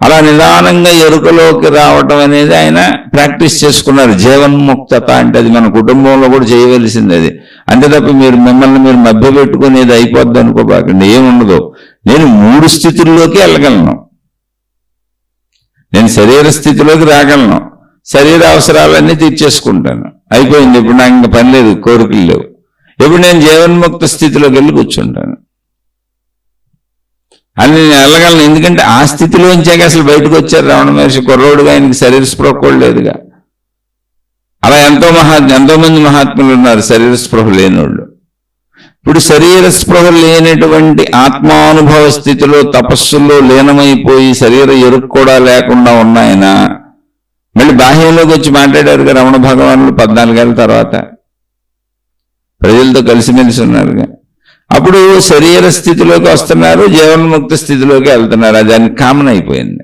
Speaker 1: అలా నిదానంగా ఎరుకలోకి రావటం అనేది ఆయన ప్రాక్టీస్ చేసుకున్నారు. జీవన్ముక్తత అంటే అది మన కుటుంబంలో కూడా చేయవలసింది. అది అంతే తప్ప మిమ్మల్ని మీరు మభ్య పెట్టుకునేది అయిపోద్ది అనుకోబాకండి. ఏముండదు. నేను 3 స్థితుల్లోకి వెళ్ళగలను. నేను శరీర స్థితిలోకి రాగలను, శరీర అవసరాలన్నీ తీర్చేసుకుంటాను, అయిపోయింది. ఇప్పుడు నాకు ఇంకా పని లేదు, కోరికలు లేవు. ఇప్పుడు నేను జీవన్ముక్త స్థితిలోకి వెళ్ళి కూర్చుంటాను అని నేను వెళ్ళగలను. ఎందుకంటే ఆ స్థితిలోంచాక అసలు బయటకు వచ్చారు రమణ మహర్షి. కుర్రోడుగా ఆయనకి శరీర స్పృహ కూడా లేదుగా. అలా ఎంతో మంది మహాత్ములు ఉన్నారు శరీర స్పృహ లేనివాళ్ళు. ఇప్పుడు శరీర స్పృహ లేనటువంటి ఆత్మానుభవ స్థితిలో తపస్సులో లీనమైపోయి శరీర ఎరుకు కూడా లేకుండా ఉన్నాయన మళ్ళీ బాహ్యంలోకి వచ్చి మాట్లాడారుగా రమణ భగవానులు 14 ఏళ్ళ తర్వాత. ప్రజలతో కలిసిమెలిసి ఉన్నారుగా. అప్పుడు శరీర స్థితిలోకి వస్తున్నారు, జీవన్ముక్త స్థితిలోకి వెళ్తున్నారు. అది దానికి కామన్ అయిపోయింది.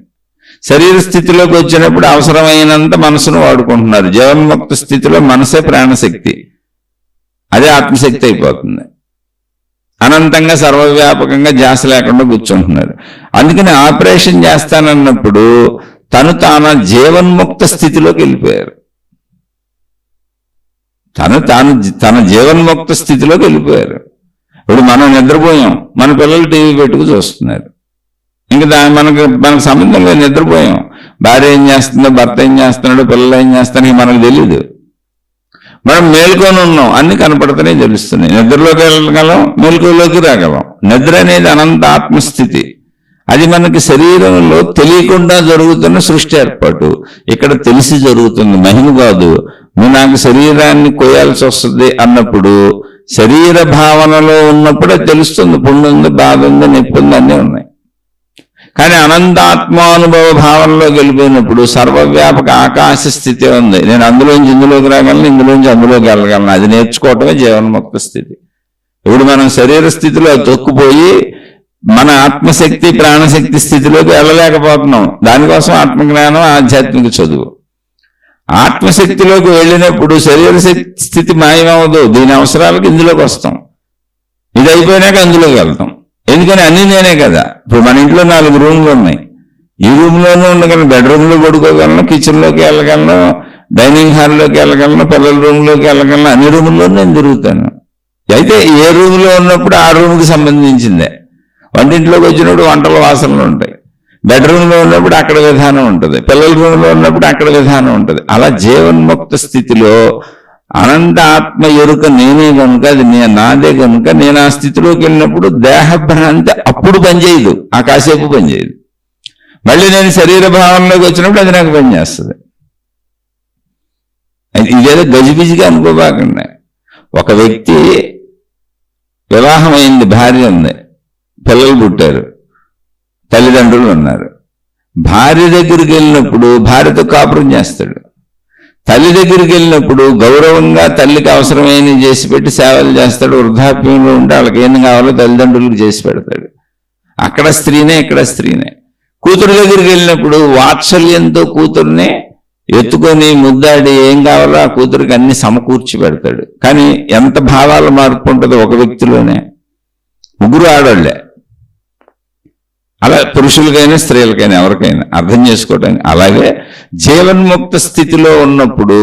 Speaker 1: శరీర స్థితిలోకి వచ్చినప్పుడు అవసరమైనంత మనసును వాడుకుంటున్నారు. జీవన్ముక్త స్థితిలో మనసే ప్రాణశక్తి, అదే ఆత్మశక్తి అయిపోతుంది. అనంతంగా సర్వవ్యాపకంగా ధ్యాస లేకుండా కూర్చుంటున్నారు. అందుకని ఆపరేషన్ చేస్తానన్నప్పుడు తాను జీవన్ముక్త స్థితిలోకి వెళ్ళిపోయారు. తన జీవన్ముక్త స్థితిలోకి వెళ్ళిపోయారు. ఇప్పుడు మనం నిద్రపోయాం, మన పిల్లలు టీవీ పెట్టుకు చూస్తున్నారు. ఇంకా మనకు సంబంధం లేదు, నిద్రపోయాం. భార్య ఏం చేస్తుందో, భర్త ఏం చేస్తున్నాడో, పిల్లలు ఏం చేస్తానో మనకు తెలీదు. మనం మేల్కొని ఉన్నాం, అన్ని కనపడుతూనే తెలుస్తున్నాయి. నిద్రలోకి వెళ్ళగలం, మేల్కోలోకి రాగలం. నిద్ర అనేది అనంత ఆత్మస్థితి. అది మనకి శరీరంలో తెలియకుండా జరుగుతున్న సృష్టి ఏర్పాటు. ఇక్కడ తెలిసి జరుగుతుంది, మహిమ కాదు. నువ్వు నాకు శరీరాన్ని కోయాల్సి వస్తుంది అన్నప్పుడు శరీర భావనలో ఉన్నప్పుడు అది తెలుస్తుంది. పుండు ఉంది, బాధ ఉంది, నొప్పి ఉంది, అన్నీ ఉన్నాయి. కానీ అనంతాత్మానుభవ భావనలోకి వెళ్ళిపోయినప్పుడు సర్వవ్యాపక ఆకాశ స్థితి ఉంది. నేను అందులోంచి ఇందులోకి రాగలను, ఇందులోంచి అందులోకి వెళ్ళగలను. అది నేర్చుకోవటమే జీవన్ముక్త స్థితి. ఇప్పుడు మనం శరీర స్థితిలో తొక్కుపోయి మన ఆత్మశక్తి ప్రాణశక్తి స్థితిలోకి వెళ్ళలేకపోతున్నాం. దానికోసం ఆత్మజ్ఞానం, ఆధ్యాత్మిక చదువు. ఆత్మశక్తిలోకి వెళ్ళినప్పుడు శరీర స్థితి మాయమవదు. దీని అవసరాలకు ఇందులోకి వస్తాం. ఇది అయిపోయినాక అందులోకి వెళ్తాం. ఎందుకని అన్నీ నేనే కదా. ఇప్పుడు మన ఇంట్లో 4 రూమ్లు ఉన్నాయి. ఈ రూమ్లోనూ ఉండగలను, బెడ్రూమ్లో పడుకోగలను, కిచెన్లోకి వెళ్ళగలను, డైనింగ్ హాల్లోకి వెళ్ళగలను, పిల్లల రూమ్లోకి వెళ్ళగలను, అన్ని రూముల్లో నేను తిరుగుతాను. అయితే ఏ రూమ్లో ఉన్నప్పుడు ఆ రూమ్కి సంబంధించిందే. వంటింట్లోకి వచ్చినప్పుడు వంటల వాసనలు ఉంటాయి, బెడ్రూమ్లో ఉన్నప్పుడు అక్కడ విధానం ఉంటుంది, పిల్లల రూమ్లో ఉన్నప్పుడు అక్కడ విధానం ఉంటుంది. అలా జీవన్ముక్త స్థితిలో అనంత ఆత్మ ఎరుక నేనే కనుక, అది నాదే కనుక, నేను ఆ స్థితిలోకి వెళ్ళినప్పుడు దేహభ్రాంతి అప్పుడు పనిచేయదు, ఆ కాసేపు పనిచేయదు. మళ్ళీ నేను శరీర భావనలోకి వచ్చినప్పుడు అది నాకు పనిచేస్తుంది. ఇదేదో గజిబిజిగా అనుకోబాకండి. ఒక వ్యక్తి వివాహమైంది, భార్య ఉంది, పిల్లలు పుట్టారు, తల్లిదండ్రులు ఉన్నారు. భార్య దగ్గరికి వెళ్ళినప్పుడు భార్యతో కాపురం చేస్తాడు. తల్లి దగ్గరికి వెళ్ళినప్పుడు గౌరవంగా తల్లికి అవసరమైన చేసి పెట్టి సేవలు చేస్తాడు. వృద్ధాప్యంలో ఉంటే వాళ్ళకి ఏం కావాలో తల్లిదండ్రులకు చేసి పెడతాడు. అక్కడ స్త్రీనే, ఇక్కడ స్త్రీనే. కూతురు దగ్గరికి వెళ్ళినప్పుడు వాత్సల్యంతో కూతుర్ని ఎత్తుకొని ముద్దాడి ఏం కావాలో ఆ కూతురికి అన్ని సమకూర్చి పెడతాడు. కానీ ఎంత భావాల మార్పు ఉంటుందో ఒక వ్యక్తిలోనే. ముగ్గురు ఆడవాళ్లే. అలా పురుషులకైనా స్త్రీలకైనా ఎవరికైనా అర్థం చేసుకోవటానికి. అలాగే జీవన్ముక్త స్థితిలో ఉన్నప్పుడు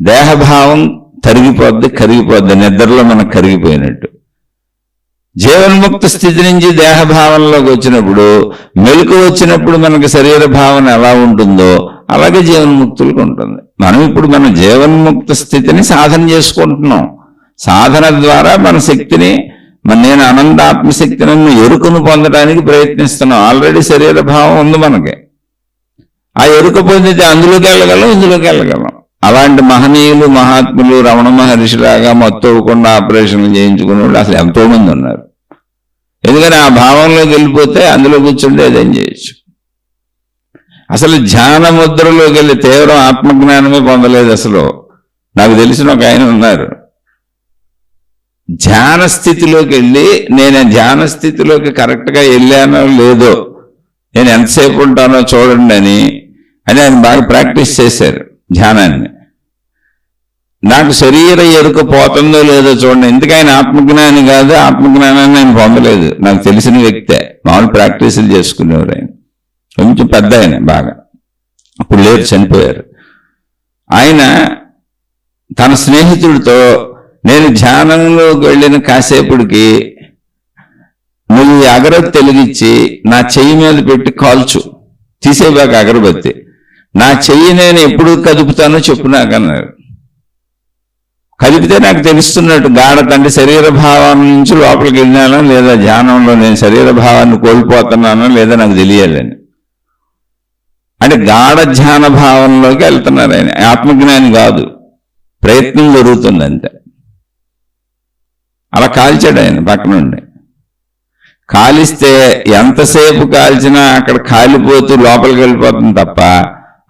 Speaker 1: దేహభావం తరిగిపోద్ది, కరిగిపోద్ది. నిద్రలో మనకు కరిగిపోయినట్టు. జీవన్ముక్త స్థితి నుంచి దేహభావనలోకి వచ్చినప్పుడు, మెలకు వచ్చినప్పుడు మనకు శరీర భావన ఎలా ఉంటుందో అలాగే జీవన్ముక్తులకు ఉంటుంది. మనం ఇప్పుడు మన జీవన్ముక్త స్థితిని సాధన చేసుకుంటున్నాం. సాధన ద్వారా మన శక్తిని, నేను అనంతాత్మశక్తిని ఎరుకను పొందడానికి ప్రయత్నిస్తున్నాం. ఆల్రెడీ శరీర భావం ఉంది మనకి. ఆ ఎరుక పొందితే అందులోకి వెళ్ళగలం, ఇందులోకి వెళ్ళగలం. అలాంటి మహనీయులు, మహాత్ములు, రమణ మహర్షిలాగా మొత్తకుండా ఆపరేషన్లు చేయించుకునే వాళ్ళు అసలు ఎంతో మంది ఉన్నారు. ఎందుకని ఆ భావంలోకి వెళ్ళిపోతే అందులో కూర్చుంటే ఏదేం చేయొచ్చు. అసలు ధ్యాన ముద్రలోకి వెళ్ళి తీవ్రం ఆత్మజ్ఞానమే పొందలేదు. అసలు నాకు తెలిసిన ఒక ఆయన ఉన్నారు, ధ్యాన స్థితిలోకి వెళ్ళి, నేను ధ్యాన స్థితిలోకి కరెక్ట్గా వెళ్ళానో లేదో, నేను ఎంతసేపు ఉంటానో చూడండి అని ఆయన బాగా ప్రాక్టీస్ చేశారు ధ్యానాన్ని. నాకు శరీర ఎరుక పోతుందో లేదో చూడండి. ఎందుకైనా ఆత్మజ్ఞాని కాదు, ఆత్మజ్ఞానాన్ని ఆయన పొందలేదు. నాకు తెలిసిన వ్యక్తే, మామూలు ప్రాక్టీసులు చేసుకునేవారు. ఆయన కొంచెం పెద్ద ఆయన, బాగా అప్పుడు లేరు, చనిపోయారు. ఆయన తన స్నేహితుడితో, నేను ధ్యానంలోకి వెళ్ళిన కాసేపుడికి నువ్వు అగరబత్తి వెలిగించి నా చెయ్యి మీద పెట్టి కాల్చు, తీసేబాక అగరబత్తి, నా చెయ్యి నేను ఎప్పుడు కదుపుతానో చెప్పు నాకన్నారు. కదిపితే నాకు తెలుస్తున్నట్టు గాఢత, అంటే శరీర భావం నుంచి లోపలికి వెళ్ళినానా లేదా, ధ్యానంలో నేను శరీర భావాన్ని కోల్పోతున్నానా లేదా నాకు తెలియాలని. అంటే గాఢ ధ్యాన భావంలోకి వెళ్తున్నారు ఆయన. ఆత్మజ్ఞాని కాదు, ప్రయత్నం జరుగుతుంది అంతే. అలా కాల్చాడు ఆయన పక్కనుండి. కాలిస్తే ఎంతసేపు కాల్చినా అక్కడ కాలిపోతూ లోపలికి వెళ్ళిపోతుంది తప్ప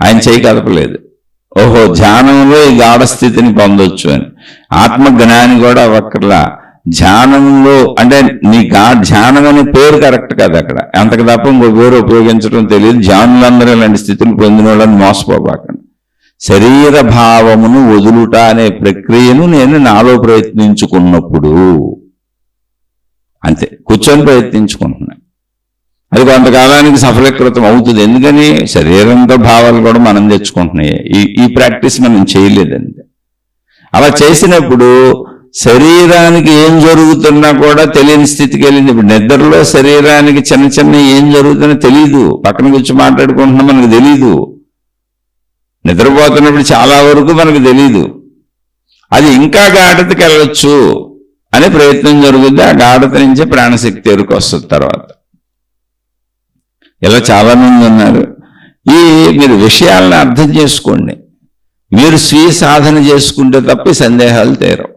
Speaker 1: ఆయన చేయి కదపలేదు. ఓహో, ధ్యానంలో ఈ గాఢ స్థితిని పొందొచ్చు అని. ఆత్మజ్ఞాని కూడా ఒక్కర్లా ధ్యానంలో, అంటే నీ ధ్యానం అనే పేరు కరెక్ట్ కాదు అక్కడ, అంతకు తప్ప ఇంకో పేరు ఉపయోగించడం తెలియదు. ధ్యానులందరూ ఇలాంటి స్థితులు పొందిన వాళ్ళని మోసపోబాకండి. శరీర భావమును వదులుట అనే ప్రక్రియను నేను నాలో ప్రయత్నించుకున్నప్పుడు అంతే, కూర్చొని ప్రయత్నించుకుంటున్నాను. అది కొంతకాలానికి సఫలీకృతం అవుతుంది. ఎందుకని శరీరంతో భావాలు కూడా మనం తెచ్చుకుంటున్నాయి. ఈ ప్రాక్టీస్ మనం చేయలేదంతే. అలా చేసినప్పుడు శరీరానికి ఏం జరుగుతున్నా కూడా తెలియని స్థితికి వెళ్ళింది. ఇప్పుడు నిద్రలో శరీరానికి చిన్న చిన్న ఏం జరుగుతున్నా తెలియదు, పక్కన కూర్చొని మాట్లాడుకుంటున్నా మనకు తెలీదు. నిద్రపోతున్నప్పుడు చాలా వరకు మనకు తెలీదు. అది ఇంకా గాఢతకి వెళ్ళొచ్చు అనే ప్రయత్నం జరుగుద్ది. ఆ గాఢత నుంచే ప్రాణశక్తి ఎరుకు వస్తుంది తర్వాత. ఇలా చాలా మంది ఉన్నారు. మీరు విషయాలను అర్థం చేసుకోండి. మీరు స్వీయ సాధన చేసుకుంటే తప్ప సందేహాలు తీరవు.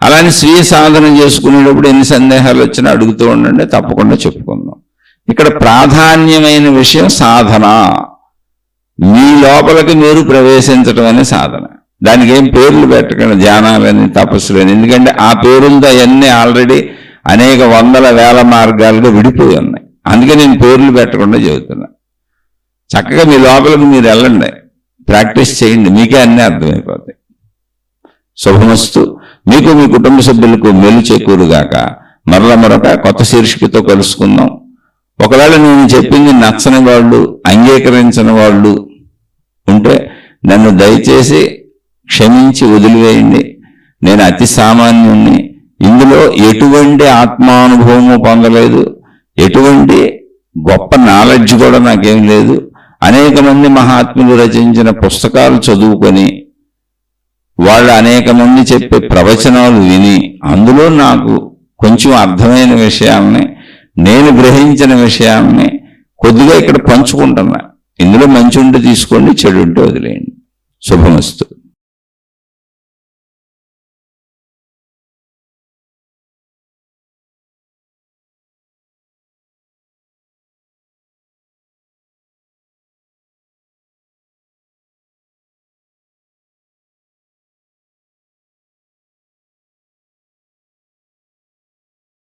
Speaker 1: అలానే స్వీయ సాధన చేసుకునేటప్పుడు ఎన్ని సందేహాలు వచ్చినా అడుగుతూ ఉండండి, తప్పకుండా చెప్పుకుందాం. ఇక్కడ ప్రాధాన్యమైన విషయం సాధన. మీ లోపలికి మీరు ప్రవేశించడం అనే సాధన. దానికి ఏం పేర్లు పెట్టకండి, ధ్యానాలని, తపస్సులని. ఎందుకంటే ఆ పేరులతో అవన్నీ ఆల్రెడీ అనేక వందల వేల మార్గాలుగా విడిపోయి ఉన్నాయి. అందుకే నేను పేర్లు పెట్టకుండా చెబుతున్నా. చక్కగా మీ లోపలికి మీరు వెళ్ళండి, ప్రాక్టీస్ చేయండి, మీకే అన్నీ అర్థమైపోతాయి. శుభమస్తు. మీకు మీ కుటుంబ సభ్యులకు మేలు చేకూరుగాక. మరొక కొత్త శీర్షికతో కలుసుకుందాం. ఒకవేళ నేను చెప్పింది నచ్చని వాళ్ళు, అంగీకరించని వాళ్ళు ఉంటే నన్ను దయచేసి క్షమించి వదిలివేయండి. నేను అతి సామాన్యుణ్ణి, ఇందులో ఎటువంటి ఆత్మానుభవము పొందలేదు, ఎటువంటి గొప్ప నాలెడ్జ్ కూడా నాకేం లేదు. అనేక మంది మహాత్ములు రచించిన పుస్తకాలు చదువుకొని వాళ్ళు అనేక మంది చెప్పే ప్రవచనాలు విని అందులో నాకు కొంచెం అర్థమైన విషయాల్ని, నేను గ్రహించిన విషయాల్ని కొద్దిగా ఇక్కడ పంచుకుంటున్నా. ఇందులో మంచి ఉంటే తీసుకోండి, చెడు ఉంటే వదిలేయండి. శుభమస్తు.